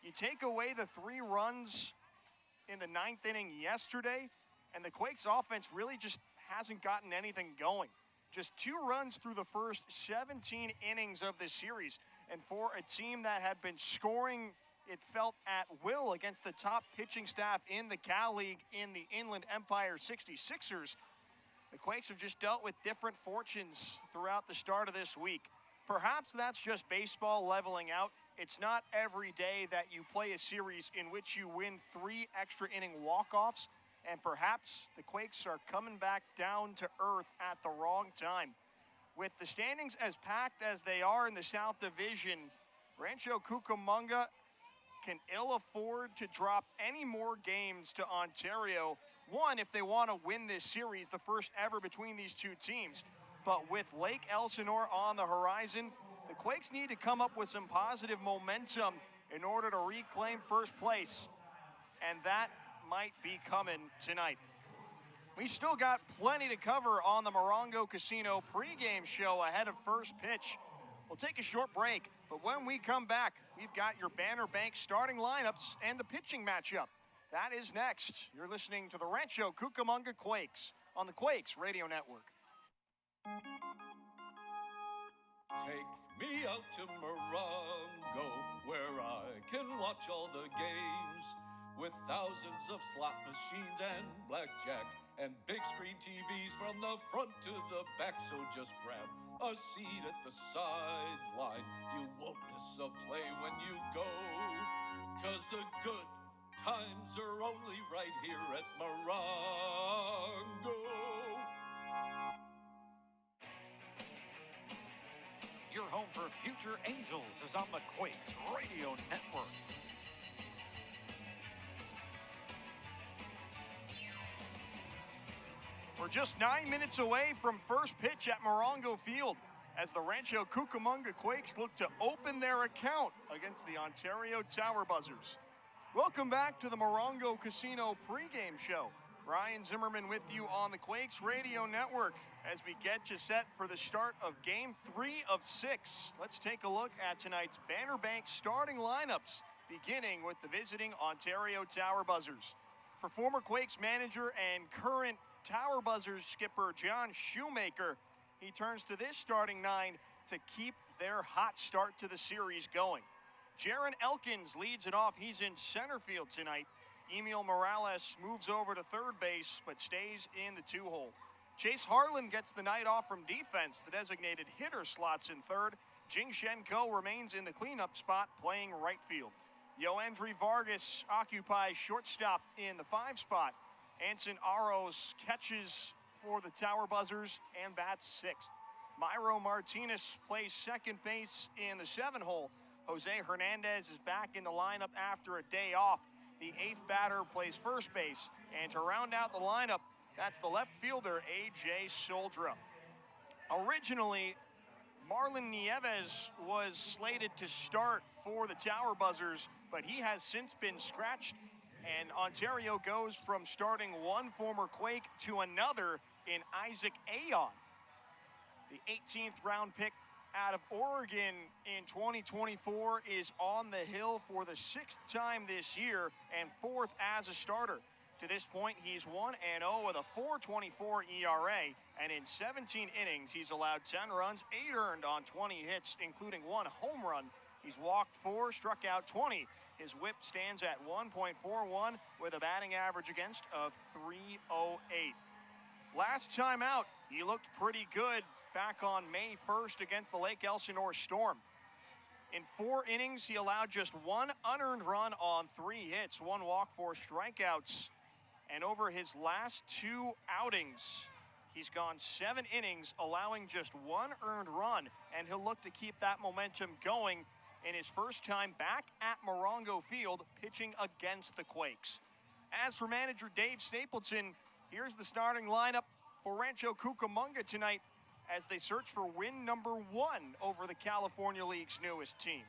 You take away the 3 runs in the 9th inning yesterday, and the Quakes offense really just hasn't gotten anything going. Just 2 runs through the first 17 innings of this series. And for a team that had been scoring, it felt, at will against the top pitching staff in the Cal League in the Inland Empire 66ers, the Quakes have just dealt with different fortunes throughout the start of this week. Perhaps that's just baseball leveling out. It's not every day that you play a series in which you win 3 extra inning walk-offs, and perhaps the Quakes are coming back down to earth at the wrong time. With the standings as packed as they are in the South Division, Rancho Cucamonga can ill afford to drop any more games to Ontario. One, if they want to win this series, the first ever between these two teams. But with Lake Elsinore on the horizon, the Quakes need to come up with some positive momentum in order to reclaim first place. And that might be coming tonight. We still got plenty to cover on the Morongo Casino pregame show ahead of first pitch. We'll take a short break, but when we come back, we've got your Banner Bank starting lineups and the pitching matchup. That is next. You're listening to the Rancho Cucamonga Quakes on the Quakes Radio Network. Take me out to Morongo, where I can watch all the games, with thousands of slot machines and blackjack and big screen TVs from the front to the back. So just grab a seat at the sideline. You won't miss a play when you go, 'cause the good times are only right here at Morongo. Your home for future Angels is on the Quakes Radio Network. We're just 9 minutes away from first pitch at Morongo Field as the Rancho Cucamonga Quakes look to open their account against the Ontario Tower Buzzers. Welcome back to the Morongo Casino pregame show. Ryan Zimmerman with you on the Quakes Radio Network as we get you set for the start of Game 3 of 6. Let's take a look at tonight's Banner Bank starting lineups, beginning with the visiting Ontario Tower Buzzers. For former Quakes manager and current Tower Buzzers skipper John Shoemaker, he turns to this starting 9 to keep their hot start to the series going. Jaron Elkins leads it off. He's in center field tonight. Emil Morales moves over to third base, but stays in the 2-hole. Chase Harlan gets the night off from defense. The designated hitter slots in third. Jing Shenko remains in the cleanup spot, playing right field. Yoandri Vargas occupies shortstop in the 5 spot. Anson Aros catches for the Tower Buzzers and bats 6th. Myro Martinez plays second base in the 7-hole. Jose Hernandez is back in the lineup after a day off. The 8th batter plays first base. And to round out the lineup, that's the left fielder, A.J. Soldra. Originally, Marlon Nieves was slated to start for the Tower Buzzers, but he has since been scratched, and Ontario goes from starting one former Quake to another in Isaac Aon. The 18th round pick out of Oregon in 2024 is on the hill for the 6th time this year and 4th as a starter. To this point, he's 1-0 with a 4.24 ERA, and in 17 innings, he's allowed 10 runs, 8 earned on 20 hits, including 1 home run. He's walked 4, struck out 20. His whip stands at 1.41 with a batting average against of 308. Last time out, he looked pretty good back on May 1st against the Lake Elsinore Storm. In 4 innings, he allowed just 1 unearned run on 3 hits, 1 walk, 4 strikeouts. And over his last 2 outings, he's gone 7 innings, allowing just 1 earned run, and he'll look to keep that momentum going in his first time back at Morongo Field pitching against the Quakes. As for manager Dave Stapleton, here's the starting lineup for Rancho Cucamonga tonight as they search for win number 1 over the California League's newest team.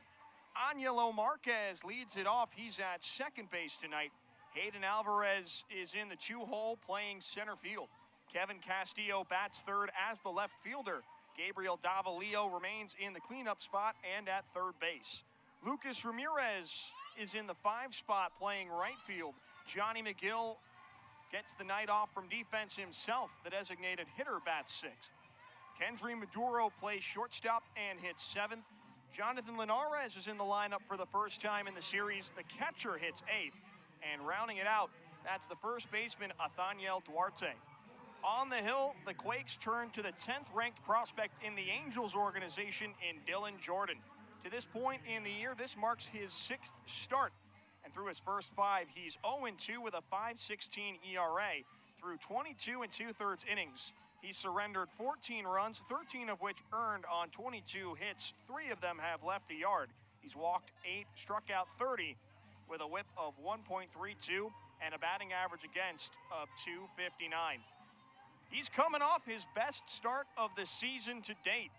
Angelo Marquez leads it off. He's at second base tonight. Hayden Alvarez is in the 2-hole playing center field. Kevin Castillo bats third as the left fielder. Gabriel Davalillo remains in the cleanup spot and at third base. Lucas Ramirez is in the 5 spot playing right field. Johnny McGill gets the night off from defense himself. The designated hitter bats 6th. Kendry Maduro plays shortstop and hits 7th. Jonathan Linares is in the lineup for the first time in the series. The catcher hits 8th. And rounding it out, that's the first baseman, Athaniel Duarte. On the hill, the Quakes turn to the 10th ranked prospect in the Angels organization in Dylan Jordan. To this point in the year, this marks his 6th start. And through his first 5, he's 0-2 with a 5.16 ERA through 22 2/3 innings. He surrendered 14 runs, 13 of which earned on 22 hits. 3 of them have left the yard. He's walked 8, struck out 30 with a whip of 1.32 and a batting average against of 259. He's coming off his best start of the season to date.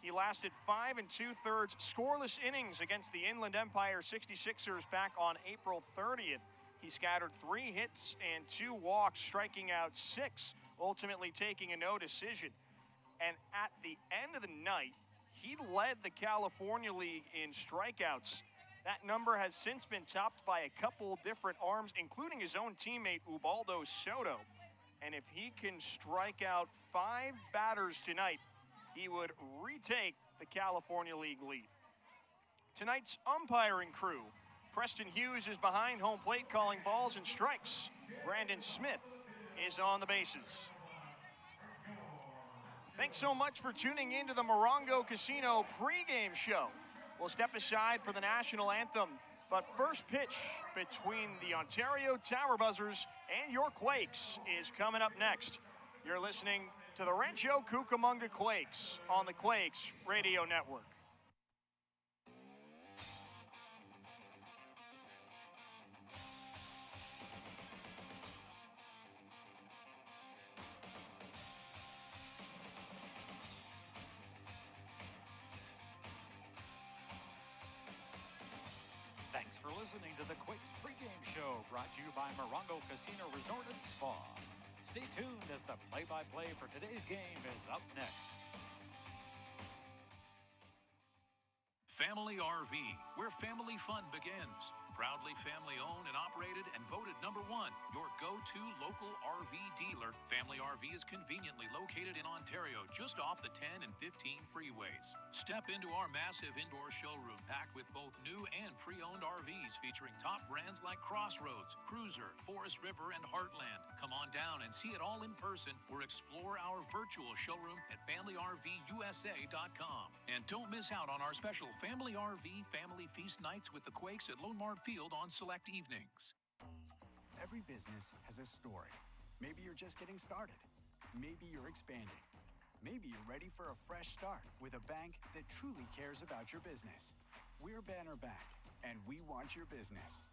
He lasted 5 2/3 scoreless innings against the Inland Empire 66ers back on April 30th. He scattered 3 hits and 2 walks, striking out 6, ultimately taking a no decision. And at the end of the night, he led the California League in strikeouts. That number has since been topped by a couple different arms, including his own teammate Ubaldo Soto. And if he can strike out 5 batters tonight, he would retake the California League lead. Tonight's umpiring crew: Preston Hughes is behind home plate calling balls and strikes. Brandon Smith is on the bases. Thanks so much for tuning in to the Morongo Casino pregame show. We'll step aside for the national anthem, but first pitch between the Ontario Tower Buzzers and your Quakes is coming up next. You're listening to the Rancho Cucamonga Quakes on the Quakes Radio Network. Thanks for listening to the Quakes pregame show, brought to you by Morongo Casino Resort and Spa. Stay tuned as the play-by-play for today's game is up next. Family RV, where family fun begins. Proudly family owned and operated and voted #1, your go-to local RV dealer. Family RV is conveniently located in Ontario, just off the 10 and 15 freeways. Step into our massive indoor showroom packed with both new and pre-owned RVs featuring top brands like Crossroads, Cruiser, Forest River, and Heartland. Come on down and see it all in person or explore our virtual showroom at FamilyRVUSA.com. And don't miss out on our special Family RV Family Feast nights with the Quakes at Lone Mart Field on select evenings. Every business has a story. Maybe you're just getting started. Maybe you're expanding. Maybe you're ready for a fresh start with a bank that truly cares about your business. We're Banner Bank, and we want your business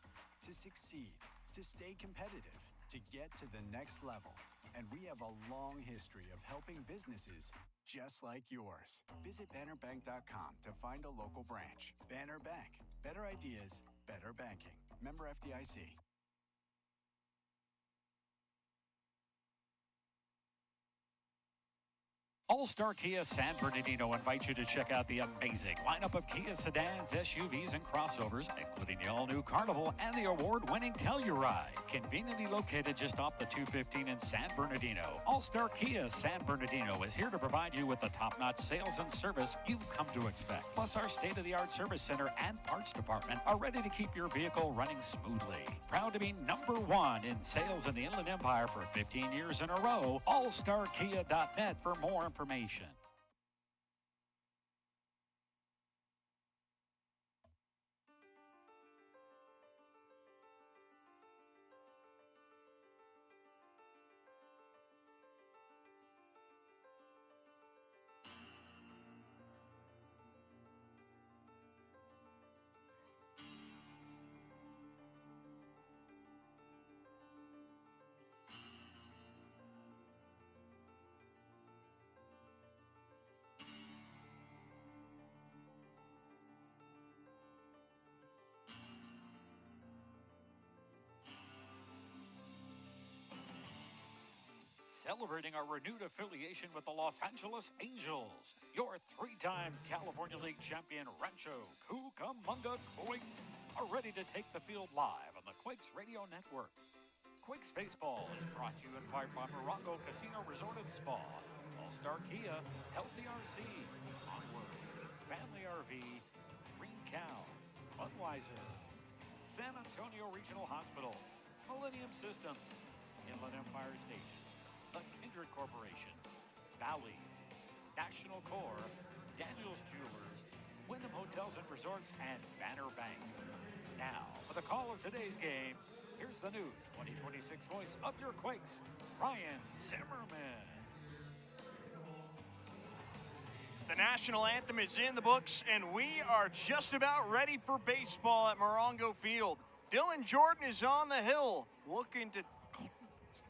to succeed, to stay competitive, to get to the next level. And we have a long history of helping businesses just like yours. Visit bannerbank.com to find a local branch. Banner Bank. Better ideas, better banking. Member FDIC. All-Star Kia San Bernardino invites you to check out the amazing lineup of Kia sedans, SUVs, and crossovers, including the all-new Carnival and the award-winning Telluride. Conveniently located just off the 215 in San Bernardino, All-Star Kia San Bernardino is here to provide you with the top-notch sales and service you've come to expect. Plus, our state-of-the-art service center and parts department are ready to keep your vehicle running smoothly. Proud to be #1 in sales in the Inland Empire for 15 years in a row. AllStarKia.net for more information. celebrating our renewed affiliation with the Los Angeles Angels. Your three-time California League champion Rancho, Cucamonga Quakes are ready to take the field live on the Quakes Radio Network. Quakes Baseball is brought to you in part by Morongo Casino Resort and Spa, All-Star Kia, Healthy RC, Onward, Family RV, Green Cow, Budweiser, San Antonio Regional Hospital, Millennium Systems, Inland Empire Stations, The Kindred Corporation, Bally's, National Corps, Daniels Jewelers, Wyndham Hotels and Resorts, and Banner Bank. Now, for the call of today's game, here's the new 2026 voice of your Quakes, Ryan Zimmerman. The national anthem is in the books, and we are just about ready for baseball at Morongo Field. Dylan Jordan is on the hill, looking to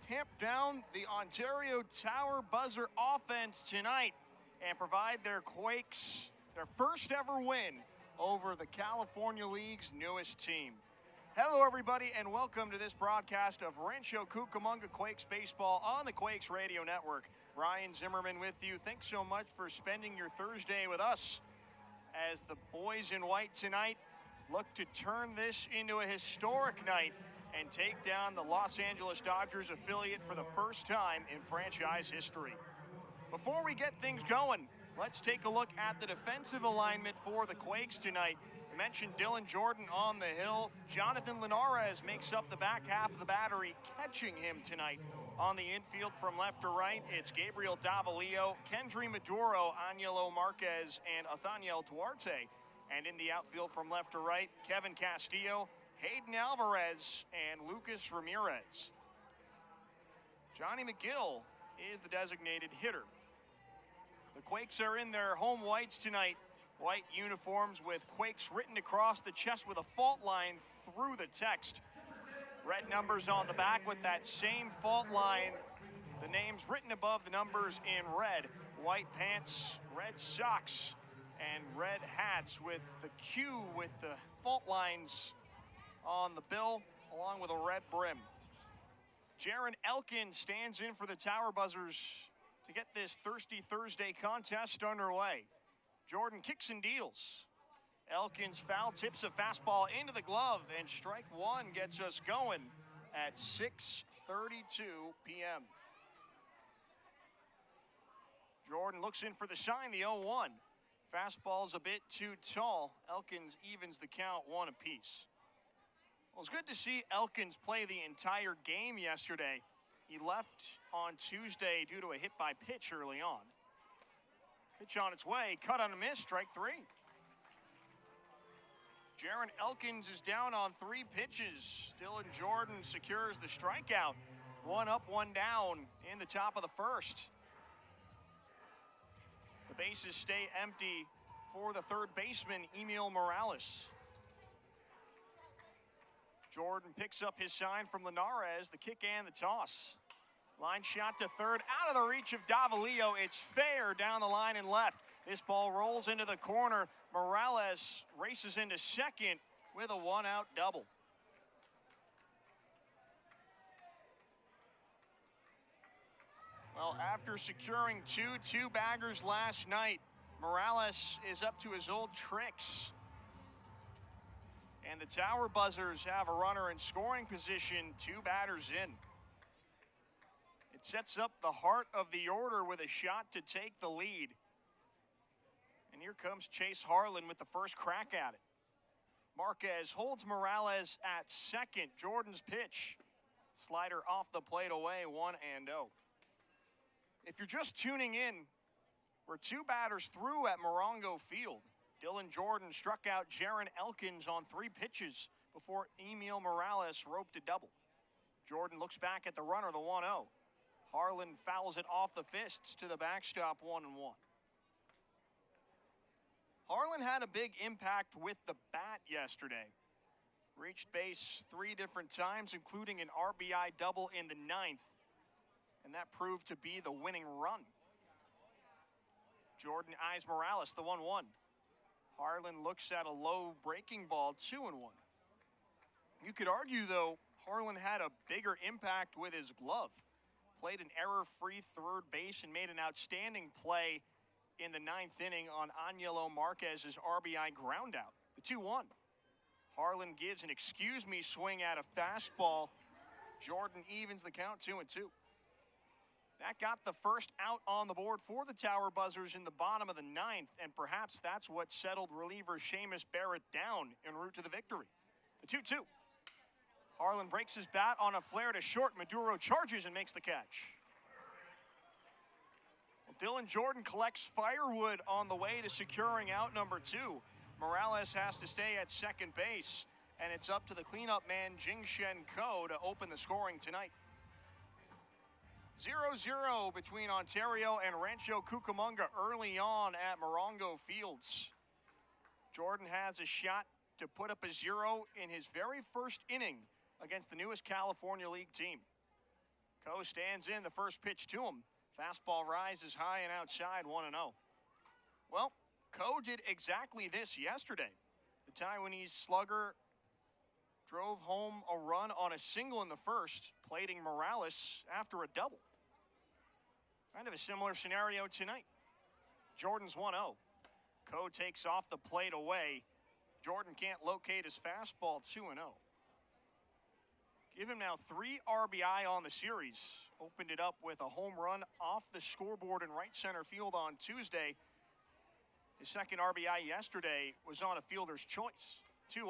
tamp down the Ontario Tower Buzzer offense tonight and provide their Quakes their first ever win over the California League's newest team. Hello, everybody, and welcome to this broadcast of Rancho Cucamonga Quakes baseball on the Quakes Radio Network. Ryan Zimmerman with you. Thanks so much for spending your Thursday with us as the boys in white tonight look to turn this into a historic night and take down the Los Angeles Dodgers affiliate for the first time in franchise history. Before we get things going, let's take a look at the defensive alignment for the Quakes tonight. I mentioned Dylan Jordan on the hill. Jonathan Linares makes up the back half of the battery, catching him tonight. On the infield from left to right, it's Gabriel Davalillo, Kendry Maduro, Angelo Marquez, and Othaniel Duarte. And in the outfield from left to right, Kevin Castillo, Hayden Alvarez, and Lucas Ramirez. Johnny McGill is the designated hitter. The Quakes are in their home whites tonight. White uniforms with Quakes written across the chest with a fault line through the text. Red numbers on the back with that same fault line. The names written above the numbers in red. White pants, red socks, and red hats with the Q with the fault lines on the bill, along with a red brim. Jaron Elkin stands in for the Tower Buzzers to get this Thirsty Thursday contest underway. Jordan kicks and deals. Elkins foul tips a fastball into the glove, and strike one gets us going at 6:32 p.m. Jordan looks in for the sign, the 0-1. Fastball's a bit too tall. Elkins evens the count one apiece. Well, it's good to see Elkins play the entire game yesterday. He left on Tuesday due to a hit by pitch early on. Pitch on its way, cut on a miss, strike three. Jaron Elkins is down on three pitches. Dylan Jordan secures the strikeout. One up, one down in the top of the first. The bases stay empty for the third baseman, Emil Morales. Jordan picks up his sign from Linares, the kick and the toss. Line shot to third, out of the reach of Davalillo. It's fair down the line and left. This ball rolls into the corner. Morales races into second with a one-out double. Well, after securing two baggers last night, Morales is up to his old tricks. And the Tower Buzzers have a runner in scoring position, two batters in. It sets up the heart of the order with a shot to take the lead. And here comes Chase Harlan with the first crack at it. Marquez holds Morales at second. Jordan's pitch. Slider off the plate away, 1-0. If you're just tuning in, we're two batters through at Morongo Field. Dylan Jordan struck out Jaron Elkins on three pitches before Emil Morales roped a double. Jordan looks back at the runner, the 1-0. Harlan fouls it off the fists to the backstop, 1-1. Harlan had a big impact with the bat yesterday. Reached base three different times, including an RBI double in the ninth. And that proved to be the winning run. Jordan eyes Morales, the 1-1. Harlan looks at a low breaking ball, 2-1. You could argue, though, Harlan had a bigger impact with his glove. played an error-free third base and made an outstanding play in the 9th inning on Angelo Marquez's RBI groundout. The 2-1. Harlan gives an excuse-me swing at a fastball. Jordan evens the count 2-2. That got the first out on the board for the Tower Buzzers in the bottom of the 9th, and perhaps that's what settled reliever Seamus Barrett down en route to the victory. The 2-2. Harlan breaks his bat on a flare to short. Maduro charges and makes the catch. Dylan Jordan collects firewood on the way to securing out number 2. Morales has to stay at second base, and it's up to the cleanup man, Jingshen Ko, to open the scoring tonight. 0-0 between Ontario and Rancho Cucamonga early on at Morongo Fields. Jordan has a shot to put up a 0 in his very first inning against the newest California League team. Ko stands in the first pitch to him. Fastball rises high and outside, 1-0. Well, Ko did exactly this yesterday. The Taiwanese slugger drove home a run on a single in the first, plating Morales after a double. Kind of a similar scenario tonight. Jordan's 1-0. Ko takes off the plate away. Jordan can't locate his fastball, 2-0. Give him now 3 RBI on the series. Opened it up with a home run off the scoreboard in right center field on Tuesday. His second RBI yesterday was on a fielder's choice, 2-0.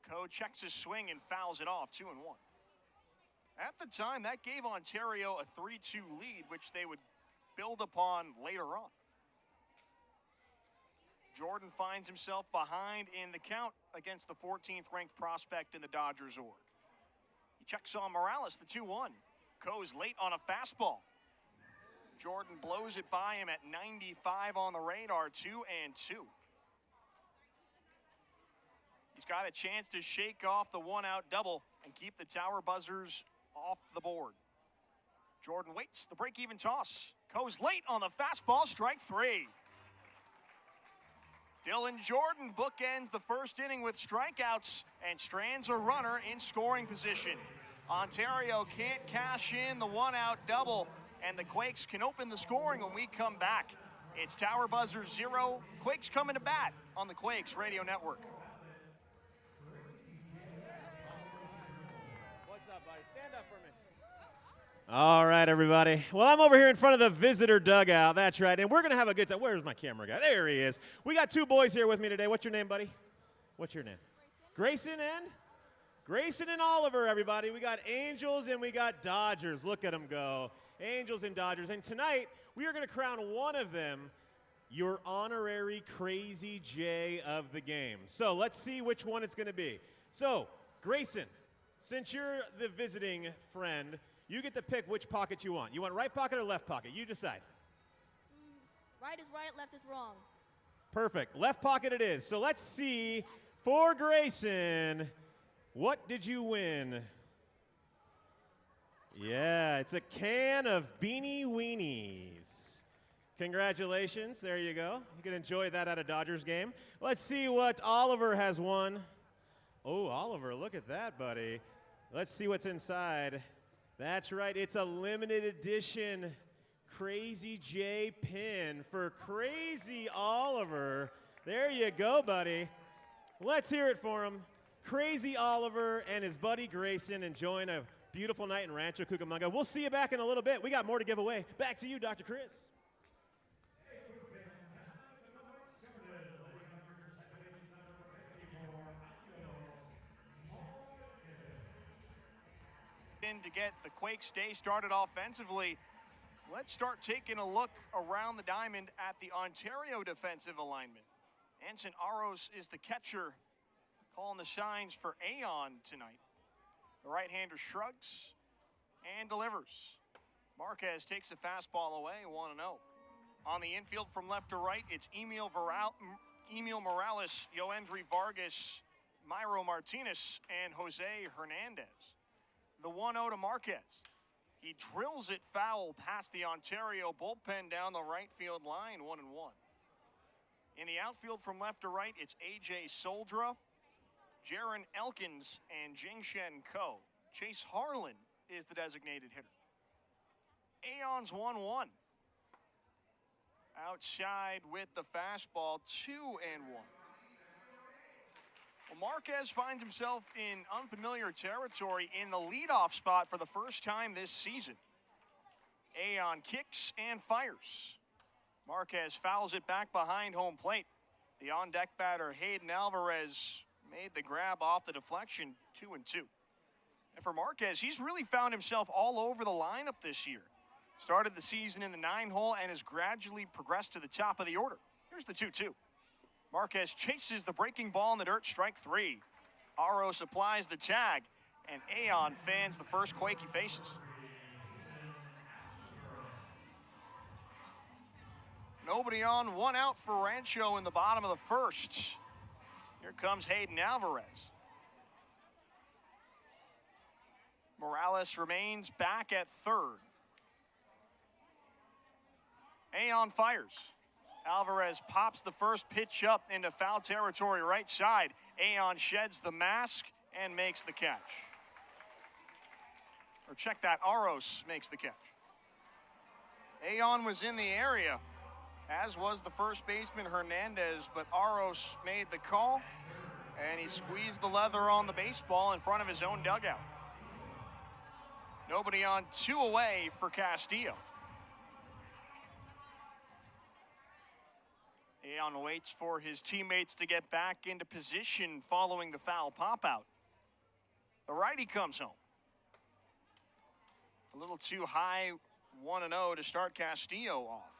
Ko checks his swing and fouls it off, 2-1. At the time, that gave Ontario a 3-2 lead, which they would build upon later on. Jordan finds himself behind in the count against the 14th ranked prospect in the Dodgers org. He checks on Morales, the 2-1. Ko's late on a fastball. Jordan blows it by him at 95 on the radar, 2-2. He's got a chance to shake off the one-out double and keep the Tower Buzzers off the board. Jordan waits, the break-even toss. Ko's late on the fastball, strike 3. Dylan Jordan bookends the first inning with strikeouts and strands a runner in scoring position. Ontario can't cash in the one-out double, and the Quakes can open the scoring when we come back. It's Tower Buzzers 0, Quakes coming to bat on the Quakes Radio Network. What's up, buddy? Stand up for me. All right, everybody. Well, I'm over here in front of the visitor dugout. That's right. And we're going to have a good time. Where's my camera guy? There he is. We got 2 boys here with me today. What's your name, buddy? What's your name? Grayson and? Grayson and Oliver, everybody. We got Angels and we got Dodgers. Look at them go. Angels and Dodgers. And tonight, we are going to crown one of them your honorary Crazy J of the game. So let's see which one it's going to be. So, Grayson, since you're the visiting friend, you get to pick which pocket you want. You want right pocket or left pocket? You decide. Right is right, left is wrong. Perfect. Left pocket it is. So let's see, for Grayson, what did you win? Yeah, it's a can of Beanie Weenies. Congratulations. There you go. You can enjoy that at a Dodgers game. Let's see what Oliver has won. Oh, Oliver, look at that, buddy. Let's see what's inside. That's right. It's a limited edition Crazy J pin for Crazy Oliver. There you go, buddy. Let's hear it for him. Crazy Oliver and his buddy Grayson enjoying a beautiful night in Rancho Cucamonga. We'll see you back in a little bit. We got more to give away. Back to you, Dr. Chris. To get the Quakes day started offensively, let's start taking a look around the diamond at the Ontario defensive alignment. Anson Aros is the catcher, calling the signs for Aon tonight. The right-hander shrugs and delivers. Marquez takes the fastball away, 1-0. On the infield from left to right, it's Emil Morales, Yoendry Vargas, Myro Martinez, and Jose Hernandez. The 1-0 to Marquez. He drills it foul past the Ontario bullpen down the right field line, 1-1. In the outfield from left to right, it's A.J. Soldra, Jaron Elkins, and Jingshen Ko. Chase Harlan is the designated hitter. Aeon's 1-1. Outside with the fastball, 2-1. Well, Marquez finds himself in unfamiliar territory in the leadoff spot for the first time this season. Aeon kicks and fires. Marquez fouls it back behind home plate. The on-deck batter, Hayden Alvarez, made the grab off the deflection, 2-2. And for Marquez, he's really found himself all over the lineup this year. Started the season in the 9-hole and has gradually progressed to the top of the order. Here's the 2-2. Marquez chases the breaking ball in the dirt, strike 3. Aro supplies the tag, and Aeon fans the first quake he faces. Nobody on, 1 out for Rancho in the bottom of the first. Here comes Hayden Alvarez. Morales remains back at third. Aeon fires. Alvarez pops the first pitch up into foul territory right side. Aeon sheds the mask and makes the catch. Or check that, Aros makes the catch. Aeon was in the area, as was the first baseman Hernandez, but Aros made the call, and he squeezed the leather on the baseball in front of his own dugout. Nobody on, 2 away for Castillo. Aeon waits for his teammates to get back into position following the foul pop-out. The righty comes home. A little too high, 1-0 to start Castillo off.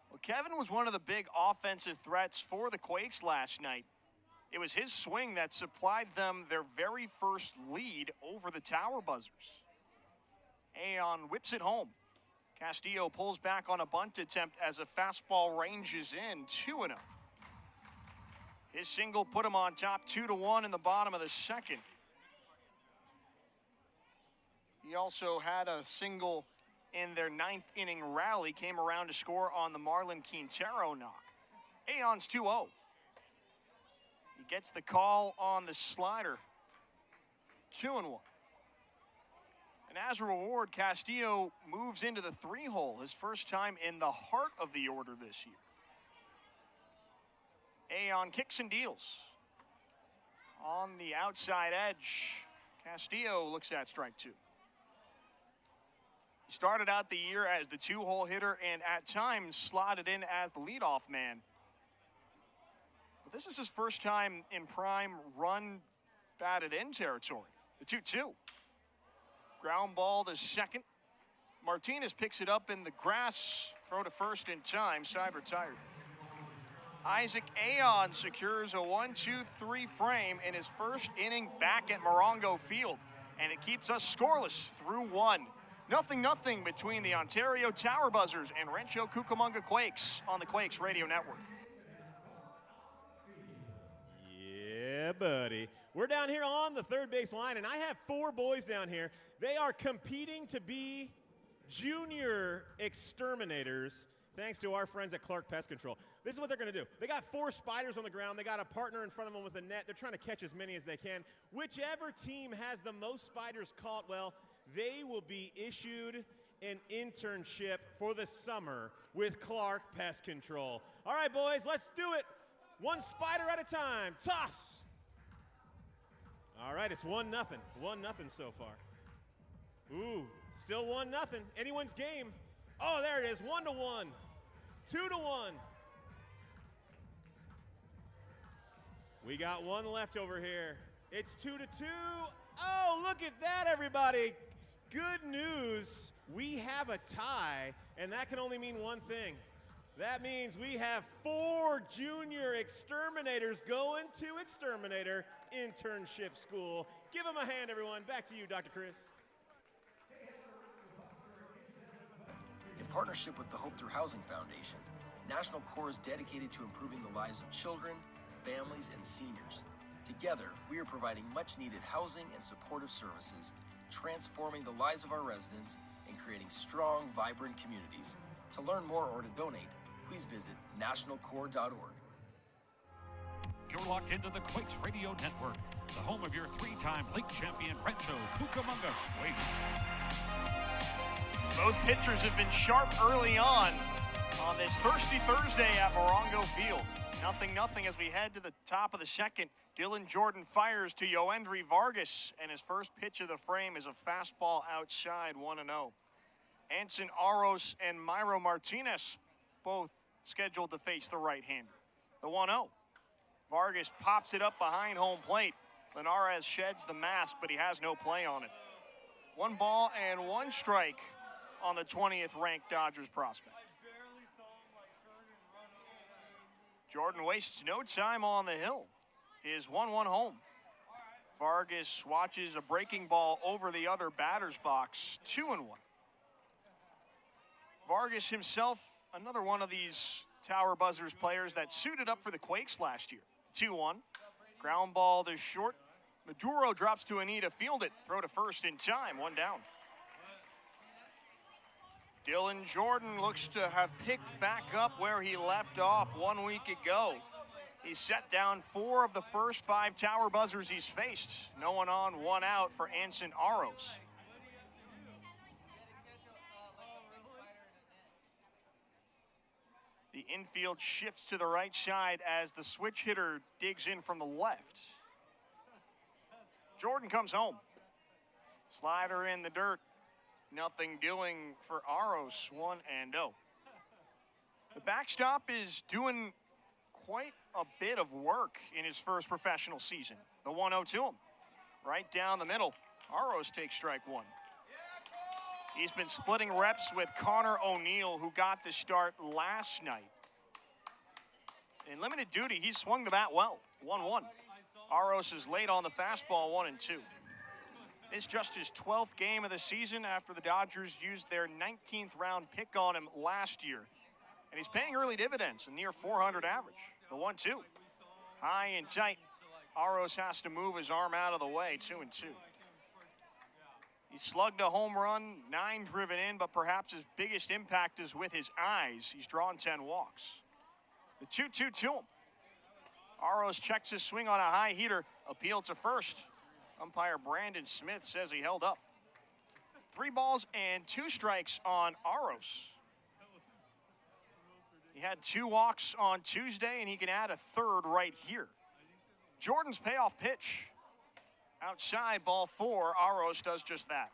Well, Kevin was one of the big offensive threats for the Quakes last night. It was his swing that supplied them their very first lead over the Tower Buzzers. Aeon whips it home. Castillo pulls back on a bunt attempt as a fastball ranges in, 2-0. His single put him on top, 2-1 in the bottom of the second. He also had a single in their 9th inning rally, came around to score on the Marlon Quintero knock. Aeon's 2-0. He gets the call on the slider, 2-1. And as a reward, Castillo moves into the 3-hole, his first time in the heart of the order this year. Aeon kicks and deals. On the outside edge, Castillo looks at strike 2. He started out the year as the 2-hole hitter and at times slotted in as the leadoff man. But this is his first time in prime run batted in territory, the 2-2. Ground ball to second. Martinez picks it up in the grass. Throw to first in time. Side retired. Isaac Aeon secures a 1-2-3 frame in his first inning back at Morongo Field. And it keeps us scoreless through 1. 0-0 between the Ontario Tower Buzzers and Rancho Cucamonga Quakes on the Quakes Radio Network. Yeah, buddy. We're down here on the third base line, and I have 4 boys down here. They are competing to be junior exterminators, thanks to our friends at Clark Pest Control. This is what they're going to do. They got 4 spiders on the ground. They got a partner in front of them with a net. They're trying to catch as many as they can. Whichever team has the most spiders caught, well, they will be issued an internship for the summer with Clark Pest Control. All right, boys, let's do it. 1 spider at a time. Toss. All right, it's 1-0. 1-0 so far. Ooh, still 1-0. Anyone's game. Oh, there it is. 1-1. 2-1. We got 1 left over here. It's 2-2. Oh, look at that, everybody. Good news. We have a tie, and that can only mean one thing. That means we have 4 junior exterminators going to exterminator internship school. Give them a hand, everyone. Back to you, Dr. Chris. In partnership with the Hope Through Housing Foundation, National Corps is dedicated to improving the lives of children, families, and seniors. Together, we are providing much-needed housing and supportive services, transforming the lives of our residents, and creating strong, vibrant communities. To learn more or to donate, please visit nationalcorps.org. You're locked into the Quakes Radio Network, the home of your 3-time league champion Rancho Cucamonga Quakes. Both pitchers have been sharp early on this thirsty Thursday at Morongo Field. 0-0 as we head to the top of the second. Dylan Jordan fires to Yoendry Vargas, and his first pitch of the frame is a fastball outside, 1-0. Anson Aros and Myro Martinez both scheduled to face the right-hander. The 1-0. Vargas pops it up behind home plate. Linares sheds the mask, but he has no play on it. 1 ball and 1 strike on the 20th ranked Dodgers prospect. Jordan wastes no time on the hill. His 1-1 home. Vargas watches a breaking ball over the other batter's box, 2-1. Vargas himself, another one of these Tower Buzzers players that suited up for the Quakes last year. 2-1. Ground ball to short. Maduro drops to a knee to field it. Throw to first in time, 1 down. Dylan Jordan looks to have picked back up where he left off 1 week ago. He's set down 4 of the first 5 Tower Buzzers he's faced. No one on, 1 out for Anson Aros. The infield shifts to the right side as the switch hitter digs in from the left. Jordan comes home. Slider in the dirt. Nothing doing for Aros, 1-0. The backstop is doing quite a bit of work in his first professional season. The 1-0 to him. Right down the middle. Aros takes strike 1. He's been splitting reps with Connor O'Neill, who got the start last night. In limited duty, he swung the bat well. 1-1. Aros is late on the fastball, 1-2. It's just his 12th game of the season after the Dodgers used their 19th round pick on him last year. And he's paying early dividends, a near 400 average. The 1-2. High and tight. Aros has to move his arm out of the way, 2-2. He slugged a home run, 9 driven in, but perhaps his biggest impact is with his eyes. He's drawn 10 walks. The 2-2 to him. Aros checks his swing on a high heater, appeal to first. Umpire Brandon Smith says he held up. 3 balls and 2 strikes on Aros. He had 2 walks on Tuesday, and he can add a 3rd right here. Jordan's payoff pitch. Outside, ball 4. Aros does just that.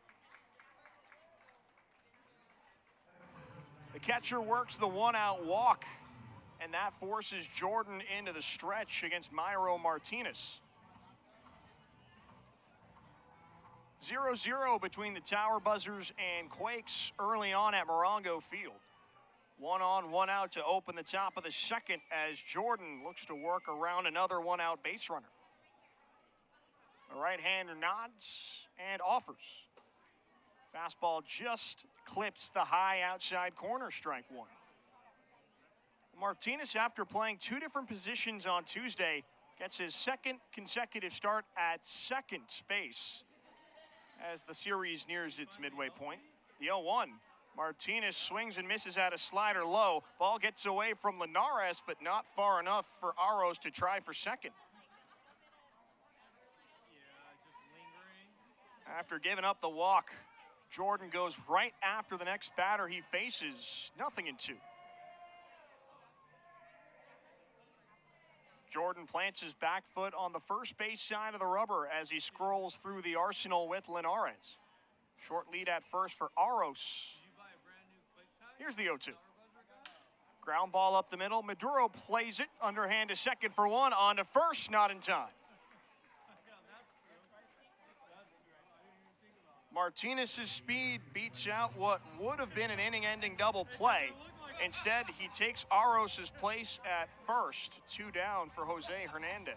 The catcher works the 1-out walk, and that forces Jordan into the stretch against Myro Martinez. 0-0 between the Tower Buzzers and Quakes early on at Morongo Field. 1 on, 1 out to open the top of the second as Jordan looks to work around another 1-out base runner. The right-hander nods and offers. Fastball just clips the high outside corner, strike 1. Martinez, after playing 2 different positions on Tuesday, gets his 2nd consecutive start at second base as the series nears its midway point. The 0-1. Martinez swings and misses at a slider low. Ball gets away from Linares, but not far enough for Aros to try for second. After giving up the walk, Jordan goes right after the next batter he faces. 0-2. Jordan plants his back foot on the first base side of the rubber as he scrolls through the arsenal with Linares. Short lead at first for Aros. Here's the 0-2. Ground ball up the middle. Maduro plays it underhand to second for 1. On to first, not in time. Martinez's speed beats out what would have been an inning-ending double play. Instead, he takes Aros's place at first. 2 down for Jose Hernandez.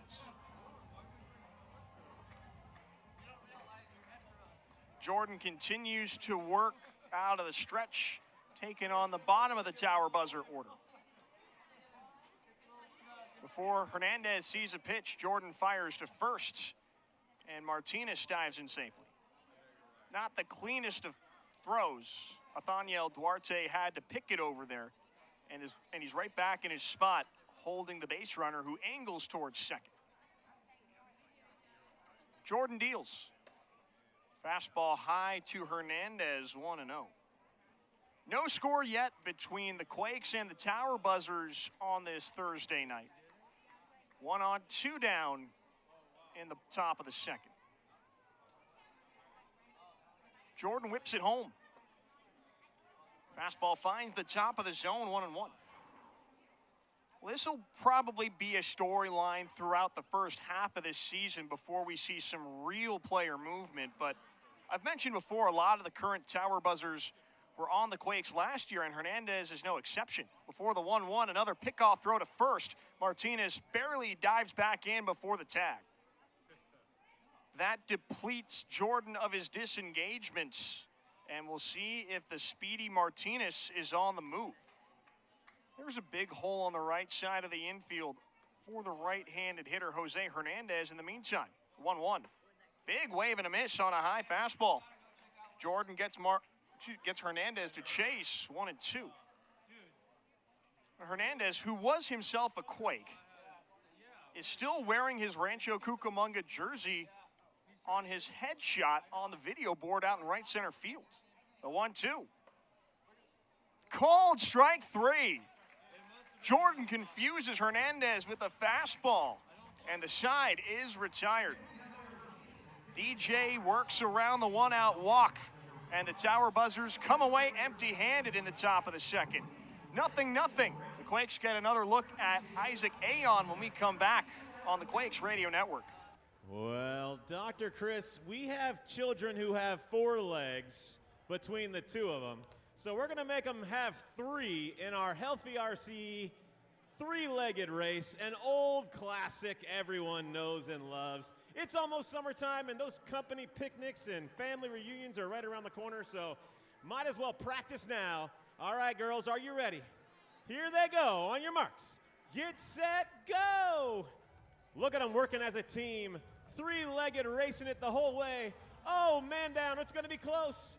Jordan continues to work out of the stretch, taking on the bottom of the Tower Buzzer order. Before Hernandez sees a pitch, Jordan fires to first, and Martinez dives in safely. Not the cleanest of throws. Nathaniel Duarte had to pick it over there, and he's right back in his spot, holding the base runner who angles towards second. Jordan deals. Fastball high to Hernandez, 1-0. No score yet between the Quakes and the Tower Buzzers on this Thursday night. 1 on, 2 down in the top of the second. Jordan whips it home. Fastball finds the top of the zone, 1-1. Well, this will probably be a storyline throughout the first half of this season before we see some real player movement. But I've mentioned before, a lot of the current Tower Buzzers were on the Quakes last year, and Hernandez is no exception. Before the 1-1, another pickoff throw to first. Martinez barely dives back in before the tag. That depletes Jordan of his disengagements, and we'll see if the speedy Martinez is on the move. There's a big hole on the right side of the infield for the right-handed hitter, Jose Hernandez, in the meantime. 1-1. Big wave and a miss on a high fastball. Jordan gets Hernandez to chase, 1-2. Hernandez, who was himself a Quake, is still wearing his Rancho Cucamonga jersey on his headshot on the video board out in right center field. The 1-2. Called strike 3. Jordan confuses Hernandez with a fastball, and the side is retired. DJ works around the 1-out walk, and the Tower Buzzers come away empty-handed in the top of the second. 0-0. The Quakes get another look at Isaac Ayon when we come back on the Quakes Radio Network. Well, Dr. Chris, we have children who have 4 legs between the two of them. So we're going to make them have 3 in our Healthy RC 3-legged race, an old classic everyone knows and loves. It's almost summertime, and those company picnics and family reunions are right around the corner, so might as well practice now. All right, girls, are you ready? Here they go. On your marks. Get set, go! Look at them working as a team. 3-legged racing it the whole way. Oh, man down. It's going to be close.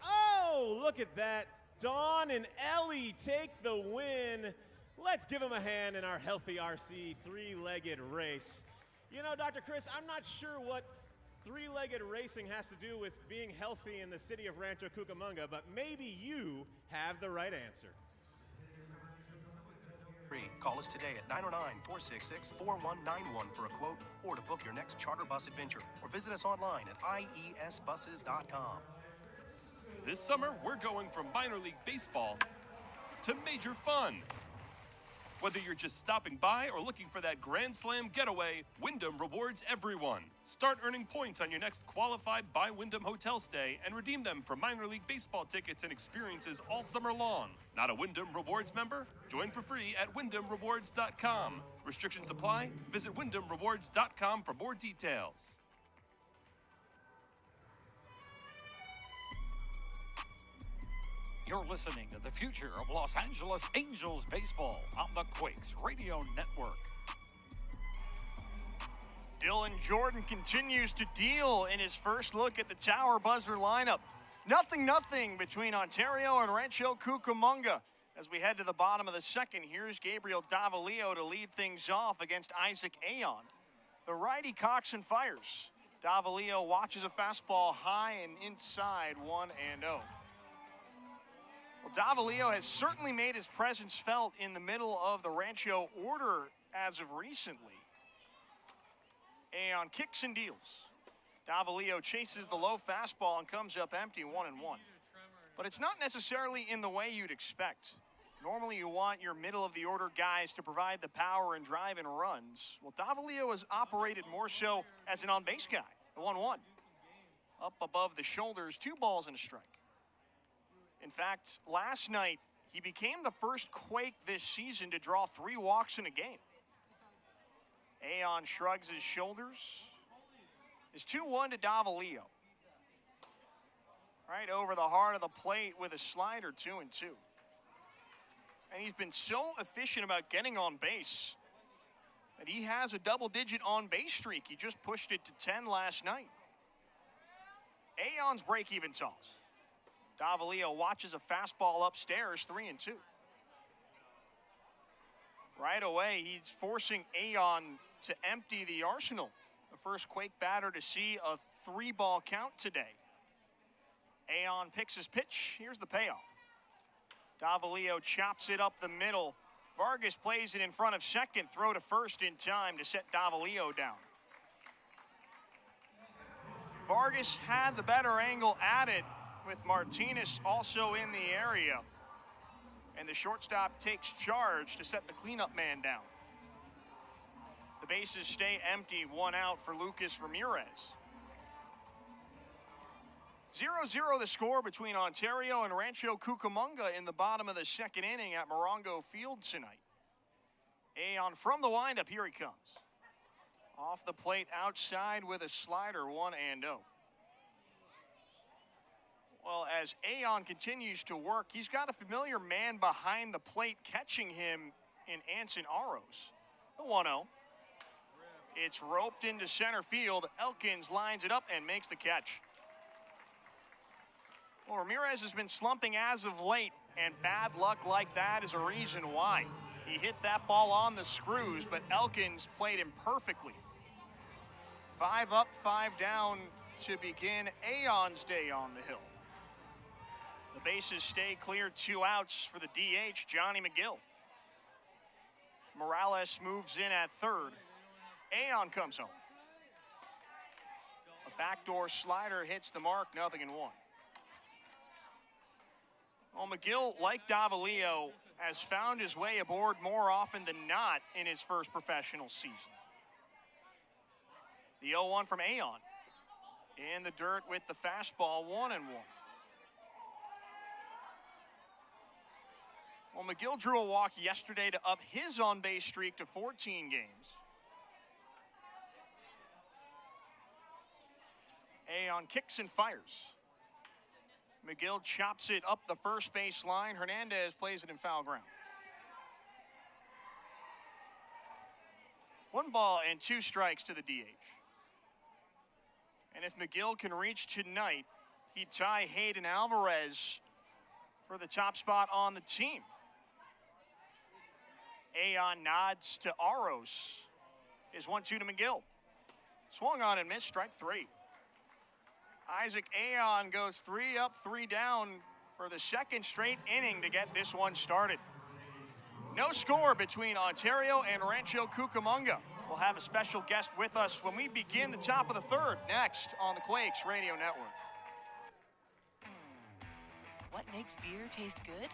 Oh, look at that. Dawn and Ellie take the win. Let's give them a hand in our Healthy RC 3-legged race. You know, Dr. Chris, I'm not sure what 3-legged racing has to do with being healthy in the city of Rancho Cucamonga, but maybe you have the right answer. Call us today at 909-466-4191 for a quote or to book your next charter bus adventure, or visit us online at iesbuses.com. This summer, we're going from minor league baseball to major fun. Whether you're just stopping by or looking for that Grand Slam getaway, Wyndham rewards everyone. Start earning points on your next qualified by Wyndham hotel stay and redeem them for minor league baseball tickets and experiences all summer long. Not a Wyndham Rewards member? Join for free at WyndhamRewards.com. Restrictions apply. Visit WyndhamRewards.com for more details. You're listening to the future of Los Angeles Angels baseball on the Quakes Radio Network. Dylan Jordan continues to deal in his first look at the Tower Buzzer lineup. 0-0 between Ontario and Rancho Cucamonga. As we head to the bottom of the second, here's Gabriel Davalillo to lead things off against Isaac Ayon. The righty cocks and fires. Davalillo watches a fastball high and inside, 1-0. Well, Davalillo has certainly made his presence felt in the middle of the Rancho order as of recently. Ayon kicks and deals. Davalillo chases the low fastball and comes up empty, 1-1. But it's not necessarily in the way you'd expect. Normally you want your middle of the order guys to provide the power and drive and runs. Well, Davalillo has operated more so as an on-base guy, the 1-1. Up above the shoulders, 2 balls and a strike. In fact, last night, he became the first Quake this season to draw 3 walks in a game. Ayon shrugs his shoulders. It's 2-1 to Davalillo. Right over the heart of the plate with a slider, 2-2. And he's been so efficient about getting on base that he has a double-digit on-base streak. He just pushed it to 10 last night. Ayon's break-even toss. Davalillo watches a fastball upstairs, 3-2. Right away, he's forcing Ayon to empty the arsenal. The first Quake batter to see a 3-ball count today. Ayon picks his pitch. Here's the payoff. Davalillo chops it up the middle. Vargas plays it in front of second. Throw to first in time to set Davalillo down. Vargas had the better angle at it with Martinez also in the area. And the shortstop takes charge to set the cleanup man down. The bases stay empty, 1 out for Lucas Ramirez. 0-0 the score between Ontario and Rancho Cucamonga in the bottom of the second inning at Morongo Field tonight. Aon from the windup, here he comes. Off the plate outside with a slider, 1-0. Well, as Aon continues to work, he's got a familiar man behind the plate catching him in Anson Aros. The 1-0. It's roped into center field. Elkins lines it up and makes the catch. Well, Ramirez has been slumping as of late, and bad luck like that is a reason why. He hit that ball on the screws, but Elkins played him perfectly. 5 up, 5 down to begin Aon's day on the hill. The bases stay clear, 2 outs for the DH, Johnny McGill. Morales moves in at third. Aon comes home. A backdoor slider hits the mark, 0-1. Well, McGill, like Davalillo, has found his way aboard more often than not in his first professional season. The 0-1 from Aon. In the dirt with the fastball, 1-1. Well, McGill drew a walk yesterday to up his on-base streak to 14 games. Aon kicks and fires. McGill chops it up the first base line. Hernandez plays it in foul ground. 1 ball and 2 strikes to the DH. And if McGill can reach tonight, he'd tie Hayden Alvarez for the top spot on the team. Aon nods to Aros. Is 1-2 to McGill. Swung on and missed, strike 3. Isaac Aon goes 3 up, 3 down for the second straight inning to get this one started. No score between Ontario and Rancho Cucamonga. We'll have a special guest with us when we begin the top of the third next on the Quakes Radio Network. What makes beer taste good?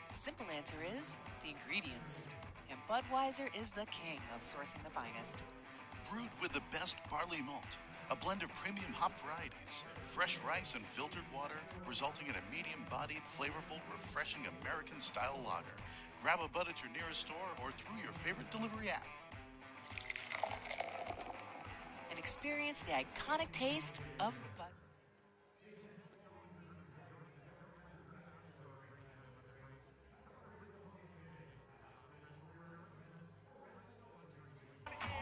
The simple answer is the ingredients. And Budweiser is the king of sourcing the finest. Brewed with the best barley malt, a blend of premium hop varieties, fresh rice and filtered water, resulting in a medium-bodied, flavorful, refreshing American-style lager. Grab a bud at your nearest store or through your favorite delivery app. And experience the iconic taste of Bud.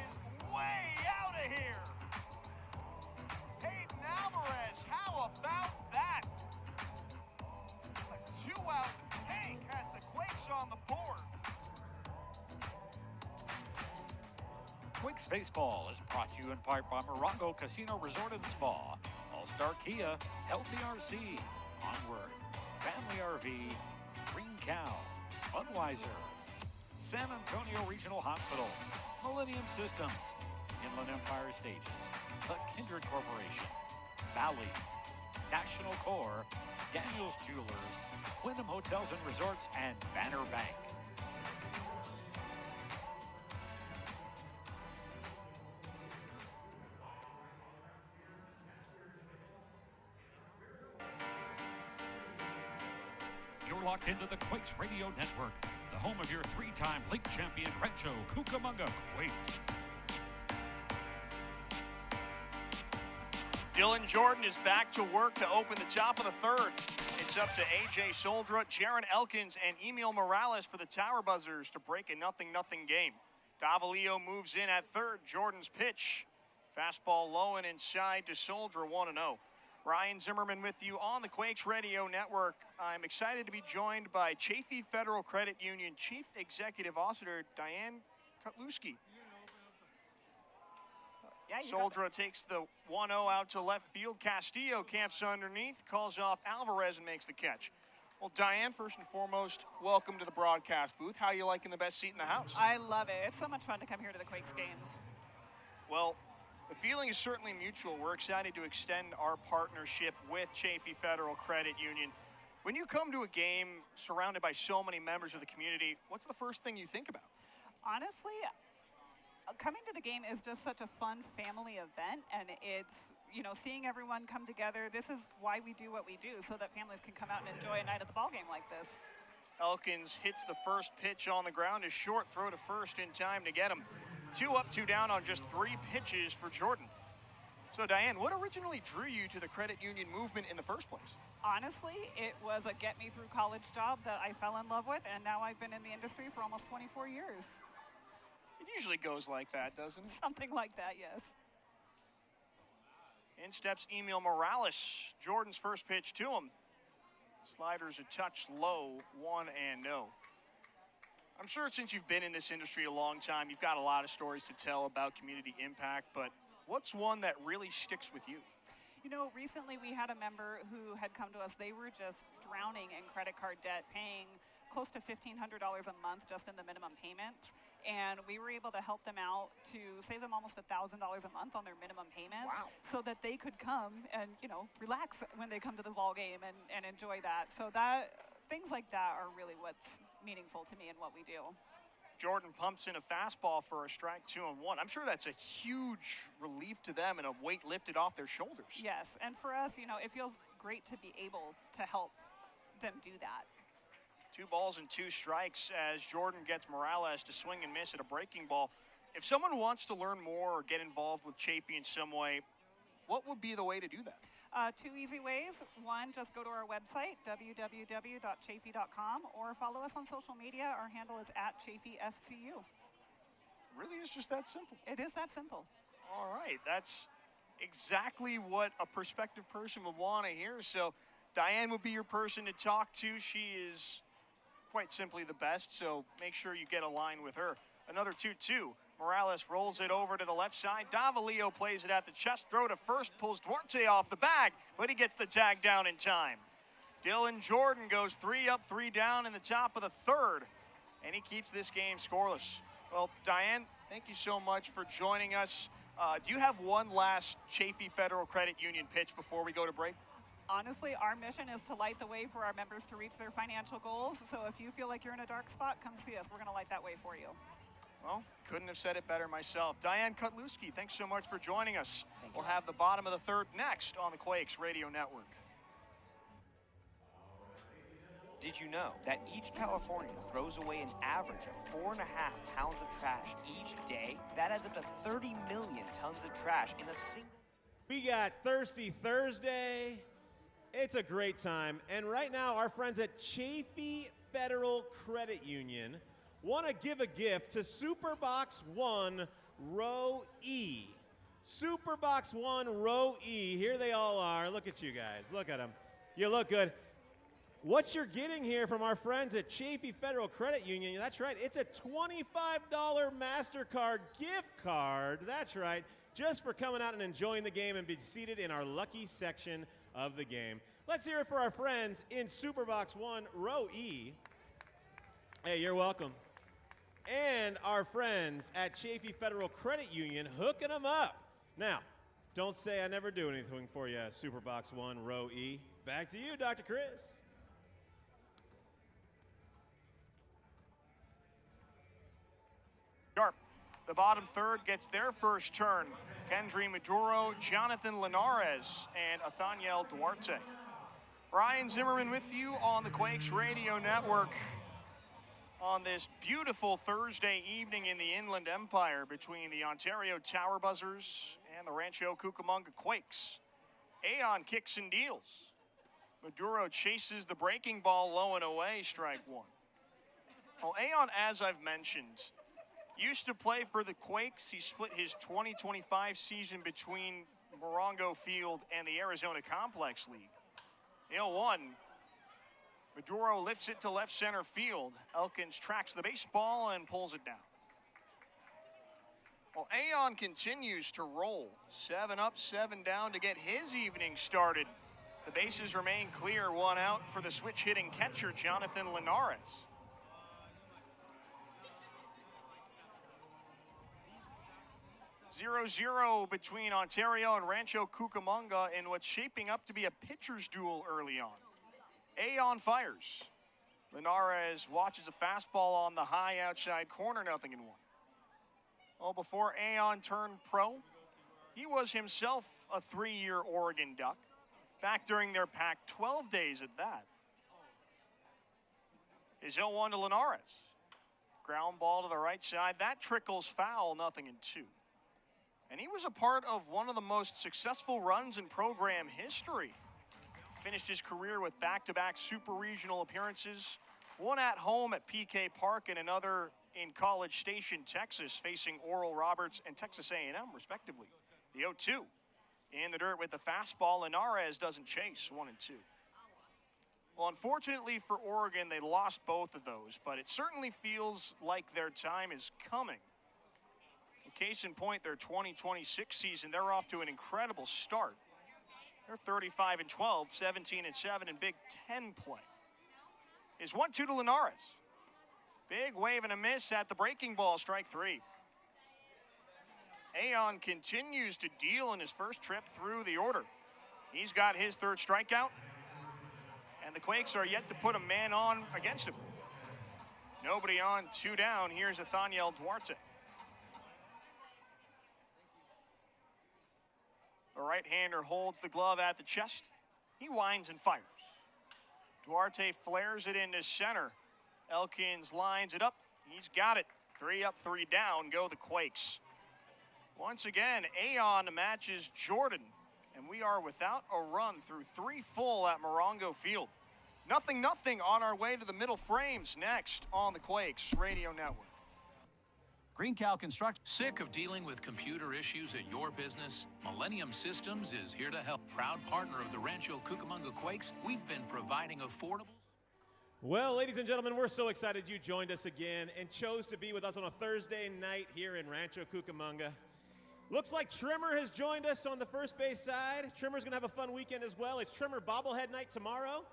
Is way out of here. Hayden Alvarez, how about that? A 2-out tank has the Quakes on the board. Quakes Baseball is brought to you in part by Morongo Casino Resort and Spa, All-Star Kia, Healthy RC, Onward, Family RV, Green Cow, Budweiser, San Antonio Regional Hospital, Millennium Systems, Inland Empire Stages, The Kindred Corporation, Bally's, National Corps, Daniels Jewelers, Wyndham Hotels and Resorts, and Banner Bank. You're locked into the Quakes Radio Network, the home of your 3-time league champion Rancho Cucamonga Quakes. Dylan Jordan is back to work to open the top of the third. It's up to A.J. Soldra, Jaron Elkins, and Emil Morales for the Tower Buzzers to break a 0-0 game. Davalillo moves in at third. Jordan's pitch. Fastball low and inside to Soldra, 1-0. Ryan Zimmerman with you on the Quakes Radio Network. I'm excited to be joined by Chaffee Federal Credit Union Chief Executive Officer Diane Kotluski. Soldra takes the 1-0 out to left field. Castillo camps underneath, calls off Alvarez and makes the catch. Well, Diane, first and foremost, welcome to the broadcast booth. How are you liking the best seat in the house? I love it. It's so much fun to come here to the Quakes games. Well, the feeling is certainly mutual. We're excited to extend our partnership with Chaffee Federal Credit Union. When you come to a game surrounded by so many members of the community, what's the first thing you think about? Honestly, coming to the game is just such a fun family event, and it's, you know, seeing everyone come together. This is why we do what we do, so that families can come out and enjoy a night at the ball game like this. Elkins hits the first pitch on the ground, a short throw to first in time to get him. 2 up, 2 down on just 3 pitches for Jordan. So Diane, what originally drew you to the credit union movement in the first place? Honestly, it was a get me through college job that I fell in love with, and now I've been in the industry for almost 24 years. It usually goes like that, doesn't it? Something like that, yes. In steps Emil Morales. Jordan's first pitch to him. Slider's a touch low, 1-0. I'm sure since you've been in this industry a long time, you've got a lot of stories to tell about community impact, but what's one that really sticks with you? You know, recently we had a member who had come to us. They were just drowning in credit card debt, paying close to $1,500 a month just in the minimum payments. And we were able to help them out to save them almost $1,000 a month on their minimum payments. Wow. So that they could come and, you know, relax when they come to the ball game and enjoy that. So that things like that are really what's meaningful to me and what we do. Jordan pumps in a fastball for a strike, 2-1. I'm sure that's a huge relief to them and a weight lifted off their shoulders. Yes, and for us, you know, it feels great to be able to help them do that. 2 balls and 2 strikes as Jordan gets Morales to swing and miss at a breaking ball. If someone wants to learn more or get involved with Chaffee in some way, what would be the way to do that? 2 easy ways. One, just go to our website, www.chaffee.com, or follow us on social media. Our handle is @ChaffeeFCU. Really is just that simple. It is that simple. All right, that's exactly what a prospective person would want to hear. So Diane would be your person to talk to. She is quite simply the best, so make sure you get aligned with her. Another 2-2. Morales rolls it over to the left side. Davalillo plays it at the chest. Throw to first, pulls Duarte off the bag, but he gets the tag down in time. Dylan Jordan goes 3 up, 3 down in the top of the 3rd, and he keeps this game scoreless. Well, Diane, thank you so much for joining us. Do you have one last Chaffee Federal Credit Union pitch before we go to break? Honestly, our mission is to light the way for our members to reach their financial goals. So if you feel like you're in a dark spot, come see us. We're going to light that way for you. Well, couldn't have said it better myself. Diane Kutluski, thanks so much for joining us. We'll have the bottom of the 3rd next on the Quakes Radio Network. Did you know that each Californian throws away an average of 4.5 pounds of trash each day? That adds up to 30 million tons of trash in a single... We got Thirsty Thursday. It's a great time. And right now, our friends at Chaffee Federal Credit Union want to give a gift to Superbox 1 Row E. Superbox 1 Row E. Here they all are. Look at you guys. Look at them. You look good. What you're getting here from our friends at Chaffee Federal Credit Union, that's right, it's a $25 MasterCard gift card. That's right, just for coming out and enjoying the game and be seated in our lucky section of the game. Let's hear it for our friends in Superbox 1 Row E. Hey, you're welcome. And our friends at Chaffee Federal Credit Union hooking them up. Now, don't say I never do anything for you, Superbox 1 Row E. Back to you, Dr. Chris. Sharp. The bottom 3rd gets their first turn. Kendry Maduro, Jonathan Linares, and Athaniel Duarte. Ryan Zimmerman with you on the Quakes Radio Network on this beautiful Thursday evening in the Inland Empire between the Ontario Tower Buzzers and the Rancho Cucamonga Quakes. Aon kicks and deals. Maduro chases the breaking ball low and away, strike 1. Well, Aon, as I've mentioned, used to play for the Quakes. He split his 2025 season between Morongo Field and the Arizona Complex League. 0-1. Maduro lifts it to left center field. Elkins tracks the baseball and pulls it down. Well, Aon continues to roll. 7 up, 7 down to get his evening started. The bases remain clear, one out for the switch-hitting catcher, Jonathan Linares. Zero-zero between Ontario and Rancho Cucamonga in what's shaping up to be a pitcher's duel early on. Aon fires. Linares watches a fastball on the high outside corner, 0-1. Well, before Aon turned pro, he was himself a 3-year Oregon Duck, back during their Pac-12 days at that. Is 0-1 to Linares. Ground ball to the right side. That trickles foul, 0-2. And he was a part of one of the most successful runs in program history. Finished his career with back-to-back super regional appearances, one at home at PK Park and another in College Station, Texas, facing Oral Roberts and Texas A&M, respectively. The 0-2. In the dirt with the fastball, Linares doesn't chase, 1-2. Well, unfortunately for Oregon, they lost both of those, but it certainly feels like their time is coming. Case in point, their 2026 season, they're off to an incredible start. They're 35-12, 17-7 in Big Ten play. Is 1-2 to Linares. Big wave and a miss at the breaking ball, strike 3. Aon continues to deal in his first trip through the order. He's got his third strikeout, and the Quakes are yet to put a man on against him. Nobody on, 2 down. Here's Nathaniel Duarte. The right-hander holds the glove at the chest. He winds and fires. Duarte flares it into center. Elkins lines it up. He's got it. 3 up, 3 down. Go the Quakes. Once again, Aon matches Jordan, and we are without a run through 3 full at Morongo Field. 0-0 on our way to the middle frames next on the Quakes Radio Network. Green Cow Construction. Sick of dealing with computer issues at your business? Millennium Systems is here to help. Proud partner of the Rancho Cucamonga Quakes, we've been providing affordable. Well, ladies and gentlemen, we're so excited you joined us again and chose to be with us on a Thursday night here in Rancho Cucamonga. Looks like Trimmer has joined us on the first base side. Trimmer's going to have a fun weekend as well. It's Trimmer bobblehead night tomorrow.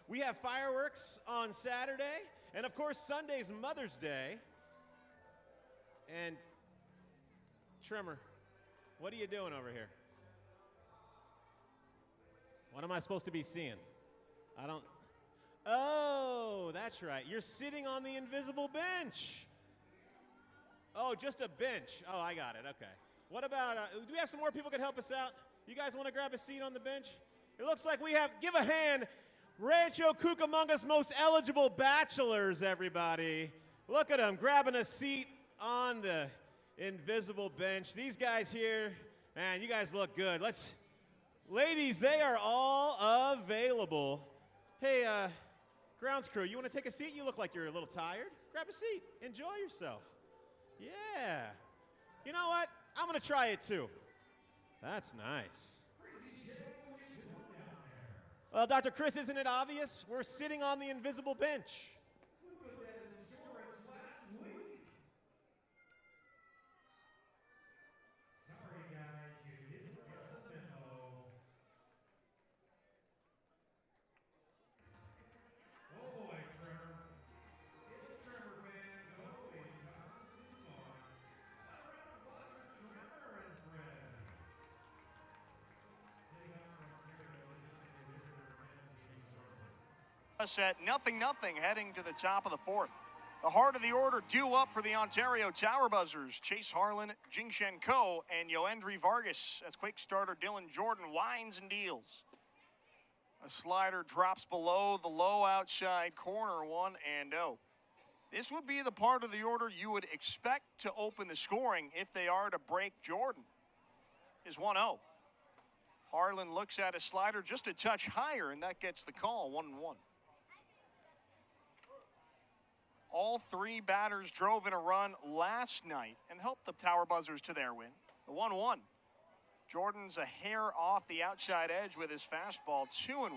We have fireworks on Saturday. And, of course, Sunday's Mother's Day. And, Trimmer, what are you doing over here? What am I supposed to be seeing? I don't... Oh, that's right. You're sitting on the invisible bench. Oh, just a bench. Oh, I got it. Okay. What about, do we have some more people that can help us out? You guys want to grab a seat on the bench? It looks like we have, give a hand, Rancho Cucamonga's most eligible bachelors, everybody. Look at them grabbing a seat on the invisible bench. These guys here, man, you guys look good. Ladies, they are all available. Hey, grounds crew, you want to take a seat? You look like you're a little tired. Grab a seat. Enjoy yourself. Yeah. You know what? I'm going to try it too. That's nice. Well, Dr. Chris, isn't it obvious? We're sitting on the invisible bench. Us at 0-0 heading to the top of the 4th. The heart of the order due up for the Ontario Tower Buzzers. Chase Harlan, Jingshen Ko, and Yoendry Vargas as Quake starter Dylan Jordan winds and deals. A slider drops below the low outside corner, 1-0. This would be the part of the order you would expect to open the scoring if they are to break Jordan. Is 1-0. Harlan looks at a slider just a touch higher, and that gets the call, 1-1. All 3 batters drove in a run last night and helped the Tower Buzzers to their win. The 1-1. Jordan's a hair off the outside edge with his fastball, 2-1.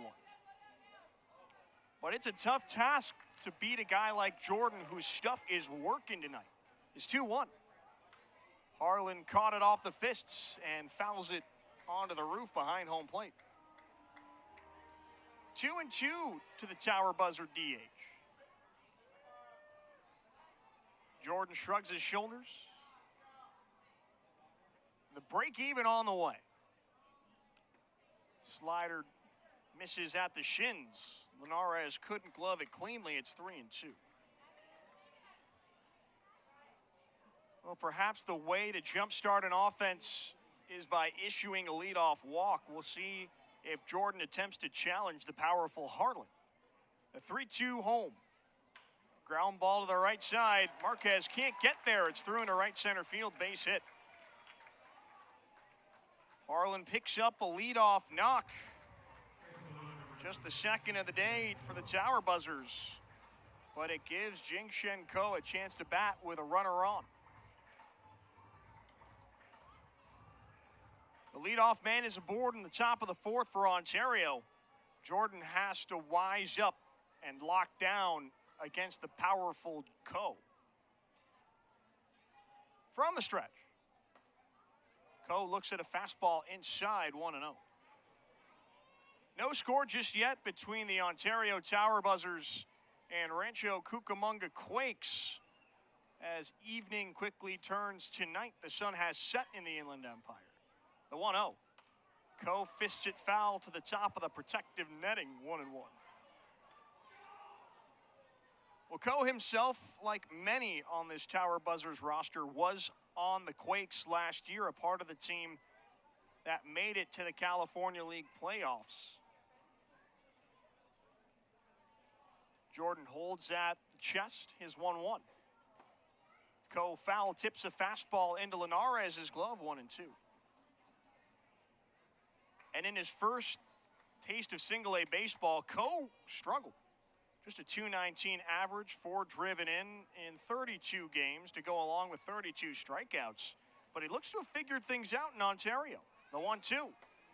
But it's a tough task to beat a guy like Jordan whose stuff is working tonight. It's 2-1. Harlan caught it off the fists and fouls it onto the roof behind home plate. 2-2 to the Tower buzzer DH. Jordan shrugs his shoulders. The break even on the way. Slider misses at the shins. Linares couldn't glove it cleanly. It's 3-2. Well, perhaps the way to jumpstart an offense is by issuing a leadoff walk. We'll see if Jordan attempts to challenge the powerful Harlan. The 3-2 home. Ground ball to the right side. Marquez can't get there. It's through into right center field, base hit. Harlan picks up a leadoff knock. Just the second of the day for the Tower buzzers. But it gives Jing-Shen Ko a chance to bat with a runner on. The leadoff man is aboard in the top of the fourth for Ontario. Jordan has to wise up and lock down against the powerful Ko. From the stretch, Ko looks at a fastball inside, 1-0. No score just yet between the Ontario Tower buzzers and Rancho Cucamonga Quakes. As evening quickly turns to night, the sun has set in the Inland Empire. The 1-0. Ko fists it foul to the top of the protective netting, 1-1. Well, Ko himself, like many on this Tower buzzers roster, was on the Quakes last year, a part of the team that made it to the California League playoffs. Jordan holds at the chest, his 1-1. Ko foul tips a fastball into Linares' glove, 1-2. And in his first taste of single-A baseball, Ko struggled. Just a .219 average, 4 driven in 32 games to go along with 32 strikeouts. But he looks to have figured things out in Ontario. The 1-2.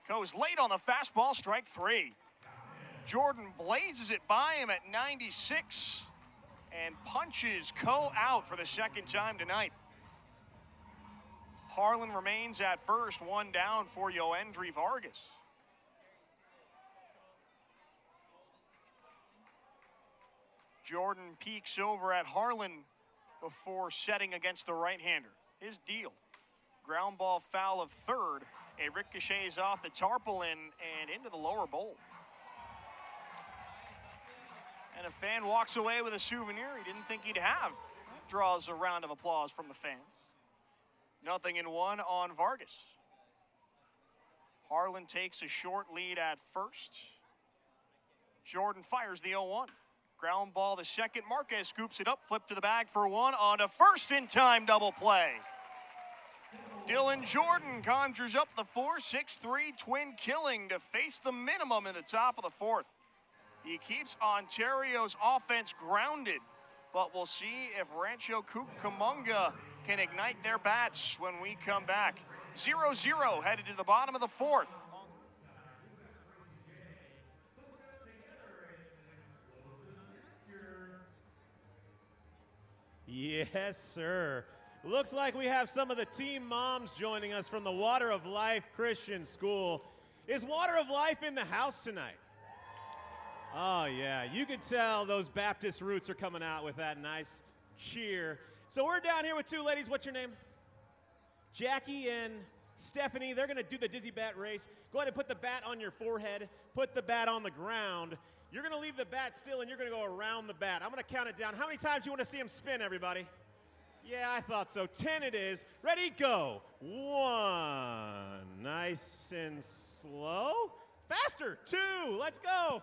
Ko's late on the fastball, strike 3. Jordan blazes it by him at 96 and punches Ko out for the second time tonight. Harlan remains at first, 1 down for Yoendry Vargas. Jordan peeks over at Harlan before setting against the right-hander. His deal. Ground ball foul of third. It ricochets off the tarpaulin and into the lower bowl. And a fan walks away with a souvenir he didn't think he'd have. Draws a round of applause from the fans. 0-1 on Vargas. Harlan takes a short lead at first. Jordan fires the 0-1. Ground ball to second. Marquez scoops it up, flip to the bag for 1 on a first in time double play. Dylan Jordan conjures up the 4-6-3 twin killing to face the minimum in the top of the fourth. He keeps Ontario's offense grounded, but we'll see if Rancho Cucamonga can ignite their bats when we come back. 0-0 headed to the bottom of the fourth. Yes, sir. Looks like we have some of the team moms joining us from the Water of Life Christian School. Is Water of Life in the house tonight? Oh, yeah. You can tell those Baptist roots are coming out with that nice cheer. So we're down here with 2 ladies. What's your name? Jackie and Stephanie. They're going to do the dizzy bat race. Go ahead and put the bat on your forehead. Put the bat on the ground. You're going to leave the bat still, and you're going to go around the bat. I'm going to count it down. How many times do you want to see him spin, everybody? Yeah, I thought so. 10 it is. Ready, go. 1. Nice and slow. Faster. 2. Let's go.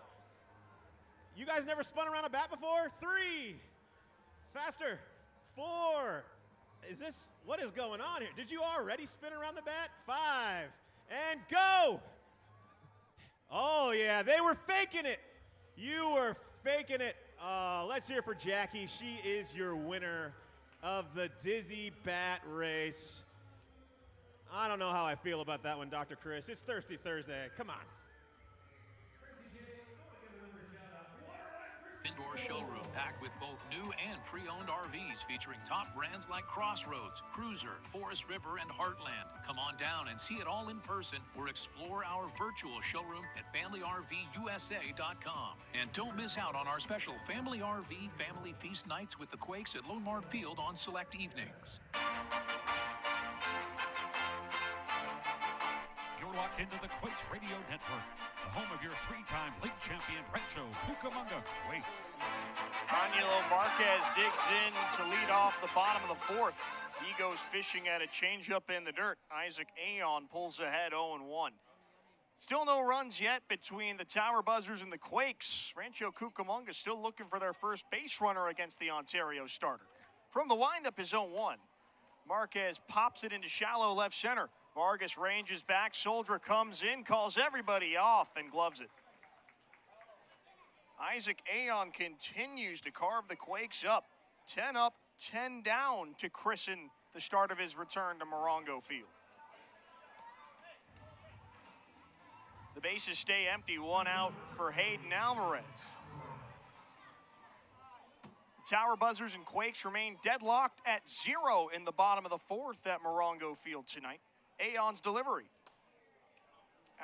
You guys never spun around a bat before? 3. Faster. 4. What is going on here? Did you already spin around the bat? 5. And go. Oh, yeah, they were faking it. You were faking it. Let's hear it for Jackie. She is your winner of the Dizzy Bat Race. I don't know how I feel about that one, Dr. Chris. It's Thirsty Thursday. Come on. Indoor showroom packed with both new and pre-owned RVs featuring top brands like Crossroads, Cruiser, Forest River, and Heartland. Come on down and see it all in person or explore our virtual showroom at FamilyRVUSA.com. And don't miss out on our special Family RV Family Feast nights with the Quakes at Lone Mart Field on select evenings. You're locked into the Quakes Radio Network, the home of your three-time league champion Rancho Cucamonga Quakes. Danilo Marquez digs in to lead off the bottom of the fourth. He goes fishing at a changeup in the dirt. Isaac Aon pulls ahead 0-1. Still no runs yet between the Tower Buzzers and the Quakes. Rancho Cucamonga still looking for their first base runner against the Ontario starter. From the windup is 0-1. Marquez pops it into shallow left center. Vargas ranges back. Soldra comes in, calls everybody off, and gloves it. Isaac Aon continues to carve the Quakes up. 10 up, 10 down to christen the start of his return to Morongo Field. The bases stay empty, one out for Hayden Alvarez. The Tower Buzzers and Quakes remain deadlocked at 0 in the bottom of the fourth at Morongo Field tonight. Aon's delivery.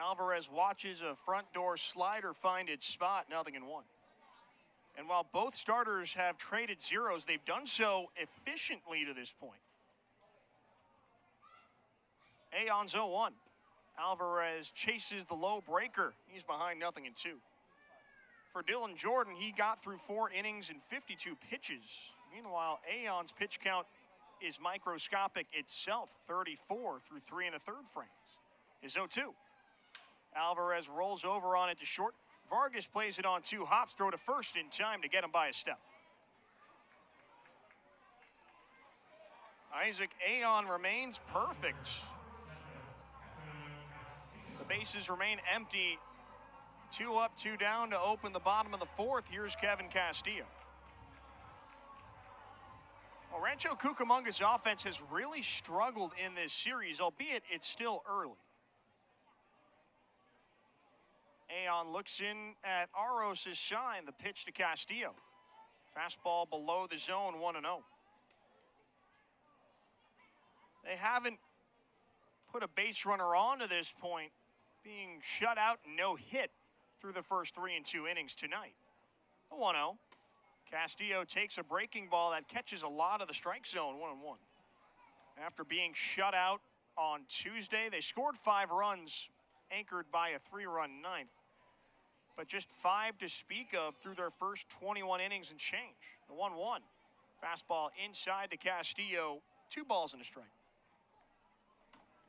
Alvarez watches a front door slider find its spot, 0-1. And while both starters have traded zeros, they've done so efficiently to this point. Aon's 0-1. Alvarez chases the low breaker. He's behind 0-2. For Dylan Jordan, he got through 4 innings and 52 pitches. Meanwhile, Aon's pitch count is microscopic itself, 34 through 3 1/3 frames. Is 0-2. Alvarez rolls over on it to short. Vargas plays it on 2 hops, throw to first in time to get him by a step. Isaac Aon remains perfect. The bases remain empty. 2 up, 2 down to open the bottom of the fourth. Here's Kevin Castillo. Well, Rancho Cucamonga's offense has really struggled in this series, albeit it's still early. Aon looks in at Aros' shine, the pitch to Castillo. Fastball below the zone, 1-0. They haven't put a base runner on to this point, being shut out, no hit through the first 3 and 2 innings tonight. The 1-0. Castillo takes a breaking ball that catches a lot of the strike zone, 1-1. After being shut out on Tuesday, they scored 5 runs, anchored by a 3-run ninth, but just 5 to speak of through their first 21 innings and change. The 1-1. Fastball inside to Castillo, 2 balls and a strike.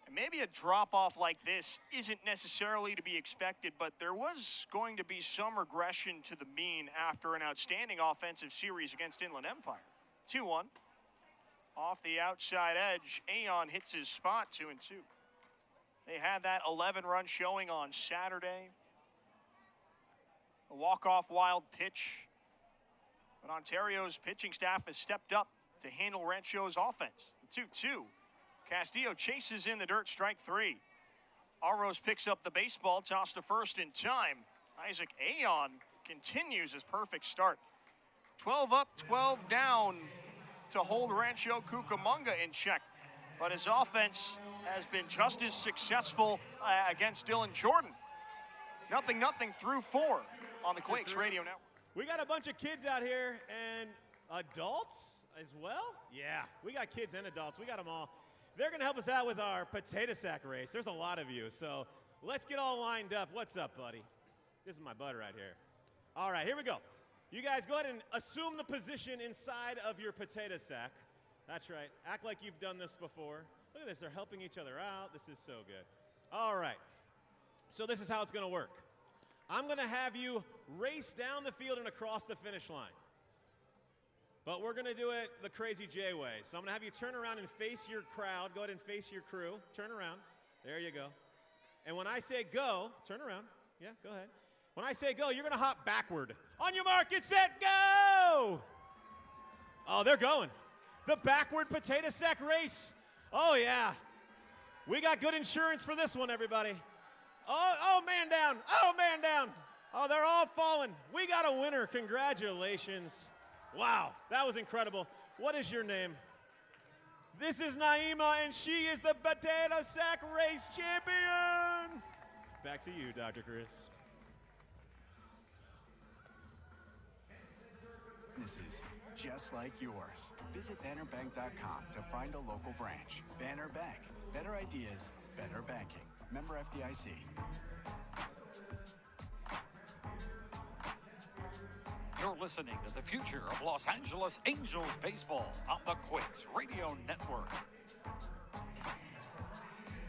And maybe a drop-off like this isn't necessarily to be expected, but there was going to be some regression to the mean after an outstanding offensive series against Inland Empire. 2-1. Off the outside edge, Aon hits his spot, 2-2. They had that 11-run showing on Saturday. A walk-off wild pitch. But Ontario's pitching staff has stepped up to handle Rancho's offense. The 2-2. Castillo chases in the dirt, strike 3. Aros picks up the baseball, tossed to first in time. Isaac Aon continues his perfect start. 12 up, 12 down to hold Rancho Cucamonga in check. But his offense has been just as successful against Dylan Jordan. 0-0 through 4 on the Quakes Radio Network. We got a bunch of kids out here and adults as well. Yeah, we got kids and adults. We got them all. They're going to help us out with our potato sack race. There's a lot of you, so let's get all lined up. What's up, buddy? This is my bud right here. All right, here we go. You guys go ahead and assume the position inside of your potato sack. That's right. Act like you've done this before. Look at this. They're helping each other out. This is so good. All right. So this is how it's going to work. I'm going to have you race down the field and across the finish line. But we're going to do it the Crazy J way. So I'm going to have you turn around and face your crowd. Go ahead and face your crew. Turn around. There you go. And when I say go, turn around. Yeah, go ahead. When I say go, you're going to hop backward. On your mark, get set, go! Oh, they're going. The backward potato sack race. Oh, yeah. We got good insurance for this one, everybody. Oh, man down. Oh, man down. Oh, they're all falling. We got a winner. Congratulations. Wow, that was incredible. What is your name? This is Naima, and she is the potato sack race champion. Back to you, Dr. Chris. Businesses just like yours. Visit bannerbank.com to find a local branch. Banner Bank. Better ideas, better banking. Member FDIC. You're listening to the future of Los Angeles Angels baseball on the Quakes Radio Network.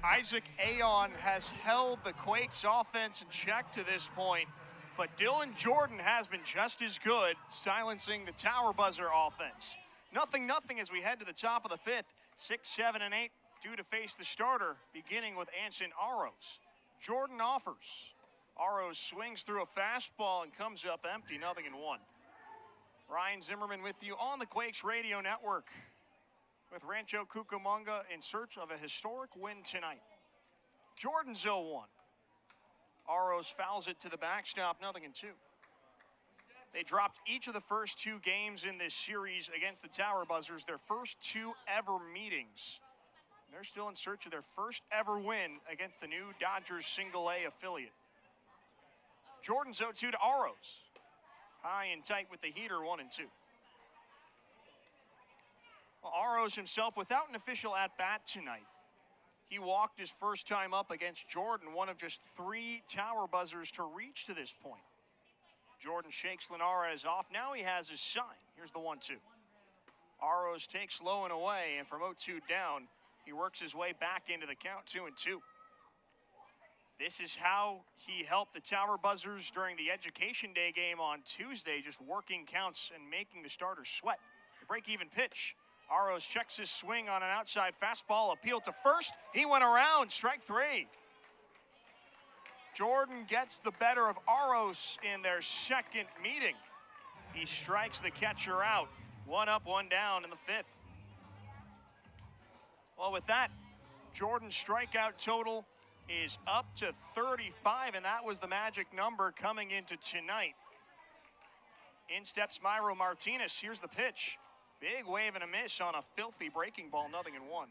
Isaac Aon has held the Quakes offense in check to this point, but Dylan Jordan has been just as good, silencing the Tower Buzzer offense. 0-0 as we head to the top of the fifth. 6, 7, and 8 due to face the starter, beginning with Anson Aros. Jordan offers. Aros swings through a fastball and comes up empty, 0-1. Ryan Zimmerman with you on the Quakes Radio Network with Rancho Cucamonga in search of a historic win tonight. Jordan's 0-1. Aros fouls it to the backstop, 0-2. They dropped each of the first 2 games in this series against the Tower Buzzers, their first 2 ever meetings. They're still in search of their first ever win against the new Dodgers Single-A affiliate. Jordan's 0-2 to Aros. High and tight with the heater, 1-2. Well, Aros himself without an official at-bat tonight. He walked his first time up against Jordan, one of just 3 Tower Buzzers to reach to this point. Jordan shakes Linares off. Now he has his sign. Here's the 1-2. Aros takes low and away, and from 0-2 down, he works his way back into the count, 2-2. This is how he helped the Tower Buzzers during the Education Day game on Tuesday, just working counts and making the starters sweat. The break-even pitch. Aros checks his swing on an outside fastball, appeal to first. He went around, strike 3. Jordan gets the better of Aros in their second meeting. He strikes the catcher out. 1 up, 1 down in the 5th. Well, with that, Jordan's strikeout total is up to 35, and that was the magic number coming into tonight. In steps Myro Martinez. Here's the pitch. Big wave and a miss on a filthy breaking ball, 0-1.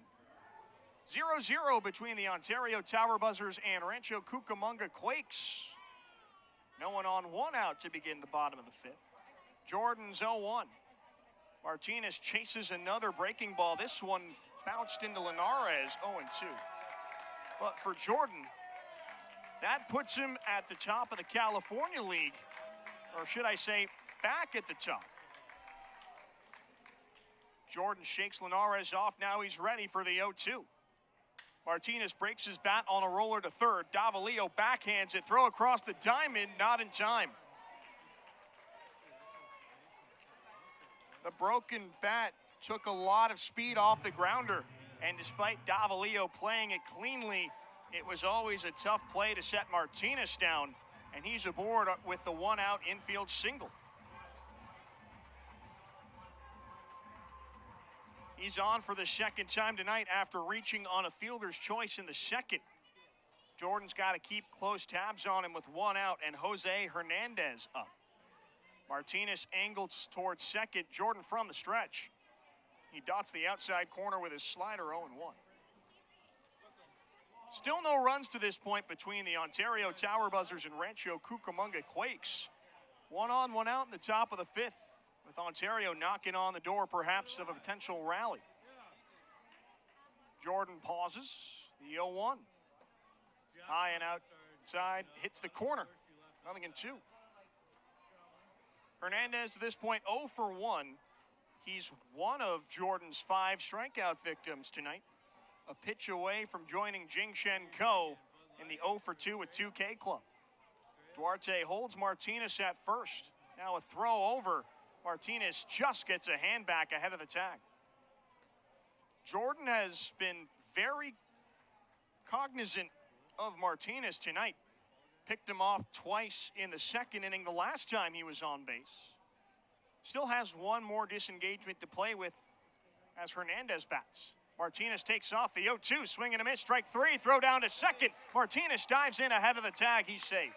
0-0 between the Ontario Tower Buzzers and Rancho Cucamonga Quakes. No one on, 1 out to begin the bottom of the 5th. Jordan's 0-1. Martinez chases another breaking ball. This one bounced into Linares, 0-2. But for Jordan, that puts him at the top of the California League, or should I say, back at the top. Jordan shakes Linares off. Now he's ready for the 0-2. Martinez breaks his bat on a roller to third. Davalillo backhands it. Throw across the diamond, not in time. The broken bat took a lot of speed off the grounder. And despite Davalillo playing it cleanly, it was always a tough play to set Martinez down. And he's aboard with the 1-out infield single. He's on for the second time tonight after reaching on a fielder's choice in the second. Jordan's got to keep close tabs on him with 1 out and Jose Hernandez up. Martinez angles towards second. Jordan from the stretch. He dots the outside corner with his slider, 0-1. Still no runs to this point between the Ontario Tower Buzzers and Rancho Cucamonga Quakes. 1 on, 1 out in the top of the 5th. With Ontario knocking on the door, perhaps, of a potential rally. Jordan pauses. The 0-1. High and outside. Hits the corner. 0-2. Hernandez, to this point, 0 for 1. He's one of Jordan's 5 strikeout victims tonight. A pitch away from joining Jing Shen Ko in the 0 for 2 with 2K club. Duarte holds Martinez at first. Now a throw over. Martinez just gets a hand back ahead of the tag. Jordan has been very cognizant of Martinez tonight. Picked him off twice in the second inning the last time he was on base. Still has 1 more disengagement to play with as Hernandez bats. Martinez takes off the 0-2, swing and a miss, strike 3, throw down to second. Martinez dives in ahead of the tag, he's safe.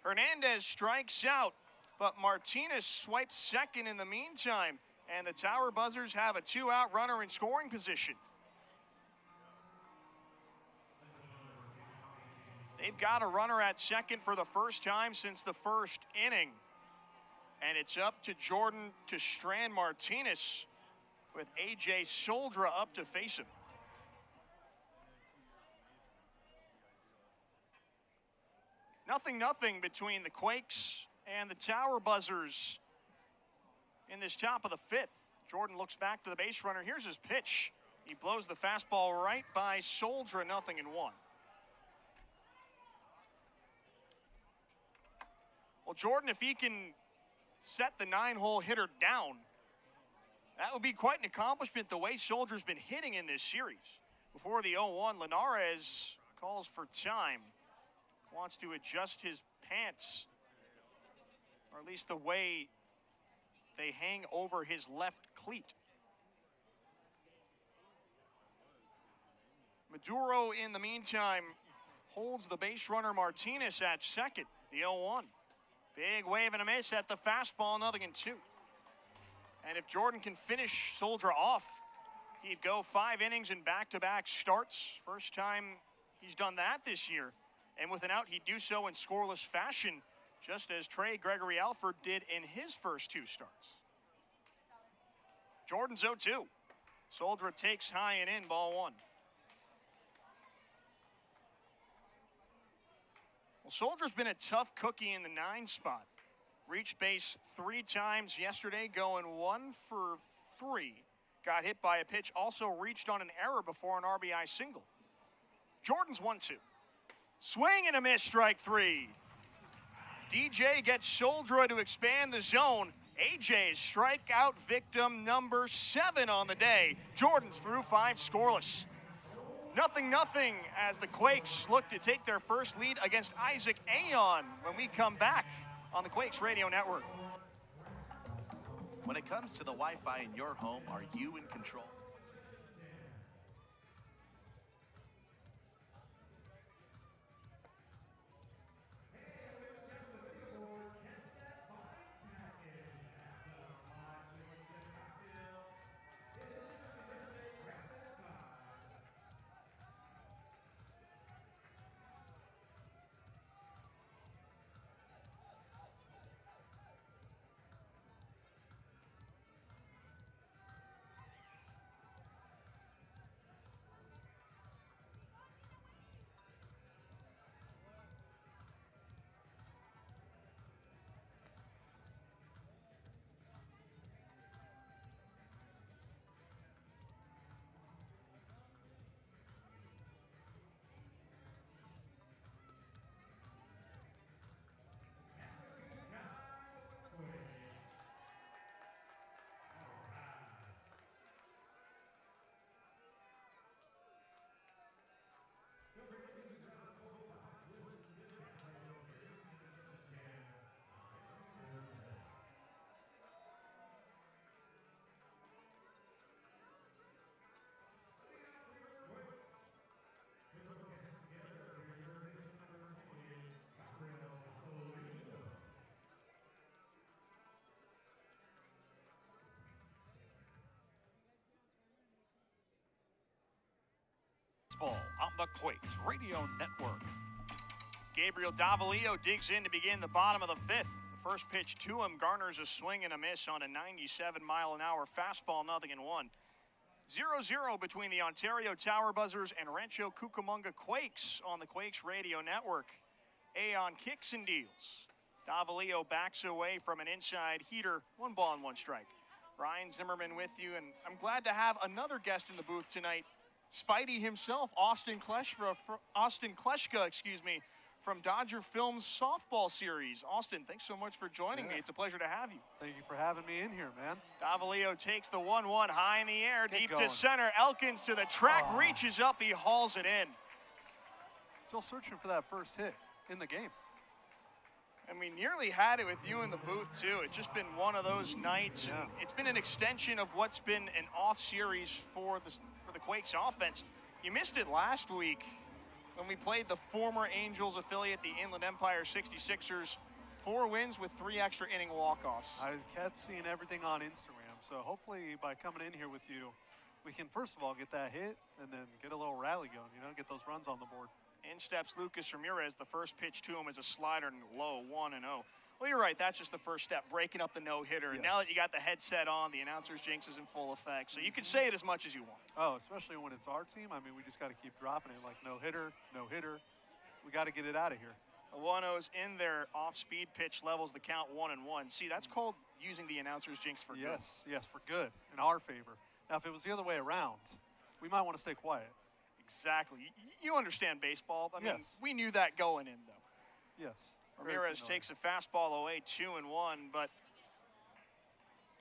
Hernandez strikes out, but Martinez swipes second in the meantime, and the Tower Buzzers have a 2-out runner in scoring position. They've got a runner at second for the first time since the first inning. And it's up to Jordan to strand Martinez with A.J. Soldra up to face him. Nothing between the Quakes and the Tower Buzzers in this top of the fifth. Jordan looks back to the base runner. Here's his pitch. He blows the fastball right by Soldra, 0-1. Well, Jordan, if he can set the 9-hole hitter down, that would be quite an accomplishment the way Soldra's been hitting in this series. Before the 0-1, Linares calls for time. Wants to adjust his pants, or at least the way they hang over his left cleat. Maduro, in the meantime, holds the base runner Martinez at second, the 0-1. Big wave and a miss at the fastball, 0-2. And if Jordan can finish Soldra off, he'd go 5 innings in back-to-back starts. First time he's done that this year. And with an out, he'd do so in scoreless fashion, just as Trey Gregory Alford did in his first 2 starts. Jordan's 0-2. Soldra takes high and in, ball 1. Well, Soldra's been a tough cookie in the 9 spot. Reached base 3 times yesterday, going 1 for 3. Got hit by a pitch, also reached on an error before an RBI single. Jordan's 1-2. Swing and a miss, strike 3. DJ gets Soldra to expand the zone. AJ's strikeout victim number 7 on the day. Jordan's through 5 scoreless. 0-0 as the Quakes look to take their first lead against Isaac Aon when we come back on the Quakes Radio Network. When it comes to the Wi-Fi in your home, are you in control? On the Quakes Radio Network. Gabriel Davalillo digs in to begin the bottom of the 5th. The first pitch to him garners a swing and a miss on a 97-mile-an-hour fastball, 0-1. 0-0 between the Ontario Tower Buzzers and Rancho Cucamonga Quakes on the Quakes Radio Network. Aon kicks and deals. Davalillo backs away from an inside heater, 1 ball and 1 strike. Ryan Zimmerman with you, and I'm glad to have another guest in the booth tonight. Spidey himself, Austin Kleschka, from Dodger Films softball series. Austin, thanks so much for joining me. It's a pleasure to have you. Thank you for having me in here, man. Davalillo takes the 1-1 high in the air, deep to center. Elkins to the track, reaches up, he hauls it in. Still searching for that first hit in the game. And we nearly had it with you in the booth, too. It's just been one of those nights. And it's been an extension of what's been an off series for the Quakes offense. You missed it last week. when we played the former Angels affiliate, the Inland Empire 66ers. 4 wins with 3 extra inning walk-offs. I kept seeing everything on Instagram, so hopefully by coming in here with you, we can first of all get that hit and then get a little rally going, you know, get those runs on the board. In steps Lucas Ramirez. The first pitch to him is a slider and low, 1-0. Well, you're right. That's just the first step, breaking up the no-hitter. And now that you got the headset on, the announcer's jinx is in full effect. So you can say it as much as you want. Oh, especially when it's our team. I mean, we just got to keep dropping it like no-hitter, no-hitter. We got to get it out of here. The 1-0's in their off-speed pitch levels the count 1-1. See, that's called using the announcer's jinx for good. Yes, for good, in our favor. Now, if it was the other way around, we might want to stay quiet. Exactly. You understand baseball. I mean, we knew that going in, though. Yes. Ramirez takes a fastball away, 2-1, but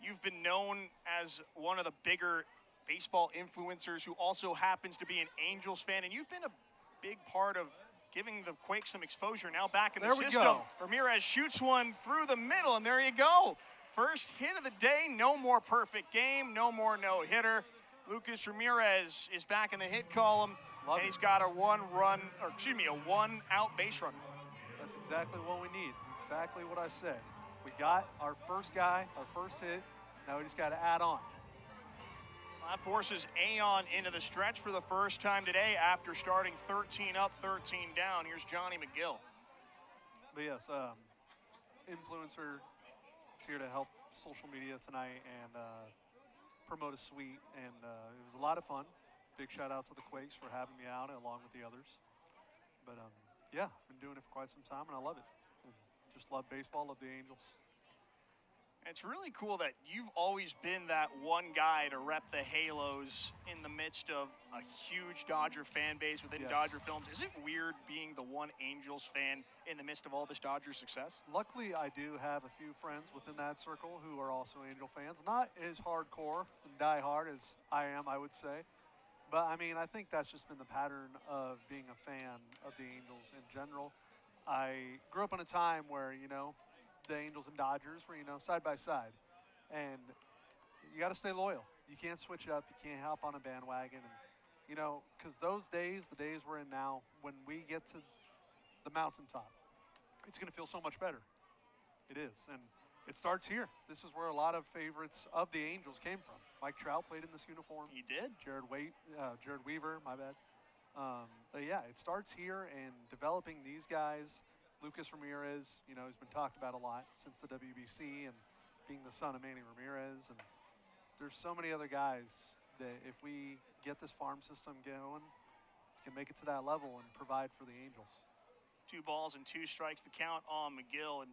you've been known as one of the bigger baseball influencers who also happens to be an Angels fan, and you've been a big part of giving the Quakes some exposure. Now back in the system, go. Ramirez shoots one through the middle, and there you go. First hit of the day, no more perfect game, no more no-hitter. Lucas Ramirez is back in the hit column, and he's got a one-out base runner. That's exactly what we need, exactly what I said. We got our first guy, our first hit, now we just got to add on. That forces Aon into the stretch for the first time today after starting 13 up, 13 down. Here's Johnny McGill. But yes, influencer is here to help social media tonight and promote a suite, and it was a lot of fun. Big shout out to the Quakes for having me out along with the others. But yeah, been doing it for quite some time, and I love it. Just love baseball, love the Angels. It's really cool that you've always been that one guy to rep the Halos in the midst of a huge Dodger fan base within Dodger films. Is it weird being the one Angels fan in the midst of all this Dodger success? Luckily, I do have a few friends within that circle who are also Angel fans. Not as hardcore and diehard as I am, I would say. But, I mean, I think that's just been the pattern of being a fan of the Angels in general. I grew up in a time where, you know, the Angels and Dodgers were, you know, side by side. And you got to stay loyal. You can't switch up. You can't hop on a bandwagon. And, you know, because those days, the days we're in now, when we get to the mountaintop, it's going to feel so much better. It is. And it starts here. This is where a lot of favorites of the Angels came from. Mike Trout played in this uniform. He did. Jared Weaver, my bad. But yeah, it starts here, and developing these guys. Lucas Ramirez, you know, has been talked about a lot since the WBC, and being the son of Manny Ramirez. And there's so many other guys that if we get this farm system going, can make it to that level and provide for the Angels. 2 balls and 2 strikes, the count on McGill. And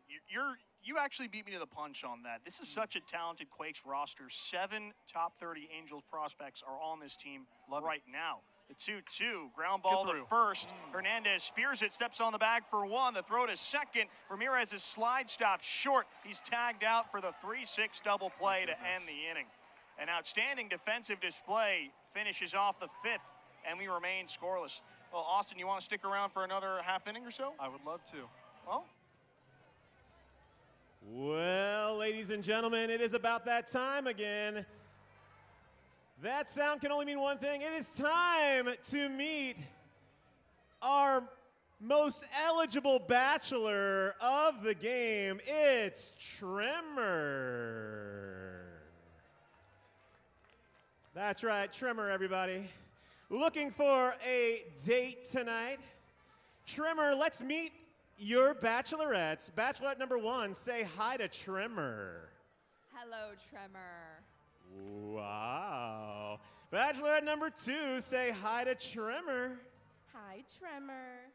you actually beat me to the punch on that. This is such a talented Quakes roster. 7 top 30 Angels prospects are on this team right now. The 2-2, ground ball to first. Hernandez spears it, steps on the bag for 1. The throw to second. Ramirez's slide stops short. He's tagged out for the 3-6 double play to end the inning. An outstanding defensive display finishes off the 5th, and we remain scoreless. Well, Austin, you want to stick around for another half inning or so? I would love to. Well, ladies and gentlemen, it is about that time again. That sound can only mean one thing. It is time to meet our most eligible bachelor of the game. It's Trimmer. That's right, Trimmer, everybody. Looking for a date tonight? Trimmer, let's meet your bachelorettes. Bachelorette number 1, say hi to Trimmer. Hello, Trimmer. Wow. Bachelorette number 2, say hi to Trimmer. Hi, Trimmer.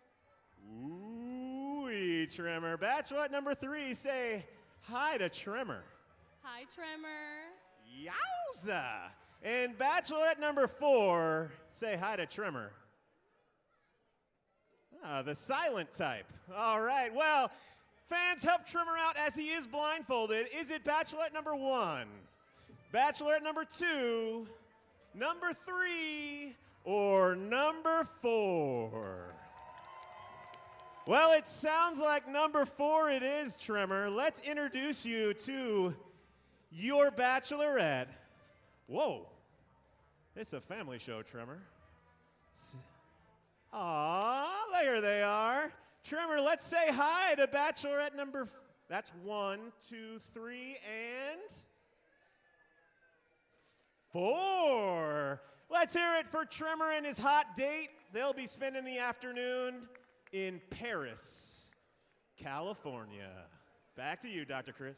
Ooh-wee, Trimmer. Bachelorette number 3, say hi to Trimmer. Hi, Trimmer. Yowza. And Bachelorette number 4, say hi to Trimmer. The silent type. All right, well, fans, help Trimmer out as he is blindfolded. Is it Bachelorette number 1? Bachelorette number 2, number 3, or number 4? Well, it sounds like number 4 it is, Trimmer. Let's introduce you to your bachelorette. Whoa, it's a family show, Trimmer. Aw, there they are. Tremor, let's say hi to Bachelorette number, that's 1, 2, 3, and 4. Let's hear it for Tremor and his hot date. They'll be spending the afternoon in Paris, California. Back to you, Dr. Chris.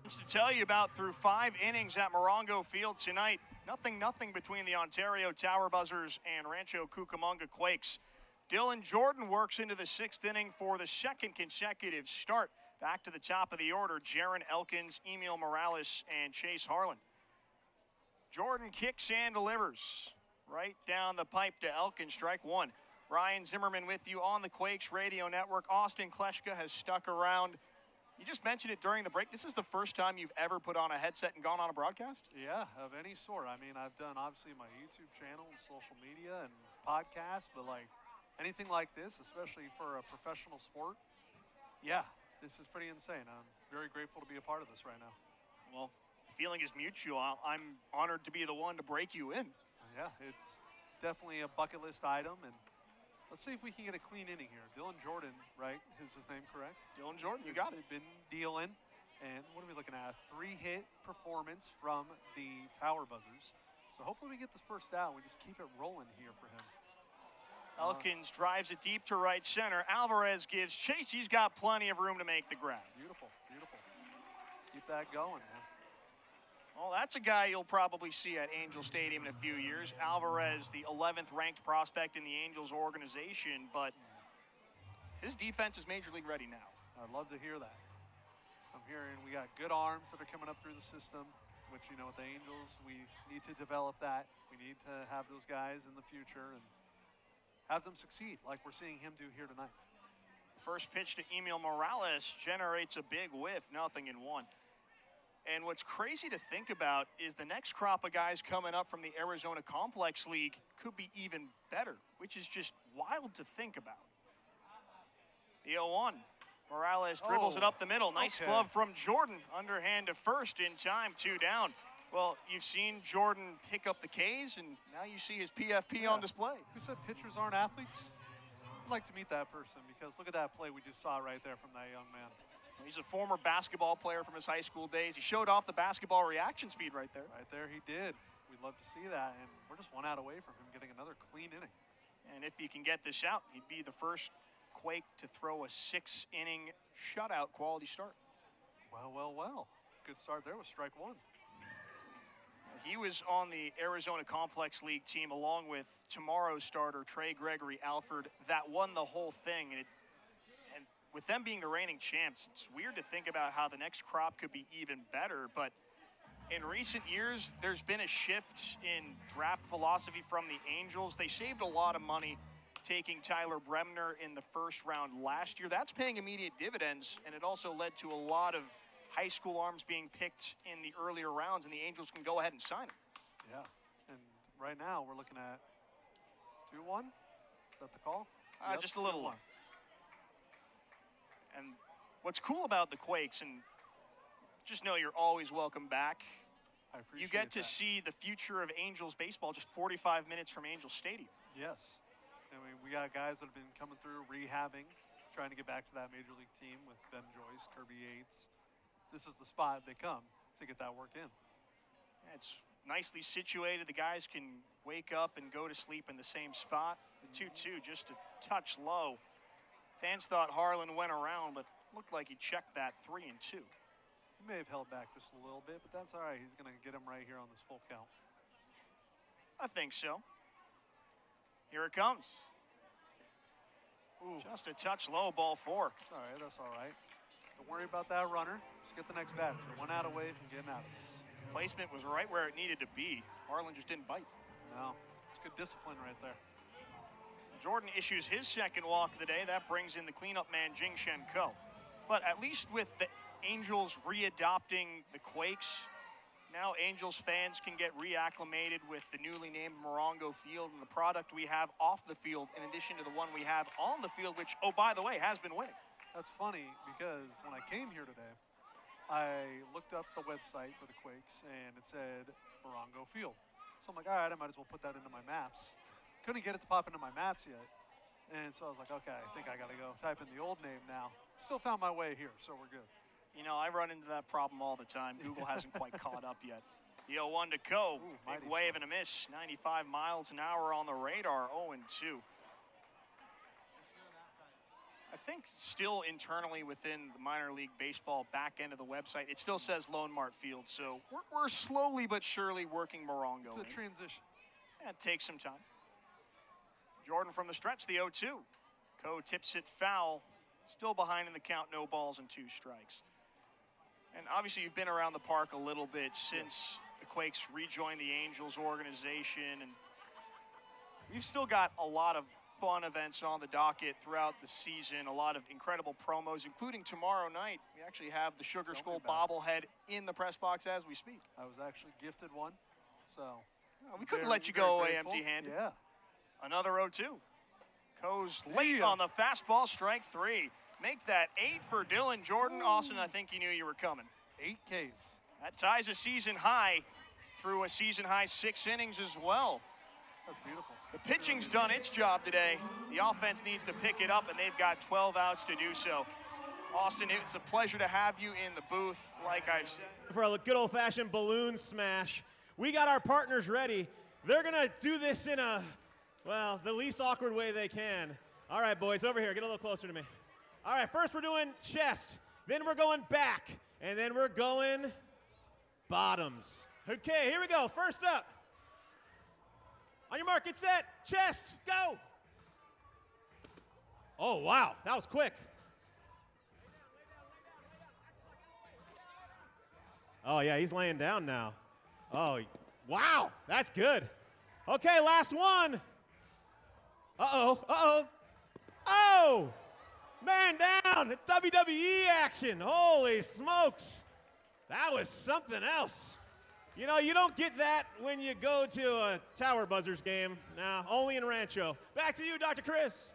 To tell you about through 5 innings at Morongo Field tonight. Nothing between the Ontario Tower Buzzers and Rancho Cucamonga Quakes. Dylan Jordan works into the 6th inning for the 2nd consecutive start. Back to the top of the order, Jaron Elkins, Emil Morales, and Chase Harlan. Jordan kicks and delivers right down the pipe to Elkins, strike 1. Ryan Zimmerman with you on the Quakes Radio Network. Austin Kleschka has stuck around. You just mentioned it during the break. This is the first time you've ever put on a headset and gone on a broadcast? Yeah, of any sort. I mean, I've done obviously my YouTube channel and social media and podcasts, but like anything like this, especially for a professional sport, yeah, this is pretty insane. I'm very grateful to be a part of this right now. Well, the feeling is mutual. I'm honored to be the one to break you in. Yeah, it's definitely a bucket list item, and let's see if we can get a clean inning here. Dylan Jordan, right? Is his name correct? Dylan Jordan, you got it. Been dealing. And what are we looking at? A 3-hit performance from the Tower Buzzers. So hopefully we get this first out. We just keep it rolling here for him. Elkins drives it deep to right center. Alvarez gives chase. He's got plenty of room to make the grab. Beautiful, beautiful. Keep that going, man. Well, that's a guy you'll probably see at Angel Stadium in a few years. Alvarez, the 11th ranked prospect in the Angels organization, but his defense is Major League ready now. I'd love to hear that. I'm hearing we got good arms that are coming up through the system, which, you know, with the Angels, we need to develop that. We need to have those guys in the future and have them succeed like we're seeing him do here tonight. First pitch to Emil Morales generates a big whiff, 0-1. And what's crazy to think about is the next crop of guys coming up from the Arizona Complex League could be even better, which is just wild to think about. The 0-1. Morales dribbles it up the middle. Nice glove from Jordan. Underhand to first in time, 2 down. Well, you've seen Jordan pick up the Ks, and now you see his PFP on display. Who said pitchers aren't athletes? I'd like to meet that person because look at that play we just saw right there from that young man. He's a former basketball player from his high school days. He showed off the basketball reaction speed right there. Right there he did. We'd love to see that, and we're just 1 out away from him getting another clean inning. And if he can get this out, he'd be the first Quake to throw a 6-inning shutout quality start. Well. Good start there with strike 1. He was on the Arizona Complex League team along with tomorrow's starter, Trey Gregory Alford, that won the whole thing. And with them being the reigning champs, it's weird to think about how the next crop could be even better. But in recent years, there's been a shift in draft philosophy from the Angels. They saved a lot of money taking Tyler Bremner in the first round last year. That's paying immediate dividends, and it also led to a lot of high school arms being picked in the earlier rounds, and the Angels can go ahead and sign them. Yeah, and right now we're looking at 2-1. Is that the call? Yep, just a little one. And what's cool about the Quakes, and just know you're always welcome back. I appreciate You get to that. see the future of Angels baseball just 45 minutes from Angels Stadium. Yes. I mean, we got guys that have been coming through, rehabbing, trying to get back to that Major League team with Ben Joyce, Kirby Yates. This is the spot they come to get that work in. It's nicely situated. The guys can wake up and go to sleep in the same spot. The 2-2 just a touch low. Fans thought Harlan went around, but looked like he checked that 3-2. He may have held back just a little bit, but that's all right. He's going to get him right here on this full count. I think so. Here it comes. Ooh. Just a touch low, ball 4. It's all right, that's all right. Don't worry about that runner. Just get the next batter. We're 1 out away from getting out of this. Placement was right where it needed to be. Harlan just didn't bite. No, it's good discipline right there. Jordan issues his second walk of the day. That brings in the cleanup man, Jing Shen Ko. But at least with the Angels readopting the Quakes, now Angels fans can get reacclimated with the newly named Morongo Field and the product we have off the field in addition to the one we have on the field, which, oh, by the way, has been winning. That's funny because when I came here today, I looked up the website for the Quakes and it said Morongo Field. So I'm like, all right, I might as well put that into my maps. Couldn't get it to pop into my maps yet. And so I was like, okay, I think I got to go type in the old name now. Still found my way here, so we're good. You know, I run into that problem all the time. Google hasn't quite caught up yet. The 0-1 to Coe. Big wave and a miss. 95 miles an hour on the radar. 0-2. I think still internally within the minor league baseball back end of the website, it still says Lone Mart Field. So we're slowly but surely working Morongo. It's a transition. Yeah, it takes some time. Jordan from the stretch, the 0-2. Coe tips it foul. Still behind in the count, no balls and 2 strikes. And obviously you've been around the park a little bit since the Quakes rejoined the Angels organization. And we've still got a lot of fun events on the docket throughout the season, a lot of incredible promos, including tomorrow night. We actually have the Sugar Skull bobblehead in the press box as we speak. I was actually gifted one, so. We couldn't let you go away empty-handed. Yeah. Another 0-2. Coe's late on the fastball, strike 3. Make that 8 for Dylan Jordan. Austin, I think you knew you were coming. 8 Ks. That ties a season high through a season high 6 innings as well. That's beautiful. The pitching's done its job today. The offense needs to pick it up, and they've got 12 outs to do so. Austin, it's a pleasure to have you in the booth, like I've said. For a good old-fashioned balloon smash, we got our partners ready. They're gonna do this in a, well, the least awkward way they can. All right, boys, over here, get a little closer to me. All right, first we're doing chest, then we're going back, and then we're going bottoms. Okay, here we go, first up. On your mark, get set, chest, go. Oh, wow, that was quick. Oh, yeah, he's laying down now. Oh, wow, that's good. Okay, last one. Uh-oh, uh-oh. Oh, man down. It's WWE action. Holy smokes. That was something else. You know, you don't get that when you go to a Tower Buzzers game. Nah, only in Rancho. Back to you, Dr. Chris.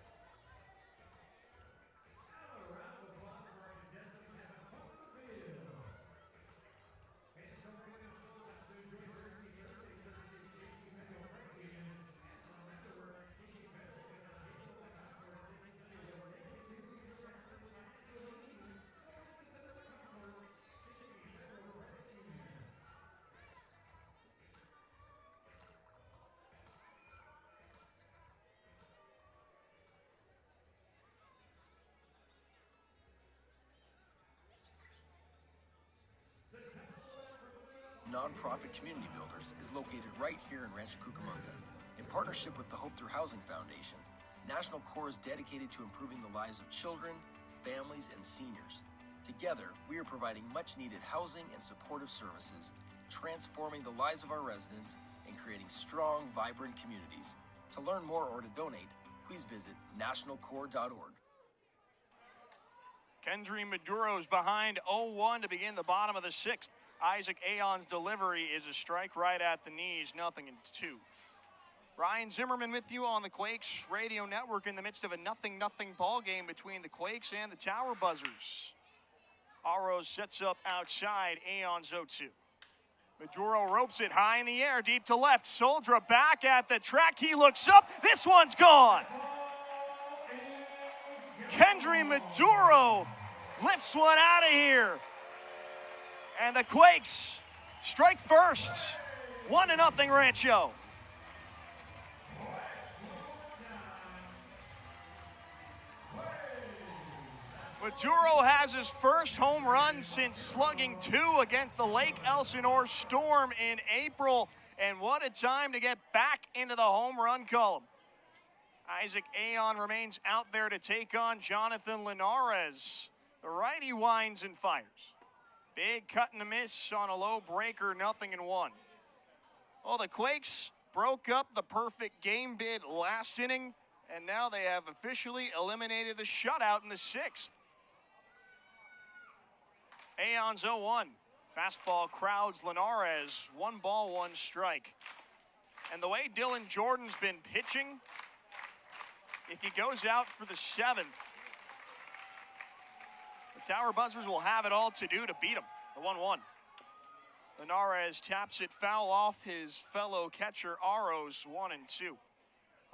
Nonprofit Community Builders is located right here in Rancho Cucamonga. In partnership with the Hope Through Housing Foundation, National Core is dedicated to improving the lives of children, families, and seniors. Together, we are providing much-needed housing and supportive services, transforming the lives of our residents, and creating strong, vibrant communities. To learn more or to donate, please visit nationalcore.org. Kendry Maduro's behind 0-1 to begin the bottom of the 6th. Isaac Aon's delivery is a strike right at the knees, 0-2. Ryan Zimmerman with you on the Quakes Radio Network in the midst of a 0-0 ball game between the Quakes and the Tower Buzzers. Aros sets up outside, Aon's 0-2. Maduro ropes it high in the air, deep to left. Soldra back at the track, he looks up, this one's gone! Kendry Maduro lifts one out of here. And the Quakes strike first, 1-0 Rancho. Maduro has his first home run since slugging 2 against the Lake Elsinore Storm in April. And what a time to get back into the home run column. Isaac Aon remains out there to take on Jonathan Linares. The righty winds and fires. Big cut and a miss on a low breaker, 0-1. Well, the Quakes broke up the perfect game bid last inning, and now they have officially eliminated the shutout in the 6th. Aon's 0-1. Fastball crowds Linares, 1 ball, 1 strike. And the way Dylan Jordan's been pitching, if he goes out for the 7th, the Tower Buzzers will have it all to do to beat him. The 1-1. Linares taps it foul off his fellow catcher, Aros, 1-2. Well,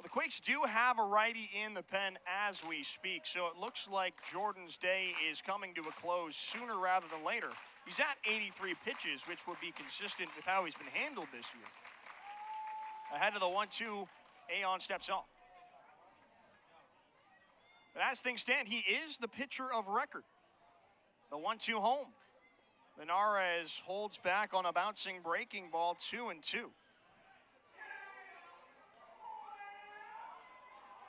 the Quakes do have a righty in the pen as we speak, so it looks like Jordan's day is coming to a close sooner rather than later. He's at 83 pitches, which would be consistent with how he's been handled this year. Ahead of the 1-2, Aon steps off. But as things stand, he is the pitcher of record. The 1-2 home. Linares holds back on a bouncing breaking ball, 2-2.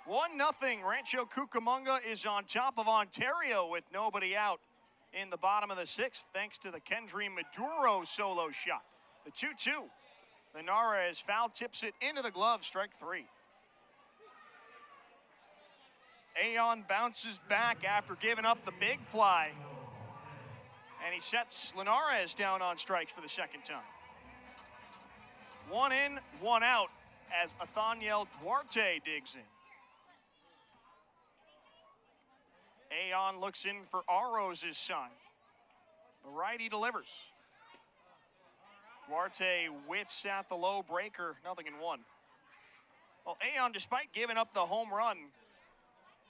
1-0. Rancho Cucamonga is on top of Ontario with nobody out in the bottom of the sixth, thanks to the Kendry Maduro solo shot. The 2-2. Linares foul tips it into the glove, strike 3. Aon bounces back after giving up the big fly. And he sets Linares down on strikes for the second time. 1 in, 1 out as Athaniel Duarte digs in. Aon looks in for Aros' sign. The righty delivers. Duarte whiffs at the low breaker, 0-1. Well, Aon, despite giving up the home run,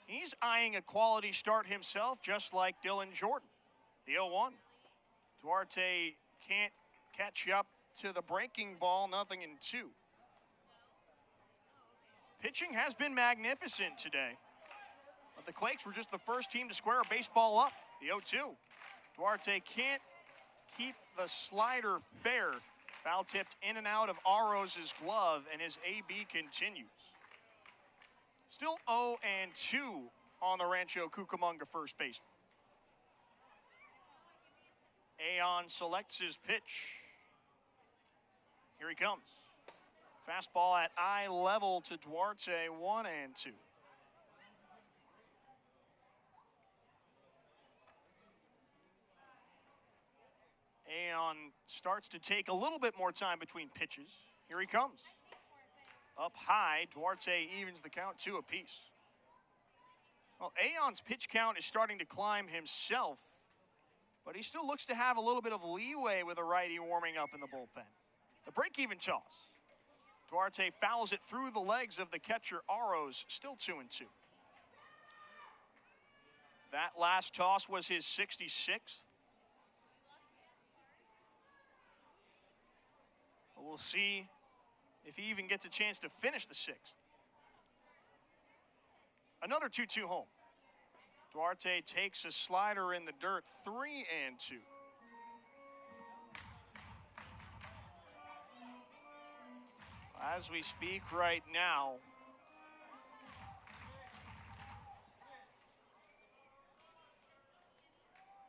he's eyeing a quality start himself, just like Dylan Jordan. The 0-1. Duarte can't catch up to the breaking ball, 0-2. Pitching has been magnificent today, but the Quakes were just the first team to square a baseball up. The 0-2. Duarte can't keep the slider fair. Foul tipped in and out of Aros' glove, and his AB continues. Still 0-2 on the Rancho Cucamonga first baseman. Aon selects his pitch. Here he comes. Fastball at eye level to Duarte, 1-2. Aon starts to take a little bit more time between pitches. Here he comes. Up high, Duarte evens the count 2 apiece. Well, Aon's pitch count is starting to climb himself, but he still looks to have a little bit of leeway with a righty warming up in the bullpen. The break-even toss. Duarte fouls it through the legs of the catcher, Aros, still 2-2. That last toss was his 66th. We'll see if he even gets a chance to finish the 6th. Another 2-2 home. Duarte takes a slider in the dirt, 3-2. As we speak right now,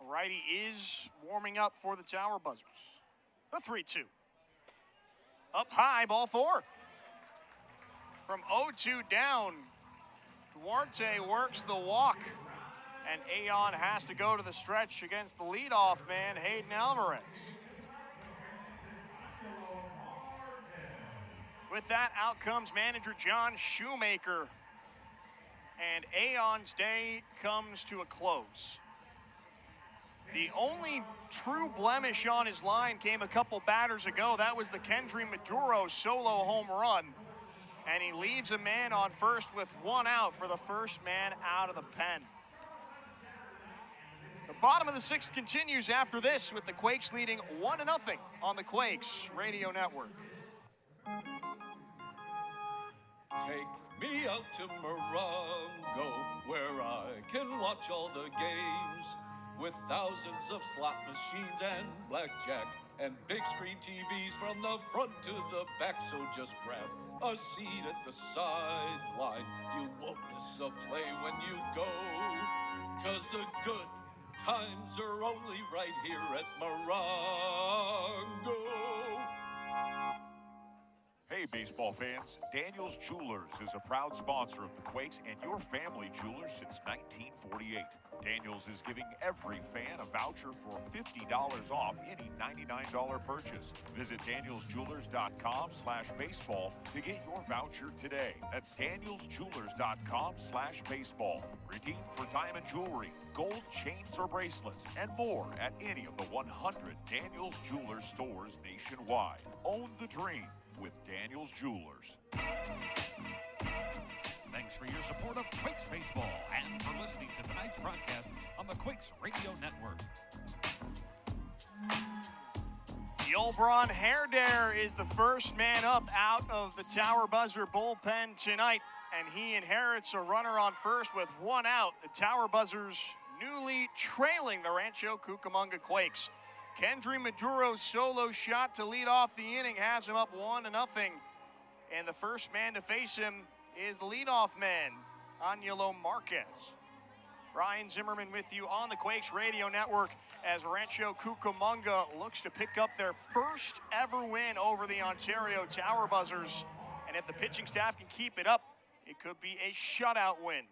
righty is warming up for the Tower Buzzers. The 3-2. Up high, ball 4. From 0-2 down, Duarte works the walk, and Aon has to go to the stretch against the leadoff man, Hayden Alvarez. With that, out comes manager John Shoemaker, and Aon's day comes to a close. The only true blemish on his line came a couple batters ago. That was the Kendry Maduro solo home run. And he leaves a man on first with 1 out for the first man out of the pen. The bottom of the 6th continues after this, with the Quakes leading 1-0 on the Quakes Radio Network. Take me out to Morongo, where I can watch all the games, with thousands of slot machines and blackjack and big screen TVs from the front to the back. So just grab a seat at the sideline. You won't miss a play when you go, 'cause the good times are only right here at Morongo. Hey, baseball fans. Daniels Jewelers is a proud sponsor of the Quakes and your family jewelers since 1948. Daniels is giving every fan a voucher for $50 off any $99 purchase. Visit danielsjewelers.com/baseball to get your voucher today. That's danielsjewelers.com/baseball. Redeem for diamond jewelry, gold chains or bracelets, and more at any of the 100 Daniels Jewelers stores nationwide. Own the dream with Daniels Jewelers. Thanks for your support of Quakes Baseball and for listening to tonight's broadcast on the Quakes Radio Network. Yulbron Herdare is the first man up out of the Tower Buzzer bullpen tonight, and he inherits a runner on first with one out. The Tower Buzzers newly trailing the Rancho Cucamonga Quakes. Kendry Maduro's solo shot to lead off the inning has him up 1-0, and the first man to face him is the leadoff man, Angelo Marquez. Brian Zimmerman with you on the Quakes Radio Network as Rancho Cucamonga looks to pick up their first ever win over the Ontario Tower Buzzers. And if the pitching staff can keep it up, it could be a shutout win.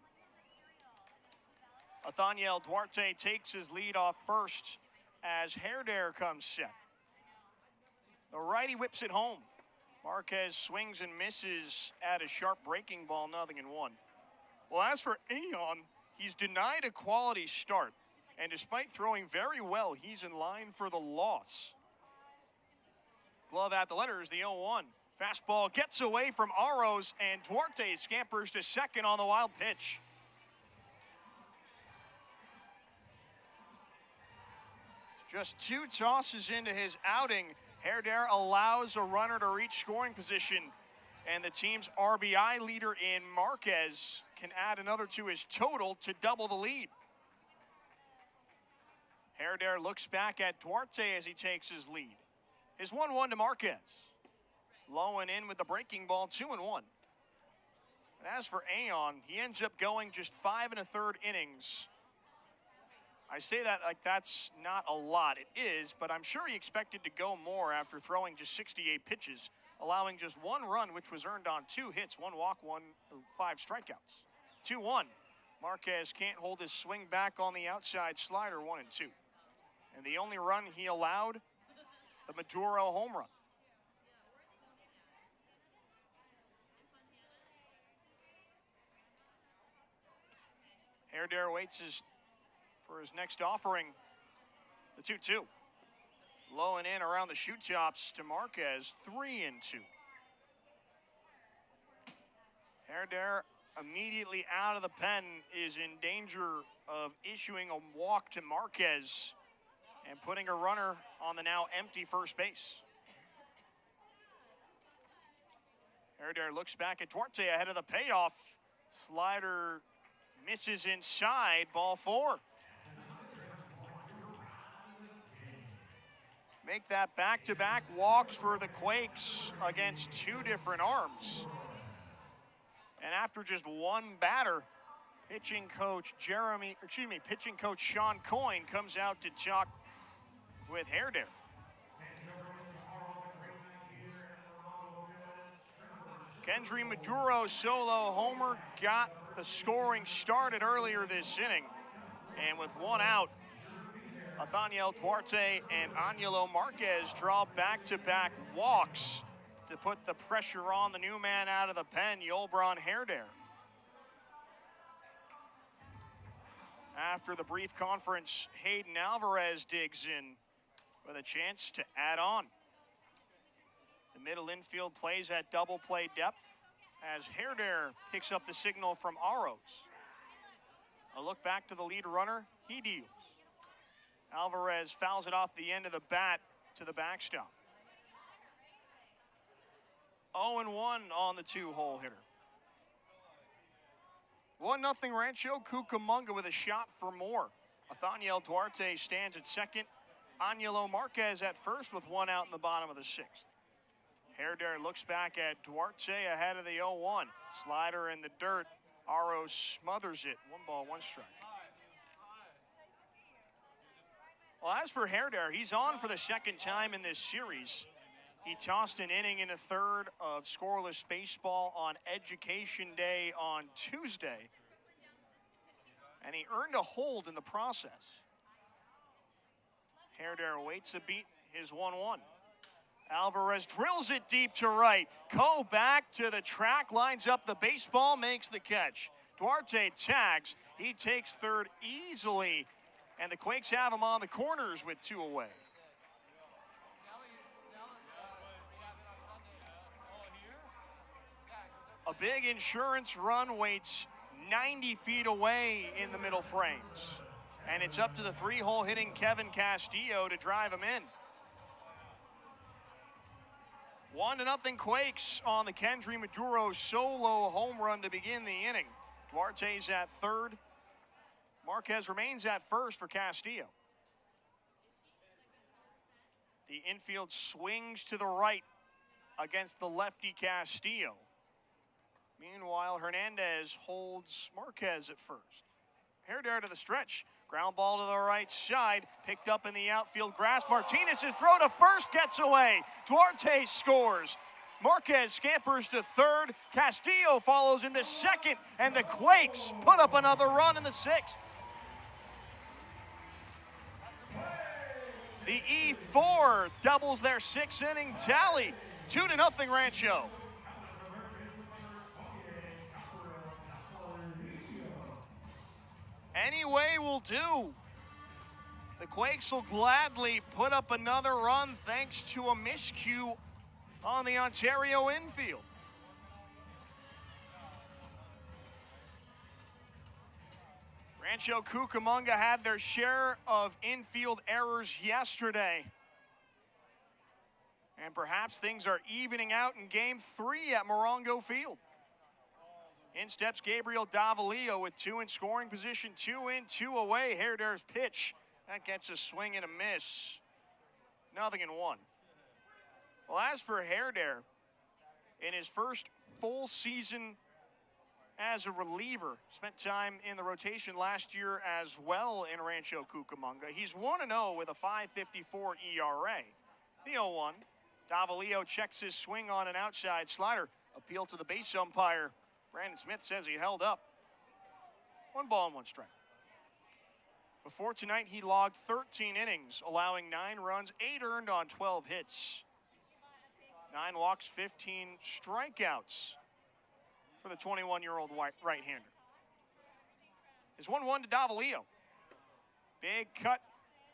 Nathaniel Duarte takes his lead off first as Herdare comes set. The righty whips it home. Marquez swings and misses at a sharp breaking ball, 0-1. Well, as for Aeon, he's denied a quality start, and despite throwing very well, he's in line for the loss. Glove at the letters, the 0-1. Fastball gets away from Aros, and Duarte scampers to second on the wild pitch. Just 2 tosses into his outing, Herdare allows a runner to reach scoring position, and the team's RBI leader in Marquez can add another to his total to double the lead. Herdare looks back at Duarte as he takes his lead. His 1-1 to Marquez. Low and in with the breaking ball, 2-1. And as for Aeon, he ends up going just 5 1/3 innings. I say that like that's not a lot. It is, but I'm sure he expected to go more after throwing just 68 pitches, allowing just 1 run, which was earned on 2 hits, 1 walk, 5 strikeouts. 2-1. Marquez can't hold his swing back on the outside slider, 1-2. And the only run he allowed, the Maduro home run. Herdare waits for his next offering, the 2-2. Low and in around the shoot chops to Marquez, 3-2. Herdare immediately out of the pen is in danger of issuing a walk to Marquez and putting a runner on the now empty first base. Herdare looks back at Duarte ahead of the payoff. Slider misses inside, ball 4. Make that back-to-back walks for the Quakes against 2 different arms. And after just 1 batter, pitching coach Sean Coyne comes out to talk with Herdare. Kendry Maduro's solo homer got the scoring started earlier this inning. And with 1 out, Nathaniel Duarte and Angelo Marquez draw back-to-back walks to put the pressure on the new man out of the pen, Yulbron Herdare. After the brief conference, Hayden Alvarez digs in with a chance to add on. The middle infield plays at double play depth as Herdare picks up the signal from Aros. A look back to the lead runner, he deals. Alvarez fouls it off the end of the bat to the backstop. 0-1 on the 2-hole hitter. 1-0 Rancho Cucamonga with a shot for more. Nathaniel Duarte stands at second. Angelo Marquez at first with 1 out in the bottom of the 6th. Herdare looks back at Duarte ahead of the 0-1. Slider in the dirt. Aros smothers it. 1 ball, 1 strike. Well, as for Herdare, he's on for the 2nd time in this series. He tossed an inning in a third of scoreless baseball on Education Day on Tuesday, and he earned a hold in the process. Herder waits a beat, his 1-1. Alvarez drills it deep to right. Coe back to the track, lines up the baseball, makes the catch. Duarte tags, he takes third easily, and the Quakes have him on the corners with 2 away. A big insurance run waits 90 feet away in the middle frames. And it's up to the 3-hole hitting Kevin Castillo to drive him in. 1-0 Quakes on the Kendry Maduro solo home run to begin the inning. Duarte's at third. Marquez remains at first for Castillo. The infield swings to the right against the lefty Castillo. Meanwhile, Hernandez holds Marquez at first. Herder to the stretch. Ground ball to the right side. Picked up in the outfield grass. Martinez's throw to first gets away. Duarte scores. Marquez scampers to third. Castillo follows into second. And the Quakes put up another run in the 6th. The E4 doubles their 6-inning tally. 2-0 Rancho. Any way will do. The Quakes will gladly put up another run thanks to a miscue on the Ontario infield. Rancho Cucamonga had their share of infield errors yesterday. And perhaps things are evening out in Game 3 at Morongo Field. In steps Gabriel Davalillo with 2 in scoring position, 2 in, 2 away. Herder's pitch, that gets a swing and a miss. 0-1. Well, as for Herder, in his first full season as a reliever, spent time in the rotation last year as well in Rancho Cucamonga. He's 1-0 with a 5.54 ERA. The 0-1, Davalillo checks his swing on an outside slider. Appeal to the base umpire. Brandon Smith says he held up. 1 ball and 1 strike. Before tonight, he logged 13 innings, allowing 9 runs, 8 earned on 12 hits. 9 walks, 15 strikeouts for the 21-year-old right-hander. His 1-1 to Davalillo. Big cut,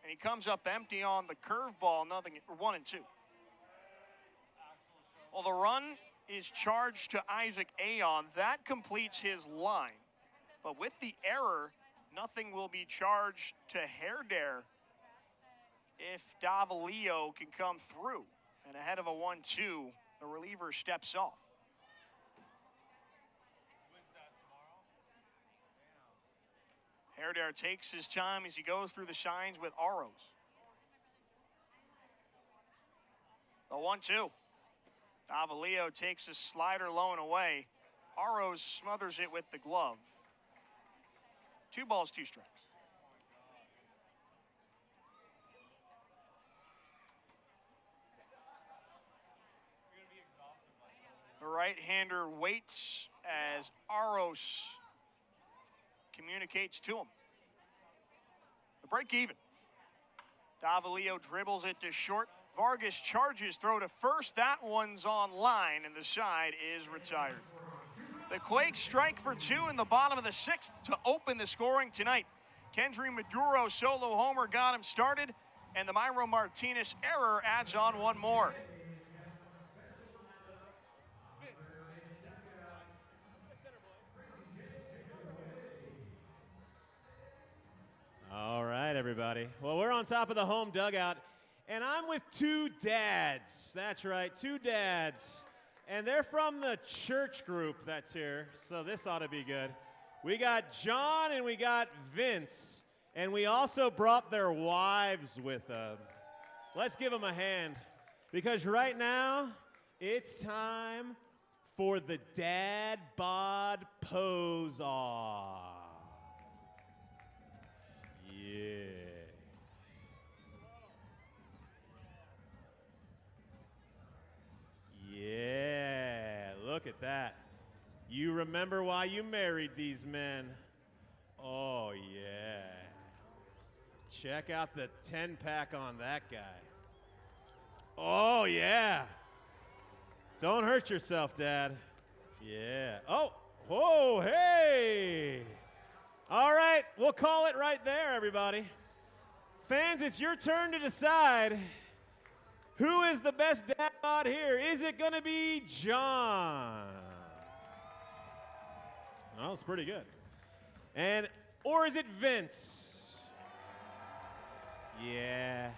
and he comes up empty on the curveball, 1-2. Well, the run is charged to Isaac Aon. That completes his line. But with the error, nothing will be charged to Herder if Davalillo can come through. And ahead of a 1-2, the reliever steps off. Herder takes his time as he goes through the signs with Aros. The 1-2. Davalillo takes a slider low and away. Aros smothers it with the glove. 2 balls, 2 strikes. The right-hander waits as Aros communicates to him. The break even. Davalillo dribbles it to short. Vargas charges, throw to first. That one's on line, and the side is retired. The Quakes strike for 2 in the bottom of the 6th to open the scoring tonight. Kendry Maduro solo homer got him started, and the Myro Martinez error adds on 1 more. All right, everybody. Well, we're on top of the home dugout, and I'm with 2 dads. That's right, 2 dads. And they're from the church group that's here, so this ought to be good. We got John and we got Vince, and we also brought their wives with them. Let's give them a hand, because right now, it's time for the Dad Bod Pose-Off. Yeah. at that. You remember why you married these men. Oh, yeah. Check out the 10-pack on that guy. Oh, yeah. Don't hurt yourself, Dad. Yeah. Oh, whoa, hey. All right, we'll call it right there, everybody. Fans, it's your turn to decide who is the best dad bod here. Is it going to be John? Oh, it's pretty good. Or is it Vince? Yeah.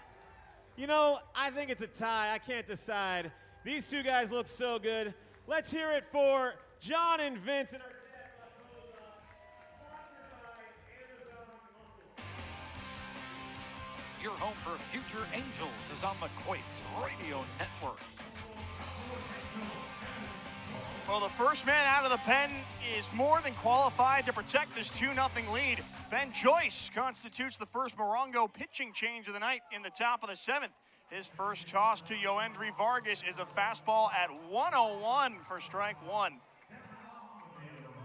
You know, I think it's a tie. I can't decide. These two guys look so good. Let's hear it for John and Vince. And our Your home for future angels is on the Quakes Radio Network. Well, the first man out of the pen is more than qualified to protect this 2-0 lead. Ben Joyce constitutes the first Morongo pitching change of the night in the top of the 7th. His first toss to Yoendry Vargas is a fastball at 101 for strike 1.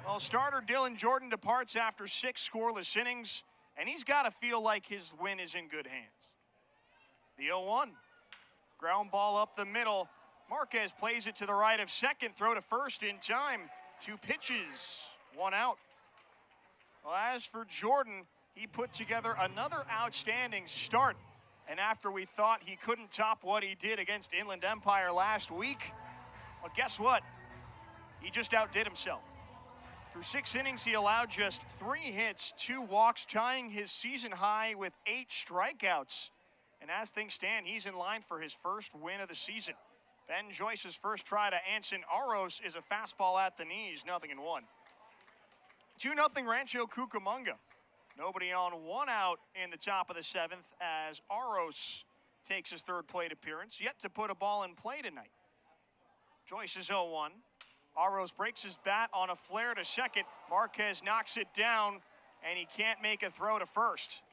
Well, starter Dylan Jordan departs after 6 scoreless innings, and he's got to feel like his win is in good hands. The 0-1. Ground ball up the middle. Marquez plays it to the right of second. Throw to first in time. 2 pitches, 1 out. Well, as for Jordan, he put together another outstanding start. And after we thought he couldn't top what he did against Inland Empire last week, well, guess what? He just outdid himself. Through 6 innings, he allowed just 3 hits, 2 walks, tying his season high with 8 strikeouts. And as things stand, he's in line for his first win of the season. Ben Joyce's first try to Anson Aros is a fastball at the knees, 0-1. 2-0 Rancho Cucamonga. Nobody on, 1 out in the top of the 7th as Aros takes his 3rd plate appearance, yet to put a ball in play tonight. Joyce is 0-1. Aros breaks his bat on a flare to second. Marquez knocks it down, and he can't make a throw to first.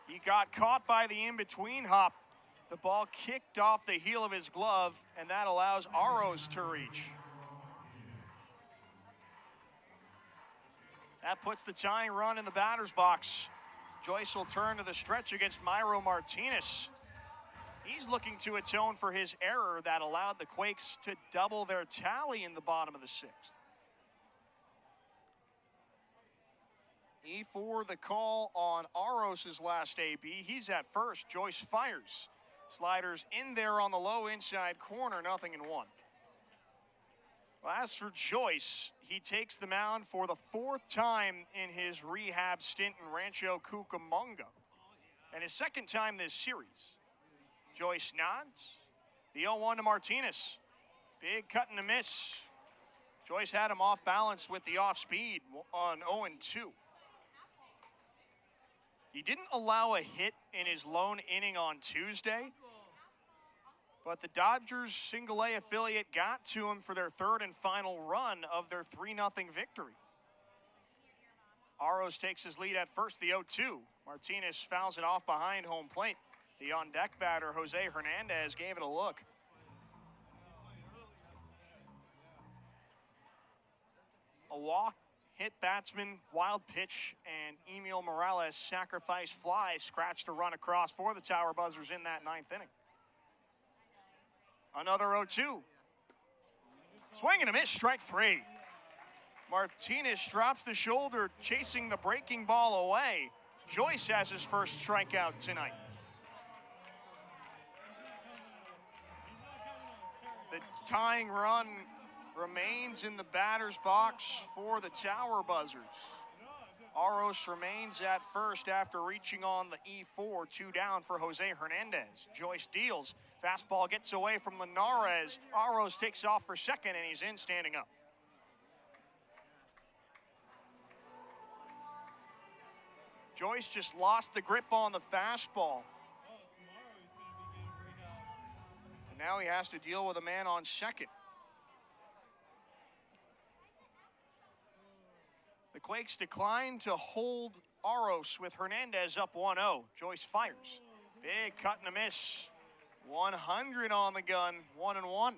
He got caught by the in-between hop. The ball kicked off the heel of his glove, and that allows Aros to reach. That puts the tying run in the batter's box. Joyce will turn to the stretch against Myro Martinez. He's looking to atone for his error that allowed the Quakes to double their tally in the bottom of the 6th. E4 the call on Aros' last AB. He's at first. Joyce fires. Sliders in there on the low inside corner, 0-1. Well, as for Joyce, he takes the mound for the 4th time in his rehab stint in Rancho Cucamonga, and his 2nd time this series. Joyce nods. The 0-1 to Martinez. Big cut and a miss. Joyce had him off balance with the off speed on 0-2. He didn't allow a hit in his lone inning on Tuesday, but the Dodgers single-A affiliate got to him for their 3rd and final run of their 3-0 victory. Aros takes his lead at first, the 0-2. Martinez fouls it off behind home plate. The on-deck batter, Jose Hernandez, gave it a look. A walk, hit batsman, wild pitch, and Emil Morales' sacrifice fly scratched a run across for the Tower Buzzers in that 9th inning. Another 0-2. Swing and a miss, strike 3. Martinez drops the shoulder, chasing the breaking ball away. Joyce has his first strikeout tonight. The tying run remains in the batter's box for the Tower Buzzers. Aros remains at first after reaching on the E4, 2 down for Jose Hernandez. Joyce deals. Fastball gets away from Linares. Aros takes off for second, and he's in standing up. Joyce just lost the grip on the fastball. And now he has to deal with a man on second. The Quakes decline to hold Aros with Hernandez up 1-0. Joyce fires. Big cut and a miss. 100 on the gun, 1-1.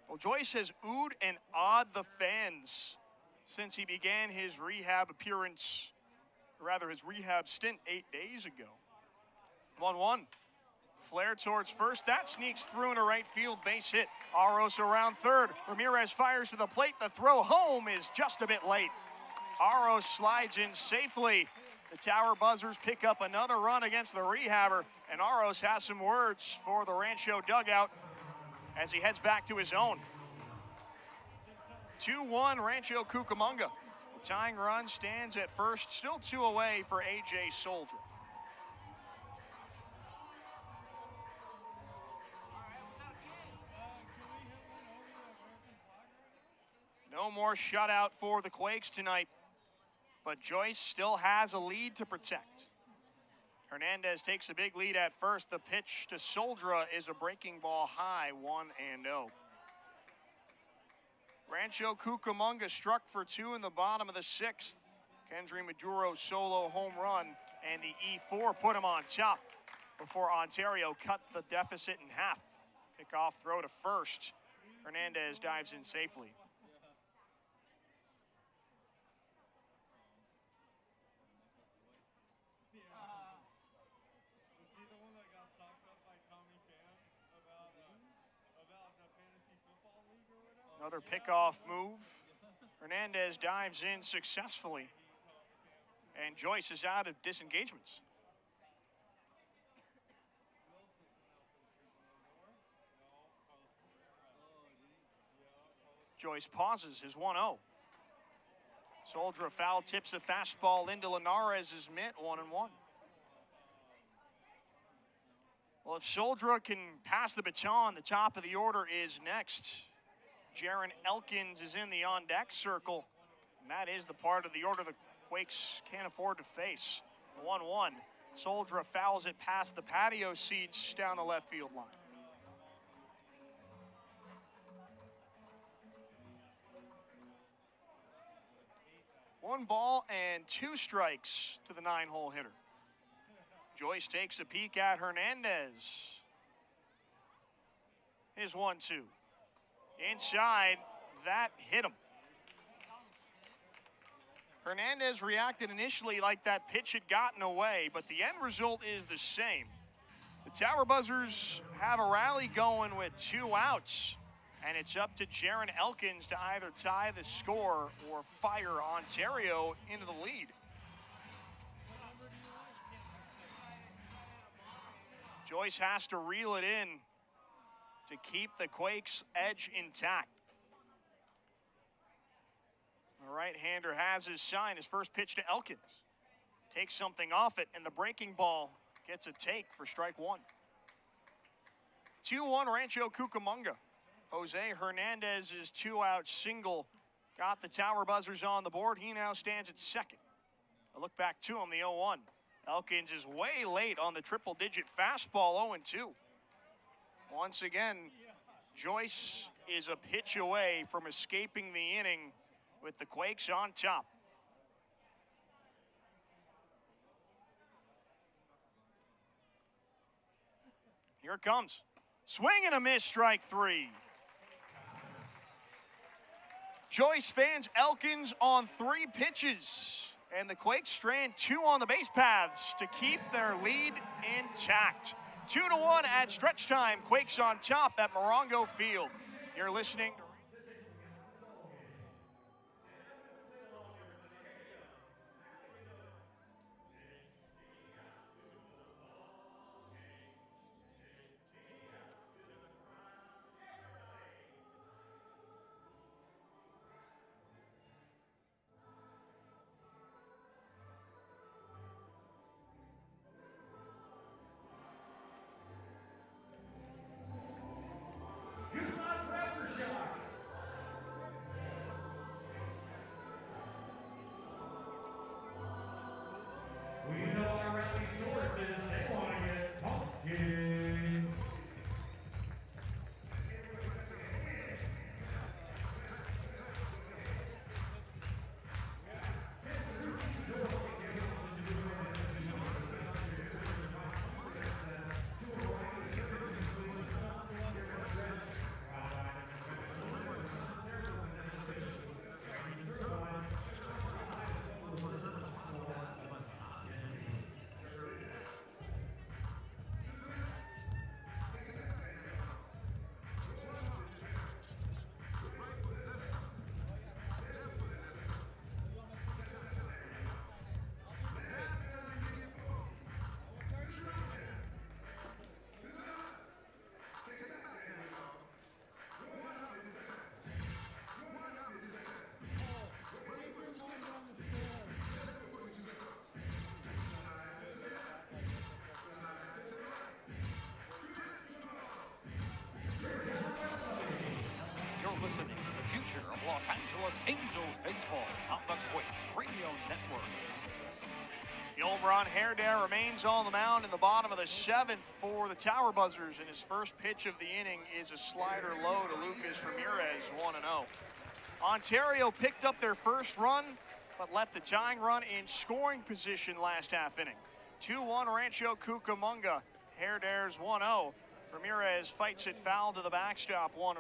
Well, Joyce has oohed and awed the fans since he began his rehab appearance, or rather his rehab stint 8 days ago. 1-1. Flare towards first. That sneaks through into right field. Base hit. Aros around third. Ramirez fires to the plate. The throw home is just a bit late. Aros slides in safely. The Tower Buzzers pick up another run against the rehabber, and Aros has some words for the Rancho dugout as he heads back to his own. 2-1 Rancho Cucamonga. The tying run stands at first, still 2 away for A.J. Soldier. No more shutout for the Quakes tonight, but Joyce still has a lead to protect. Hernandez takes a big lead at first. The pitch to Soldra is a breaking ball high, 1-0. Rancho Cucamonga struck for 2 in the bottom of the 6th. Kendry Maduro's solo home run and the E4 put him on top before Ontario cut the deficit in half. Pickoff throw to first. Hernandez dives in safely. Another pickoff move. Hernandez dives in successfully. And Joyce is out of disengagements. Joyce pauses his 1-0. Soldra foul tips a fastball into Linares' mitt, 1-1. Well, if Soldra can pass the baton, the top of the order is next. Jaron Elkins is in the on-deck circle, and that is the part of the order the Quakes can't afford to face. 1-1. Soldra fouls it past the patio seats down the left field line. One ball and 2 strikes to the 9-hole hitter. Joyce takes a peek at Hernandez. His 1-2. Inside, that hit him. Hernandez reacted initially like that pitch had gotten away, but the end result is the same. The Tower Buzzers have a rally going with 2 outs, and it's up to Jaron Elkins to either tie the score or fire Ontario into the lead. Joyce has to reel it in to keep the Quakes' edge intact. The right-hander has his sign. His first pitch to Elkins. Takes something off it, and the breaking ball gets a take for strike 1. 2-1 Rancho Cucamonga. Jose Hernandez's 2-out single got the Tower Buzzers on the board. He now stands at second. A look back to him, the 0-1. Elkins is way late on the triple-digit fastball, 0-2. Once again, Joyce is a pitch away from escaping the inning with the Quakes on top. Here it comes. Swing and a miss, strike 3. Joyce fans Elkins on 3 pitches, and the Quakes strand 2 on the base paths to keep their lead intact. 2-1 at stretch time. Quakes on top at Morongo Field. You're listening to Houston Aftershock. Los Angeles Angels baseball on the Quakes Radio Network. The home run, Hairdare remains on the mound in the bottom of the 7th for the Tower Buzzers, and his first pitch of the inning is a slider low to Lucas Ramirez, 1-0. Ontario picked up their first run, but left the tying run in scoring position last half inning. 2-1 Rancho Cucamonga, Hairdare's 1-0. Ramirez fights it foul to the backstop, 1-1.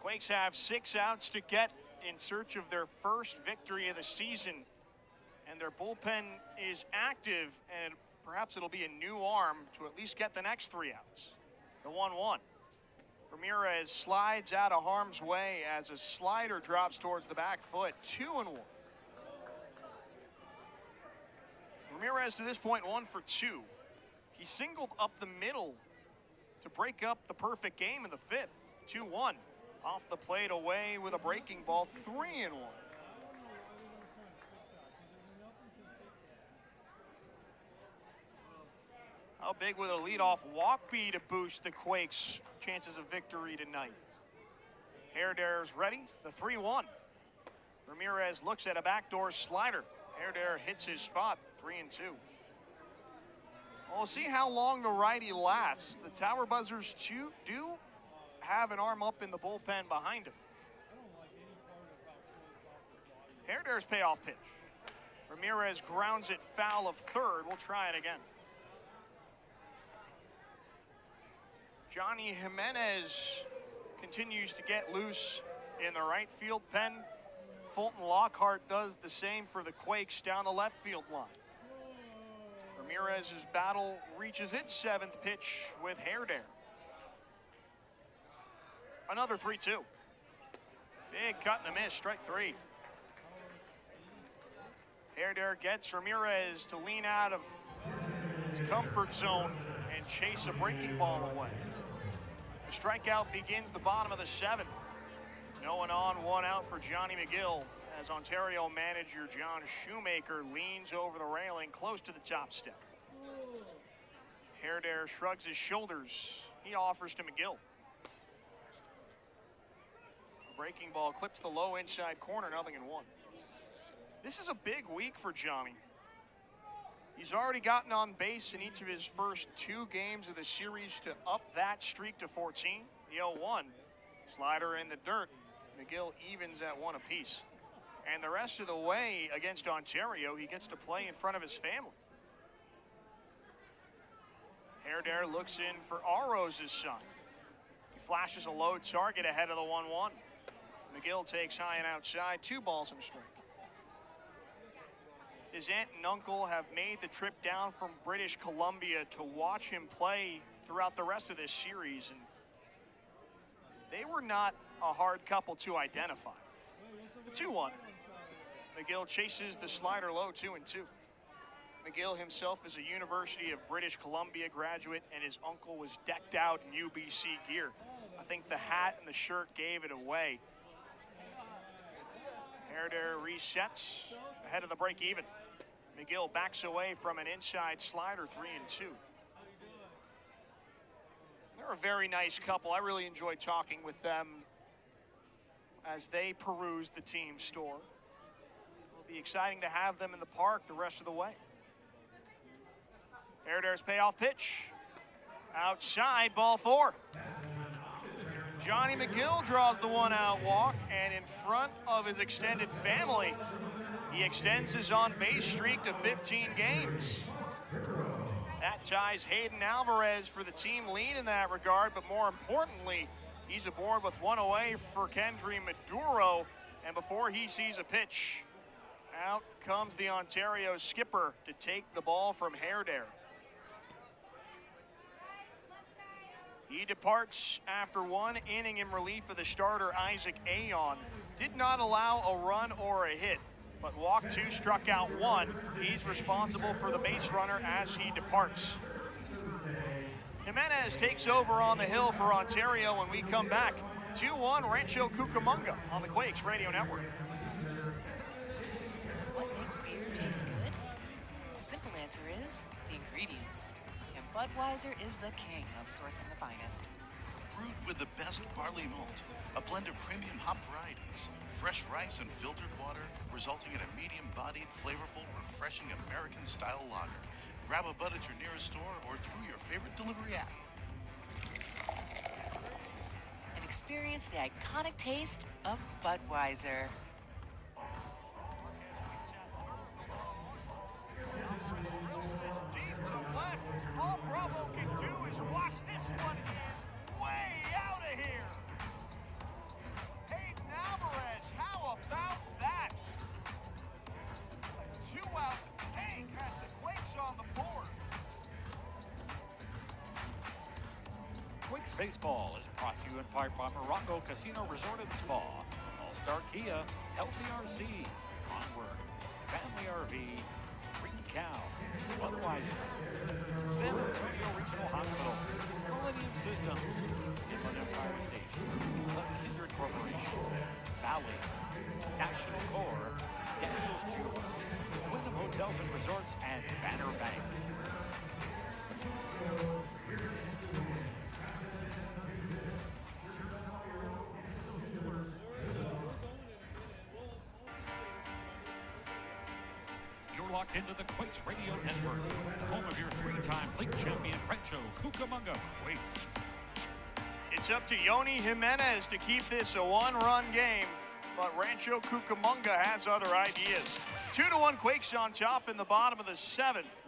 Quakes have 6 outs to get in search of their first victory of the season, and their bullpen is active, and perhaps it'll be a new arm to at least get the next 3 outs. The 1-1. Ramirez slides out of harm's way as a slider drops towards the back foot, 2-1. Ramirez to this point 1 for 2. He singled up the middle to break up the perfect game in the 5th, 2-1. Off the plate away with a breaking ball, 3-1. How big would a leadoff walk be to boost the Quakes' chances of victory tonight? Hairdare's ready, the 3-1. Ramirez looks at a backdoor slider. Hairdare hits his spot, 3-2. We'll see how long the righty lasts. The Tower Buzzers do have an arm up in the bullpen behind him. Hairdare's payoff pitch. Ramirez grounds it foul of third. We'll try it again. Johnny Jimenez continues to get loose in the right field pen. Fulton Lockhart does the same for the Quakes down the left field line. Ramirez's battle reaches its 7th pitch with Hairdare. Another 3-2. Big cut and a miss, strike 3. Hairdare gets Ramirez to lean out of his comfort zone and chase a breaking ball away. The strikeout begins the bottom of the 7th. No one on, 1 out for Johnny McGill as Ontario manager John Shoemaker leans over the railing close to the top step. Hairdare shrugs his shoulders. He offers to McGill. A breaking ball clips the low inside corner, 0-1. This is a big week for Johnny. He's already gotten on base in each of his first 2 games of the series to up that streak to 14. The 0-1. Slider in the dirt. McGill evens at 1 apiece. And the rest of the way against Ontario, he gets to play in front of his family. Hairdare looks in for Arroz's son. He flashes a low target ahead of the 1-1. McGill takes high and outside, 2 balls and a strike. His aunt and uncle have made the trip down from British Columbia to watch him play throughout the rest of this series, and they were not a hard couple to identify. The 2-1. McGill chases the slider low, 2-2. McGill himself is a University of British Columbia graduate, and his uncle was decked out in UBC gear. I think the hat and the shirt gave it away. Hairdare resets ahead of the break even. McGill backs away from an inside slider, 3-2. They're a very nice couple. I really enjoyed talking with them as they peruse the team store. It'll be exciting to have them in the park the rest of the way. Hairdare's payoff pitch. Outside, ball 4. Johnny McGill draws the 1-out walk, and in front of his extended family, he extends his on-base streak to 15 games. That ties Hayden Alvarez for the team lead in that regard, but more importantly, he's aboard with 1 away for Kendry Maduro, and before he sees a pitch, out comes the Ontario skipper to take the ball from Hairdare. He departs after 1 inning in relief of the starter Isaac Ayon. Did not allow a run or a hit, but walked 2, struck out 1. He's responsible for the base runner as he departs. Jimenez takes over on the hill for Ontario when we come back. 2-1 Rancho Cucamonga on the Quakes Radio Network. What makes beer taste good? The simple answer is the ingredients. And Budweiser is the king of sourcing the finest. Brewed with the best barley malt, a blend of premium hop varieties, fresh rice and filtered water, resulting in a medium-bodied, flavorful, refreshing American-style lager. Grab a bud at your nearest store or through your favorite delivery app. And experience the iconic taste of Budweiser. This deep to left. All Bravo can do is watch. This one is way out of here. Hayden Alvarez, how about that? A two-out tank has the Quakes on the board. Quakes Baseball is brought to you in part by Morongo Casino Resort and Spa, All-Star Kia, Healthy RC, Onward, Family RV, Green Cow, Budweiser, San Antonio Regional Hospital, Millennium Systems, Inland Empire Stations, Left Kindred Corporation, Bally's, National Corps, Daniels Jewelers, Wyndham Hotels and Resorts, and Banner Bank. You're locked into the Quakes Radio Network, the home of your three-time league champion Rancho Cucamonga Quakes. It's up to Yoni Jimenez to keep this a one-run game, but Rancho Cucamonga has other ideas. 2-1 Quakes on top in the bottom of the seventh.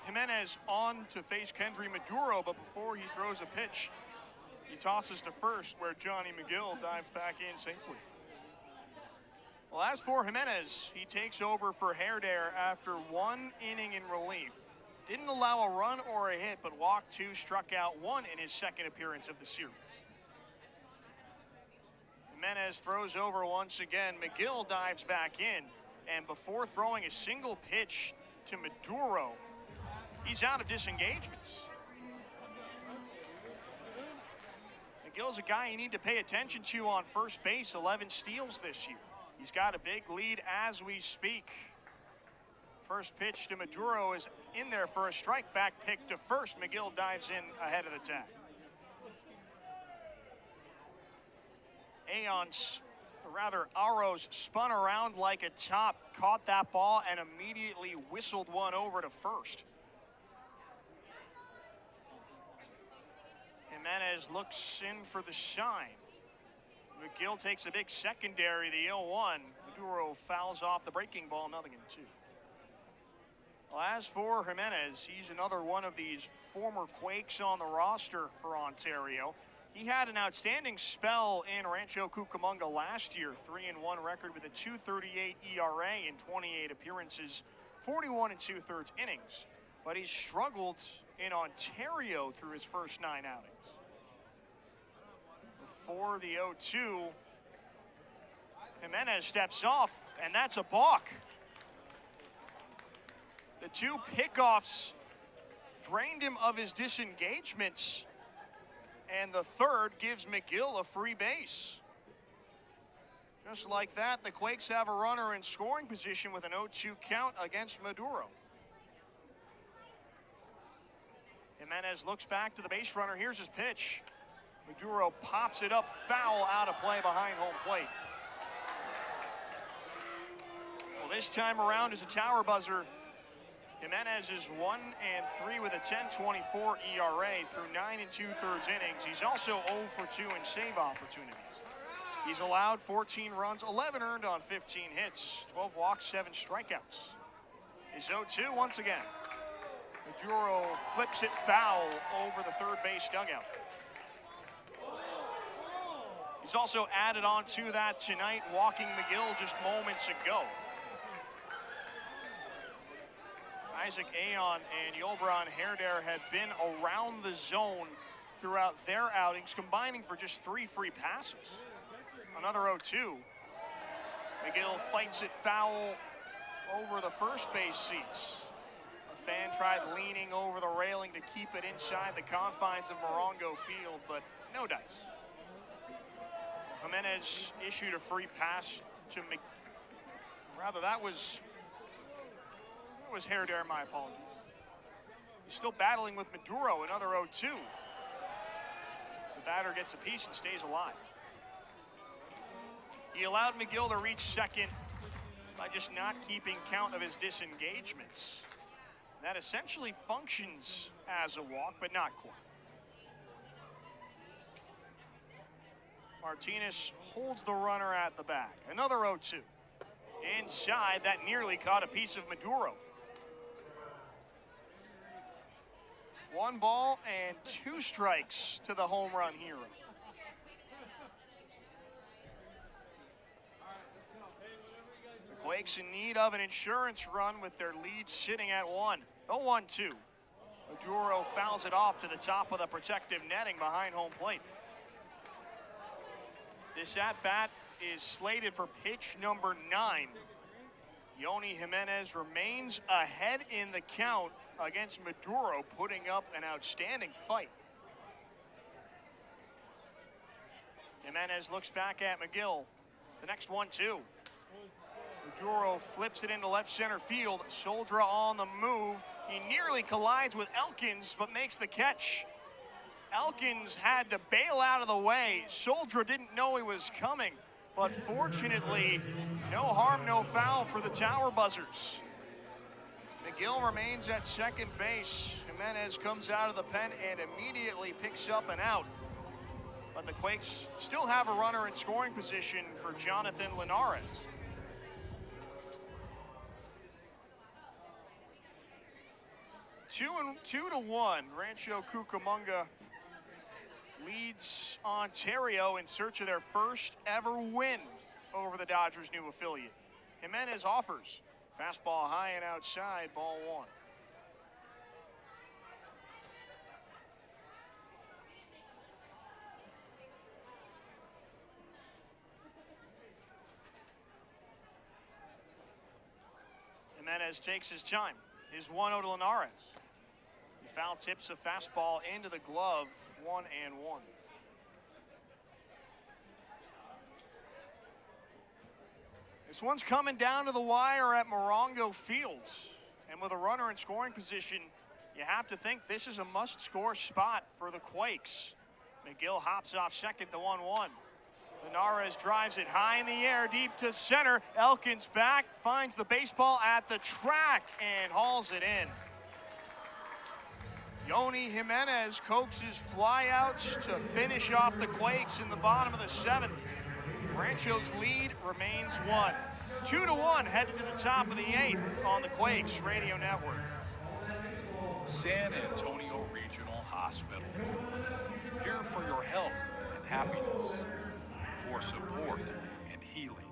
Jimenez on to face Kendry Maduro, but before he throws a pitch, he tosses to first, where Johnny McGill dives back in safely. Well, as for Jimenez, he takes over for Herder after one inning in relief. Didn't allow a run or a hit, but walked two, struck out one in his second appearance of the series. Jimenez throws over once again. McGill dives back in, and before throwing a single pitch to Maduro, he's out of disengagements. McGill's a guy you need to pay attention to on first base, 11 steals this year. He's got a big lead as we speak. First pitch to Maduro is in there for a strike, back pick to first. McGill dives in ahead of the tag. Aros spun around like a top, caught that ball, and immediately whistled one over to first. Jimenez looks in for the shine. McGill takes a big secondary, the 0-1. Maduro fouls off the breaking ball, 0-2. Well, as for Jimenez, he's another one of these former Quakes on the roster for Ontario. He had an outstanding spell in Rancho Cucamonga last year, 3-1 record with a 2.38 ERA in 28 appearances, 41 2/3 innings. But he struggled in Ontario through his first 9 outings. Before the 0-2, Jimenez steps off, and that's a balk. The two pickoffs drained him of his disengagements, and the third gives McGill a free base. Just like that, the Quakes have a runner in scoring position with an 0-2 count against Maduro. Jimenez looks back to the base runner. Here's his pitch. Maduro pops it up, foul, out of play behind home plate. Well, this time around is a tower buzzer. Jimenez is 1-3 with a 10.24 ERA through 9 2/3 innings. He's also 0 for 2 in save opportunities. He's allowed 14 runs, 11 earned on 15 hits, 12 walks, 7 strikeouts. His 0-2 once again. Maduro flips it foul over the third base dugout. He's also added on to that tonight, walking McGill just moments ago. Isaac Aon and Yolbran Herder had been around the zone throughout their outings, combining for just 3 free passes. Another 0-2. McGill fights it foul over the first base seats. The fan tried leaning over the railing to keep it inside the confines of Morongo Field, but no dice. Jimenez issued a free pass to that was Herder, my apologies. He's still battling with Maduro, another 0-2. The batter gets a piece and stays alive. He allowed McGill to reach second by just not keeping count of his disengagements. That essentially functions as a walk, but not quite. Martinez holds the runner at the back. Another 0-2. Inside, that nearly caught a piece of Maduro. 1 ball and 2 strikes to the home run hero. The Quakes in need of an insurance run with their lead sitting at 1. The 1-2. Maduro fouls it off to the top of the protective netting behind home plate. This at-bat is slated for pitch number 9. Yoni Jimenez remains ahead in the count against Maduro, putting up an outstanding fight. Jimenez looks back at McGill. The next 1-2. Maduro flips it into left center field. Soldra on the move. He nearly collides with Elkins, but makes the catch. Elkins had to bail out of the way. Soldra didn't know he was coming, but fortunately, no harm, no foul for the Tower Buzzers. McGill remains at second base. Jimenez comes out of the pen and immediately picks up an out. But the Quakes still have a runner in scoring position for Jonathan Linares. Two to one, Rancho Cucamonga leads Ontario in search of their first ever win over the Dodgers' new affiliate. Jimenez offers. Fastball high and outside, ball 1. Jimenez takes his time. His 1-0 to Linares. He foul tips a fastball into the glove, 1-1. This one's coming down to the wire at Morongo Field. And with a runner in scoring position, you have to think this is a must-score spot for the Quakes. McGill hops off second to 1-1. Linares drives it high in the air, deep to center. Elkins back, finds the baseball at the track, and hauls it in. Yoni Jimenez coaxes flyouts to finish off the Quakes in the bottom of the 7th. Rancho's lead remains 1. 2-1 headed to the top of the 8th on the Quakes Radio Network. San Antonio Regional Hospital. Here for your health and happiness, for support and healing.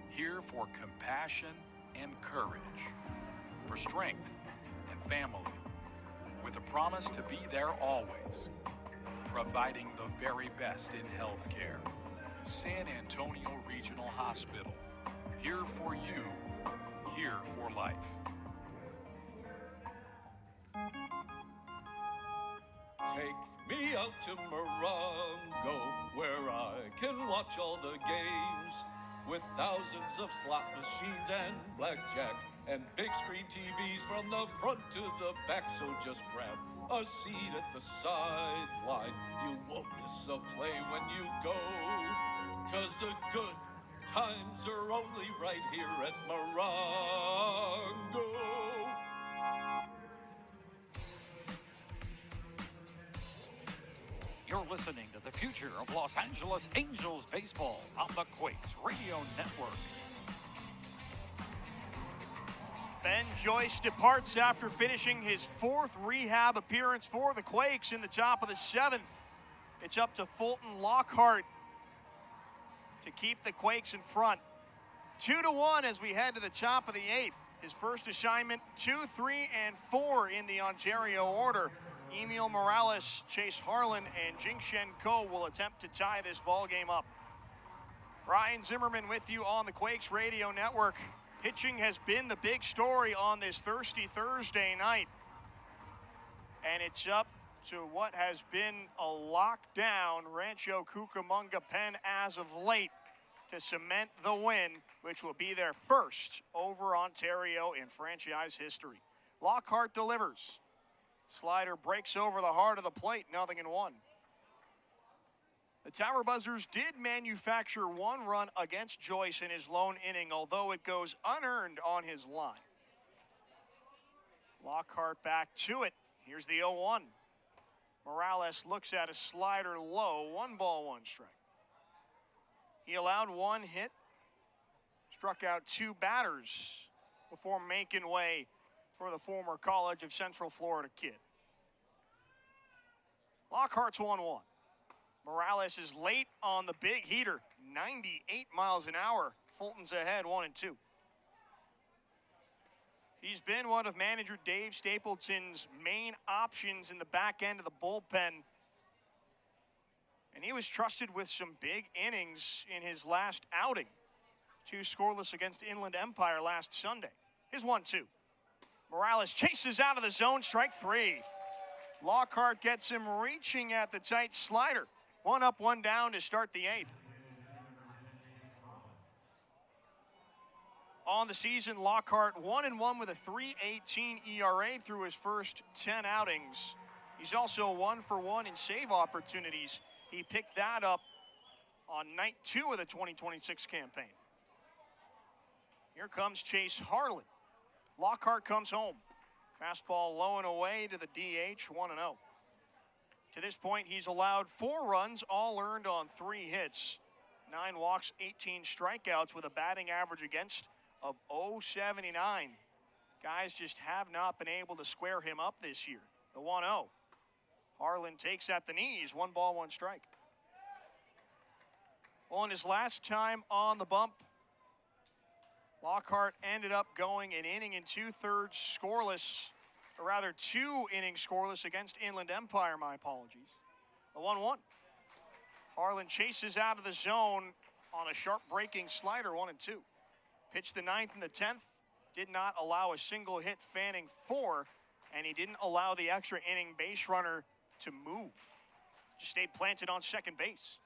Here for compassion and courage, for strength and family, with a promise to be there always, providing the very best in healthcare. San Antonio Regional Hospital. Here for you, here for life. Take me out to Morongo, where I can watch all the games, with thousands of slot machines and blackjack, and big screen TVs from the front to the back. So just grab a seat at the sideline. You won't miss a play when you go, 'cause the good times are only right here at Morongo. You're listening to the future of Los Angeles Angels baseball on the Quakes Radio Network. Ben Joyce departs after finishing his 4th rehab appearance for the Quakes in the top of the 7th. It's up to Fulton Lockhart to keep the Quakes in front. 2-1 as we head to the top of the 8th. His first assignment, 2, 3, and 4 in the Ontario order. Emil Morales, Chase Harlan, and Jingshen Ko will attempt to tie this ball game up. Ryan Zimmerman with you on the Quakes Radio Network. Pitching has been the big story on this thirsty Thursday night. And it's up to what has been a lockdown Rancho Cucamonga pen as of late to cement the win, which will be their first over Ontario in franchise history. Lockhart delivers. Slider breaks over the heart of the plate, 0-1. The Tower Buzzers did manufacture one run against Joyce in his lone inning, although it goes unearned on his line. Lockhart back to it. Here's the 0-1. Morales looks at a slider low. 1 ball, 1 strike. He allowed 1 hit, struck out 2 batters before making way for the former College of Central Florida kid. Lockhart's 1-1. Morales is late on the big heater, 98 miles an hour. Fulton's ahead, 1-2. He's been one of manager Dave Stapleton's main options in the back end of the bullpen. And he was trusted with some big innings in his last outing. 2 scoreless against Inland Empire last Sunday. His 1-2. Morales chases out of the zone, strike 3. Lockhart gets him reaching at the tight slider. 1 up, 1 down to start the 8th. On the season, Lockhart 1-1 with a 3.18 ERA through his first 10 outings. He's also 1 for 1 in save opportunities. He picked that up on night 2 of the 2026 campaign. Here comes Chase Harlan. Lockhart comes home. Fastball low and away to the DH, 1-0. To this point, he's allowed 4 runs, all earned on 3 hits. 9 walks, 18 strikeouts with a batting average against of .079. Guys just have not been able to square him up this year. The 1-0. Harlan takes at the knees, 1 ball, 1 strike. Well, in his last time on the bump, Lockhart ended up going an inning and 2/3 scoreless, or rather 2 innings scoreless against Inland Empire, my apologies. The 1-1. Harlan chases out of the zone on a sharp breaking slider, 1-2. Pitched the 9th and the 10th, did not allow a single hit, fanning 4, and he didn't allow the extra inning base runner to move. Just stayed planted on second base.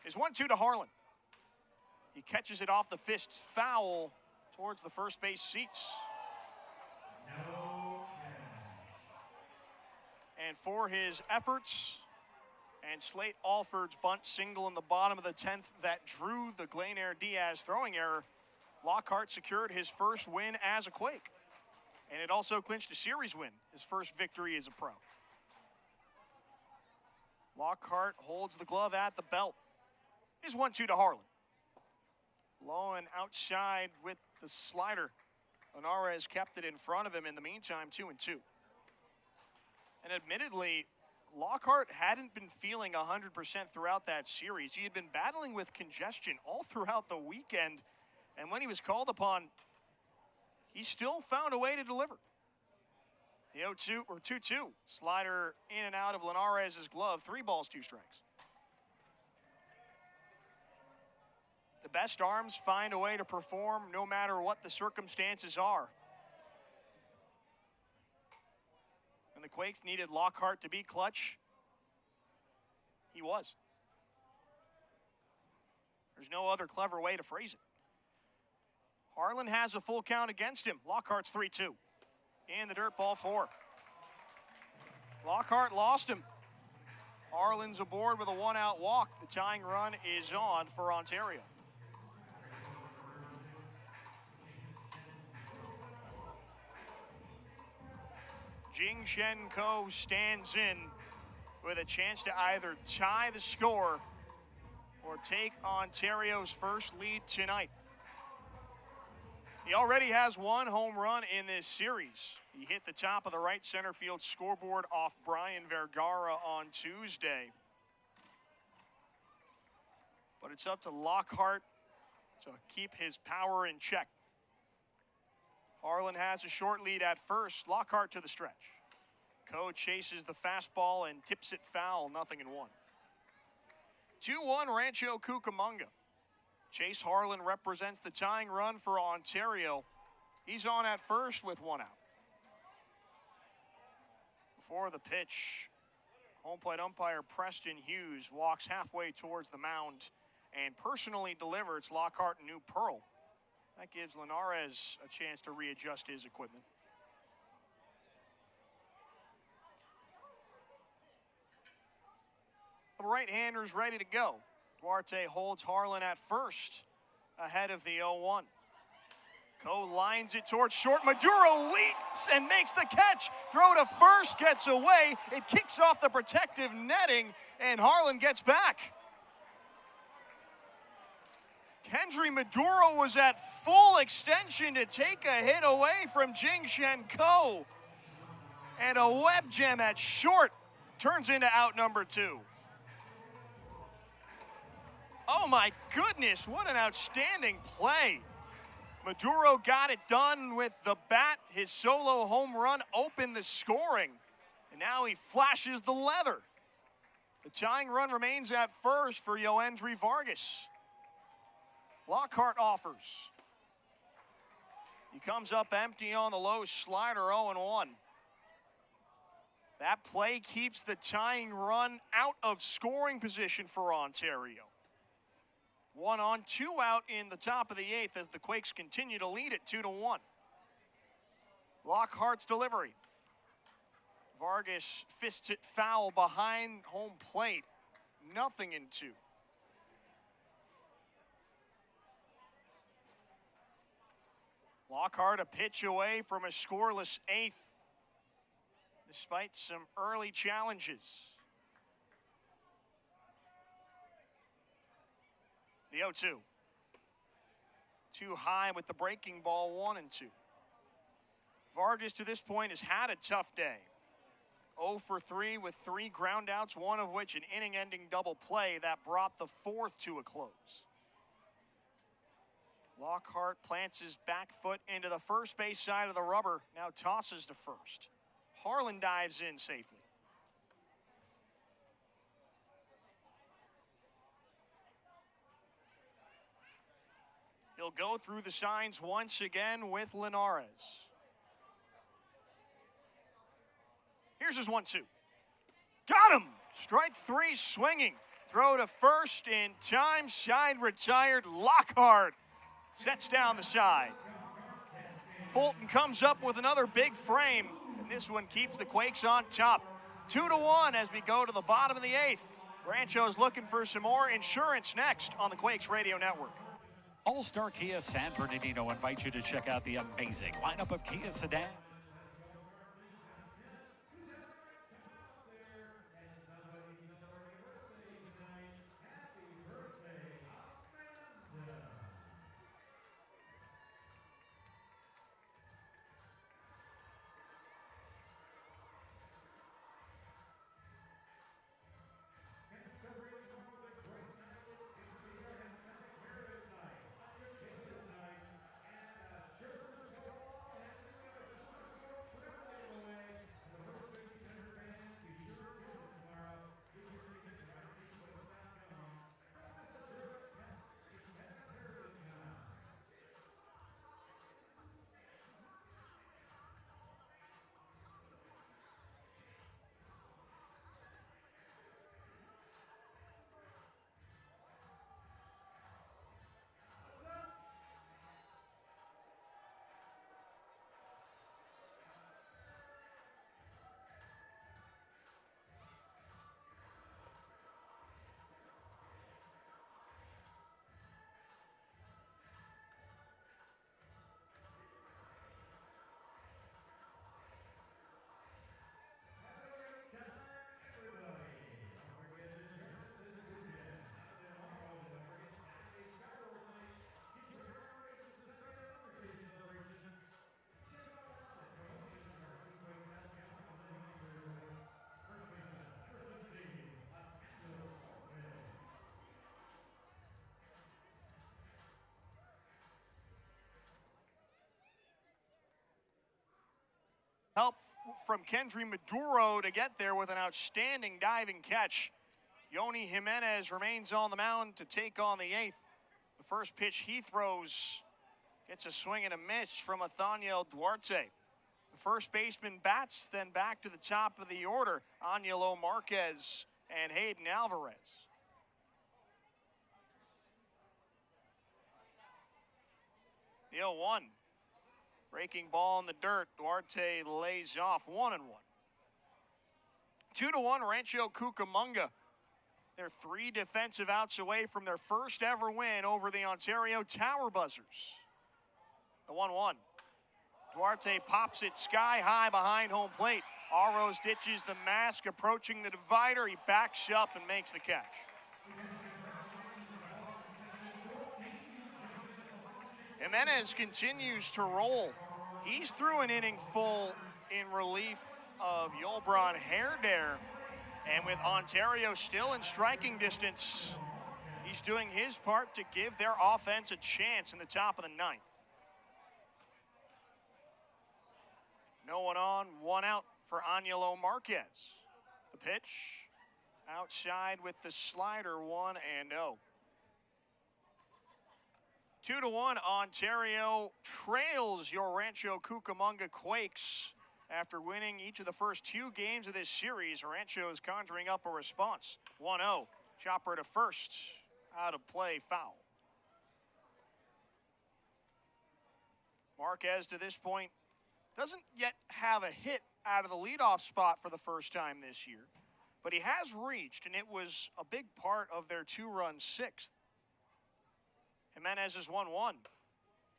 His 1-2 to Harlan. He catches it off the fists foul towards the first base seats. And for his efforts and Slate Alford's bunt single in the bottom of the 10th that drew the Glainair Diaz throwing error, Lockhart secured his first win as a Quake. And it also clinched a series win, his first victory as a pro. Lockhart holds the glove at the belt. His 1-2 to Harlan. Low and outside with the slider. Linares kept it in front of him in the meantime, 2-2. And admittedly, Lockhart hadn't been feeling 100% throughout that series. He had been battling with congestion all throughout the weekend. And when he was called upon, he still found a way to deliver. The 0-2 or 2-2. Slider in and out of Linares' glove. 3 balls, 2 strikes. The best arms find a way to perform no matter what the circumstances are. And the Quakes needed Lockhart to be clutch. He was. There's no other clever way to phrase it. Harlan has a full count against him. Lockhart's 3-2. In the dirt, ball 4. Lockhart lost him. Harlan's aboard with a 1-out walk. The tying run is on for Ontario. Jing Shen Ko stands in with a chance to either tie the score or take Ontario's first lead tonight. He already has 1 home run in this series. He hit the top of the right center field scoreboard off Brian Vergara on Tuesday. But it's up to Lockhart to keep his power in check. Harlan has a short lead at first. Lockhart to the stretch. Ko chases the fastball and tips it foul, 0-1. 2-1 Rancho Cucamonga. Chase Harlan represents the tying run for Ontario. He's on at first with 1 out. Before the pitch, home plate umpire Preston Hughes walks halfway towards the mound and personally delivers Lockhart a new pearl. That gives Linares a chance to readjust his equipment. of right-handers ready to go. Duarte holds Harlan at first, ahead of the 0-1. Coe lines it towards short. Maduro leaps and makes the catch. Throw to first, gets away. It kicks off the protective netting, and Harlan gets back. Kendry Maduro was at full extension to take a hit away from Jingshen Coe. And a web gem at short turns into out number 2. Oh my goodness, what an outstanding play. Maduro got it done with the bat. His solo home run opened the scoring. And now he flashes the leather. The tying run remains at first for Yoendry Vargas. Lockhart offers. He comes up empty on the low slider, 0-1. That play keeps the tying run out of scoring position for Ontario. 1 on, 2 out in the top of the 8th as the Quakes continue to lead it 2-1. Lockhart's delivery. Vargas fists it foul behind home plate. Nothing in 2. Lockhart a pitch away from a scoreless 8th, despite some early challenges. The 0-2. Too high with the breaking ball, 1-2. Vargas to this point has had a tough day. 0 for 3 with 3 groundouts, one of which an inning-ending double play that brought the 4th to a close. Lockhart plants his back foot into the first base side of the rubber, now tosses to first. Harlan dives in safely. He'll go through the signs once again with Linares. Here's his 1-2. Got him! Strike 3 swinging. Throw to first in time. Side retired. Lockhart sets down the side. Fulton comes up with another big frame, and this one keeps the Quakes on top. 2-1 as we go to the bottom of the 8th. Rancho's looking for some more insurance next on the Quakes Radio Network. All-Star Kia San Bernardino invites you to check out the amazing lineup of Kia sedans. Help from Kendry Maduro to get there with an outstanding diving catch. Yoni Jimenez remains on the mound to take on the 8th. The first pitch he throws gets a swing and a miss from Nathaniel Duarte. The first baseman bats, then back to the top of the order, Angelo Marquez and Hayden Alvarez. The 0-1. Breaking ball in the dirt. Duarte lays off 1-1. 2-1 Rancho Cucamonga. They're 3 defensive outs away from their first ever win over the Ontario Tower Buzzers. The 1-1. Duarte pops it sky high behind home plate. Aros ditches the mask, approaching the divider. He backs up and makes the catch. Jimenez continues to roll. He's through an inning full in relief of Yolbron Herdare. And with Ontario still in striking distance, he's doing his part to give their offense a chance in the top of the 9th. No one on, 1 out for Angelo Marquez. The pitch outside with the slider, 1-0. 2-1, Ontario trails your Rancho Cucamonga Quakes. After winning each of the first 2 games of this series, Rancho is conjuring up a response. 1-0, chopper to first, out of play, foul. Marquez to this point doesn't yet have a hit out of the leadoff spot for the first time this year, but he has reached, and it was a big part of their 2-run 6th. Jimenez is 1-1.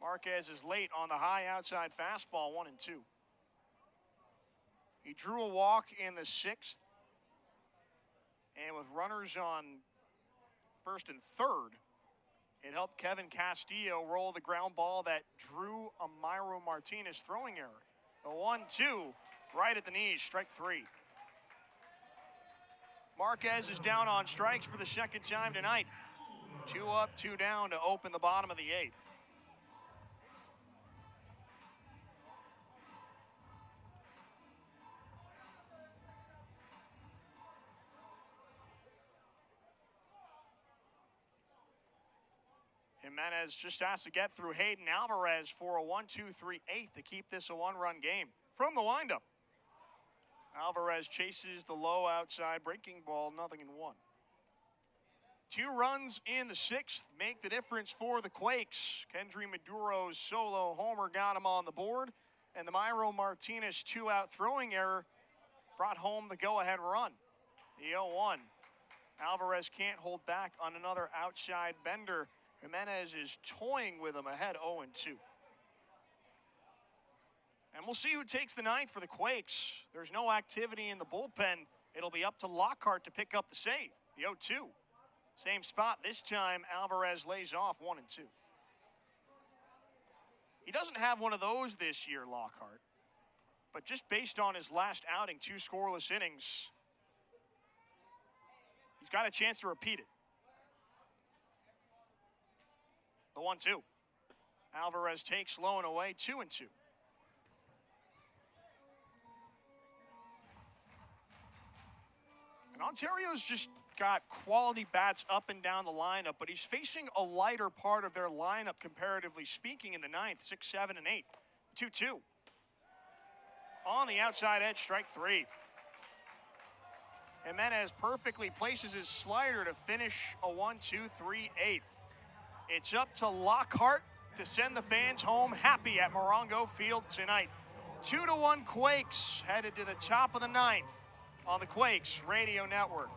Marquez is late on the high outside fastball, 1-2. He drew a walk in the 6th, and with runners on first and third, it helped Kevin Castillo roll the ground ball that drew a Myro Martinez throwing error. The 1-2, right at the knees, strike 3. Marquez is down on strikes for the second time tonight. 2 up, 2 down to open the bottom of the 8th. Jimenez just has to get through Hayden Alvarez for a 1-2-3-8 to keep this a 1-run game. From the windup, Alvarez chases the low outside breaking ball, 0-1. 2 runs in the 6th make the difference for the Quakes. Kendry Maduro's solo homer got him on the board, and the Myro Martinez 2-out throwing error brought home the go-ahead run. The 0-1. Alvarez can't hold back on another outside bender. Jimenez is toying with him ahead 0-2. And we'll see who takes the 9th for the Quakes. There's no activity in the bullpen. It'll be up to Lockhart to pick up the save. The 0-2. Same spot this time. Alvarez lays off 1-2. He doesn't have one of those this year, Lockhart. But just based on his last outing, 2 scoreless innings, he's got a chance to repeat it. The 1-2. Alvarez takes low and away, 2-2. And Ontario's just got quality bats up and down the lineup, but he's facing a lighter part of their lineup, comparatively speaking, in the 9th, 6, 7, and 8. 2-2. On the outside edge, strike 3. Jimenez perfectly places his slider to finish a 1-2-3-8. It's up to Lockhart to send the fans home happy at Morongo Field tonight. 2-1 Quakes headed to the top of the 9th on the Quakes Radio Network.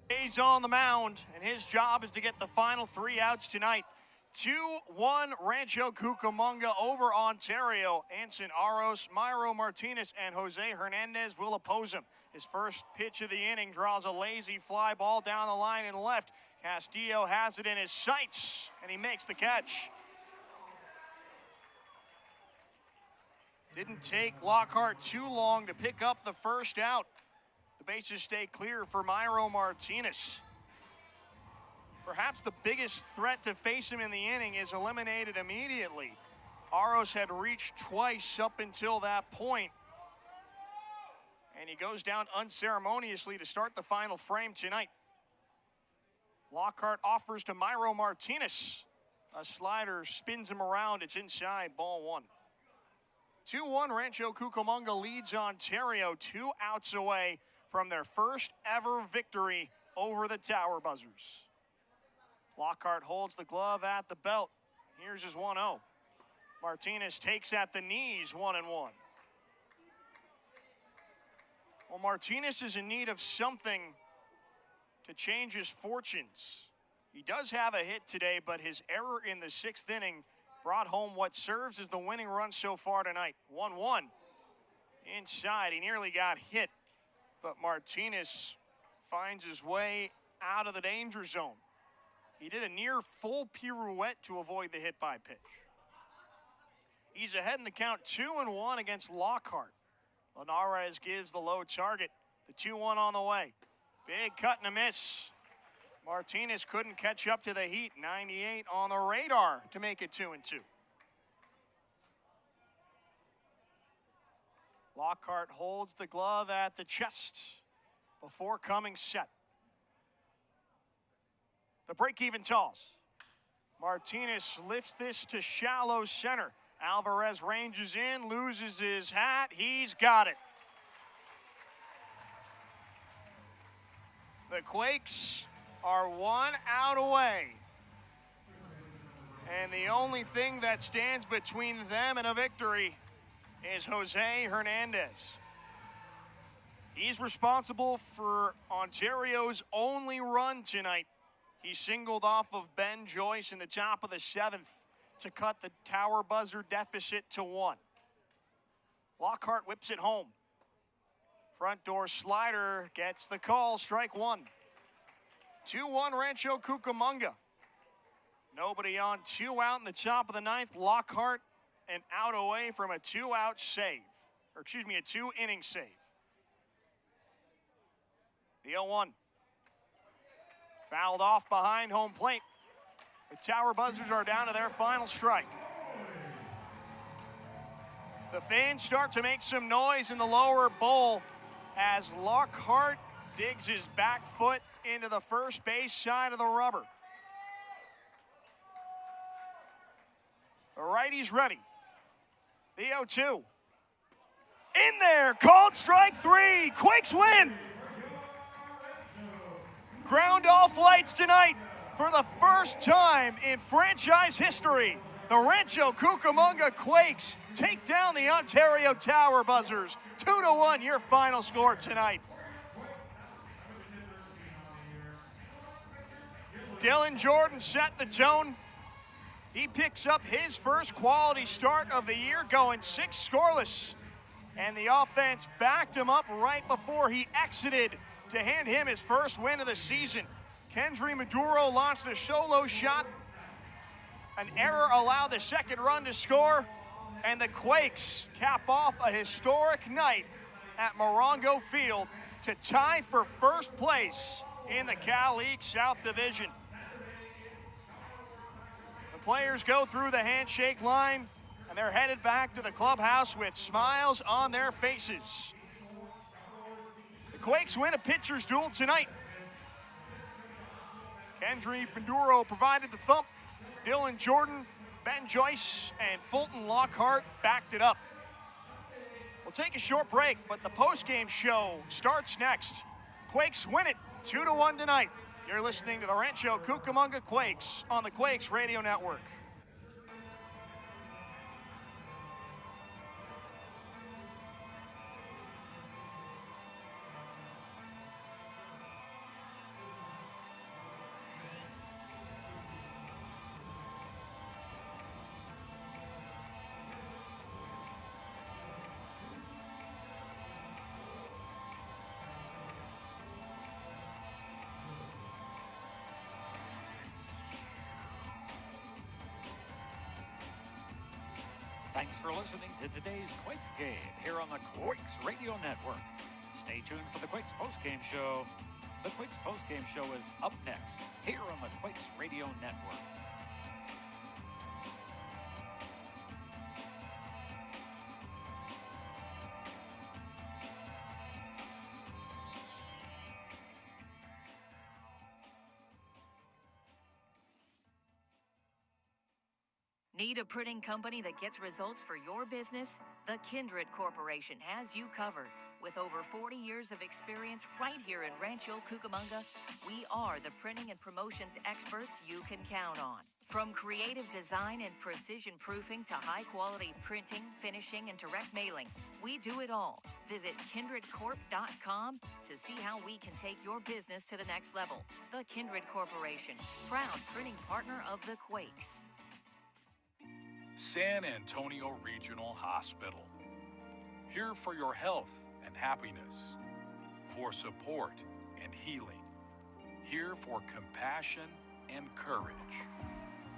He's on the mound, and his job is to get the final 3 outs tonight. 2-1 Rancho Cucamonga over Ontario. Anson Aros, Myro Martinez, and Jose Hernandez will oppose him. His first pitch of the inning draws a lazy fly ball down the line and left. Castillo has it in his sights, and he makes the catch. Didn't take Lockhart too long to pick up the first out. The bases stay clear for Myro Martinez. Perhaps the biggest threat to face him in the inning is eliminated immediately. Aros had reached twice up until that point, and he goes down unceremoniously to start the final frame tonight. Lockhart offers to Myro Martinez. A slider spins him around. It's inside, ball 1. 2-1 Rancho Cucamonga leads Ontario 2 outs away from their first ever victory over the Tower Buzzers. Lockhart holds the glove at the belt. Here's his 1-0. Martinez takes at the knees, 1-1. Well, Martinez is in need of something to change his fortunes. He does have a hit today, but his error in the 6th inning brought home what serves as the winning run so far tonight. 1-1. Inside, he nearly got hit, but Martinez finds his way out of the danger zone. He did a near full pirouette to avoid the hit by pitch. He's ahead in the count 2-1 against Lockhart. Linares gives the low target. The 2-1 on the way. Big cut and a miss. Martinez couldn't catch up to the heat. 98 on the radar to make it 2-2. Lockhart holds the glove at the chest before coming set. The break-even toss. Martinez lifts this to shallow center. Alvarez ranges in, loses his hat. He's got it. The Quakes are 1 out away. And the only thing that stands between them and a victory is Jose Hernandez. He's responsible for Ontario's only run tonight. He singled off of Ben Joyce in the top of the 7th to cut the Tower Buzzer deficit to 1. Lockhart whips it home. Front door slider gets the call, strike 1. 2-1 Rancho Cucamonga. Nobody on, 2 out in the top of the 9th. Lockhart an out away from a 2-out save. Or excuse me, a 2-inning save. The 0-1. Fouled off behind home plate. The Tower Buzzers are down to their final strike. The fans start to make some noise in the lower bowl as Lockhart digs his back foot into the first base side of the rubber. The righty's ready. The 0-2. In there, called strike 3. Quakes win. Ground off lights tonight for the first time in franchise history. The Rancho Cucamonga Quakes take down the Ontario Tower Buzzers. 2-1, your final score tonight. Dylan Jordan set the tone. He picks up his first quality start of the year, going 6 scoreless. And the offense backed him up right before he exited to hand him his first win of the season. Kendry Maduro launched a solo shot. An error allowed the second run to score. And the Quakes cap off a historic night at Morongo Field to tie for first place in the Cal League South Division. The players go through the handshake line, and they're headed back to the clubhouse with smiles on their faces. The Quakes win a pitcher's duel tonight. Kendry Maduro provided the thump. Dylan Jordan, Ben Joyce, and Fulton Lockhart backed it up. We'll take a short break, but the postgame show starts next. Quakes win it 2-1 tonight. You're listening to the Rancho Cucamonga Quakes on the Quakes Radio Network. Thanks for listening to today's Quakes game here on the Quakes Radio Network. Stay tuned for the Quakes postgame show. The Quakes postgame show is up next here on the Quakes Radio Network. Need a printing company that gets results for your business? The Kindred Corporation has you covered. With over 40 years of experience right here in Rancho, Cucamonga, we are the printing and promotions experts you can count on. From creative design and precision proofing to high-quality printing, finishing, and direct mailing, we do it all. Visit kindredcorp.com to see how we can take your business to the next level. The Kindred Corporation, proud printing partner of the Quakes. San Antonio Regional Hospital. Here for your health and happiness, for support and healing. Here for compassion and courage,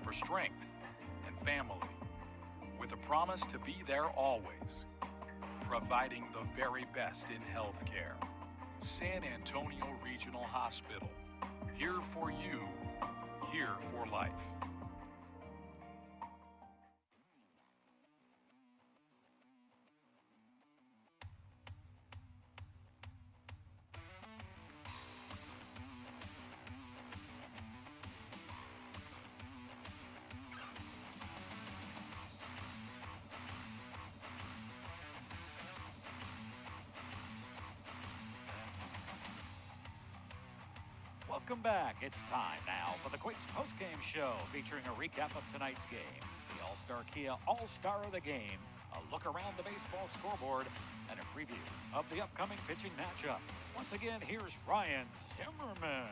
for strength and family, with a promise to be there always, providing the very best in healthcare. San Antonio Regional Hospital. Here for you, here for life. Welcome back. It's time now for the Quakes postgame show featuring a recap of tonight's game, the All-Star Kia All-Star of the Game, a look around the baseball scoreboard, and a preview of the upcoming pitching matchup. Once again, here's Ryan Zimmerman.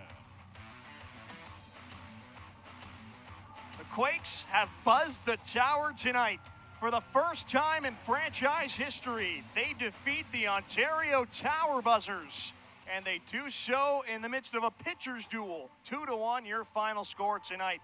The Quakes have buzzed the tower tonight. For the first time in franchise history, they defeat the Ontario Tower Buzzers. And they do so in the midst of a pitcher's duel. 2-1, your final score tonight.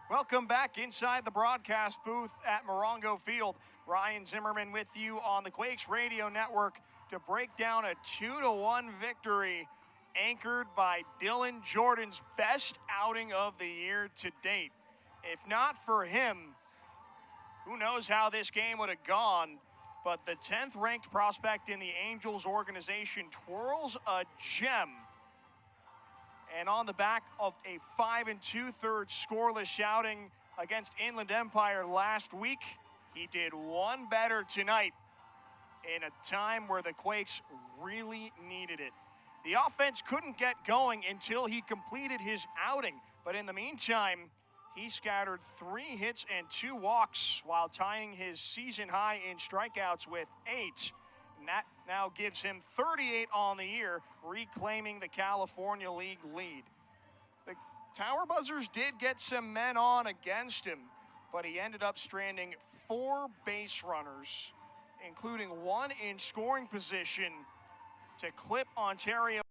Welcome back inside the broadcast booth at Morongo Field. Ryan Zimmerman with you on the Quakes Radio Network to break down a 2-1 victory anchored by Dylan Jordan's best outing of the year to date. If not for him, who knows how this game would have gone. But the 10th ranked prospect in the Angels organization twirls a gem. And on the back of a 5 2/3 scoreless outing against Inland Empire last week, he did one better tonight in a time where the Quakes really needed it. The offense couldn't get going until he completed his outing. But in the meantime, he scattered 3 hits and 2 walks while tying his season high in strikeouts with 8. And that now gives him 38 on the year, reclaiming the California League lead. The Tower Buzzers did get some men on against him, but he ended up stranding 4 base runners, including 1 in scoring position to clip Ontario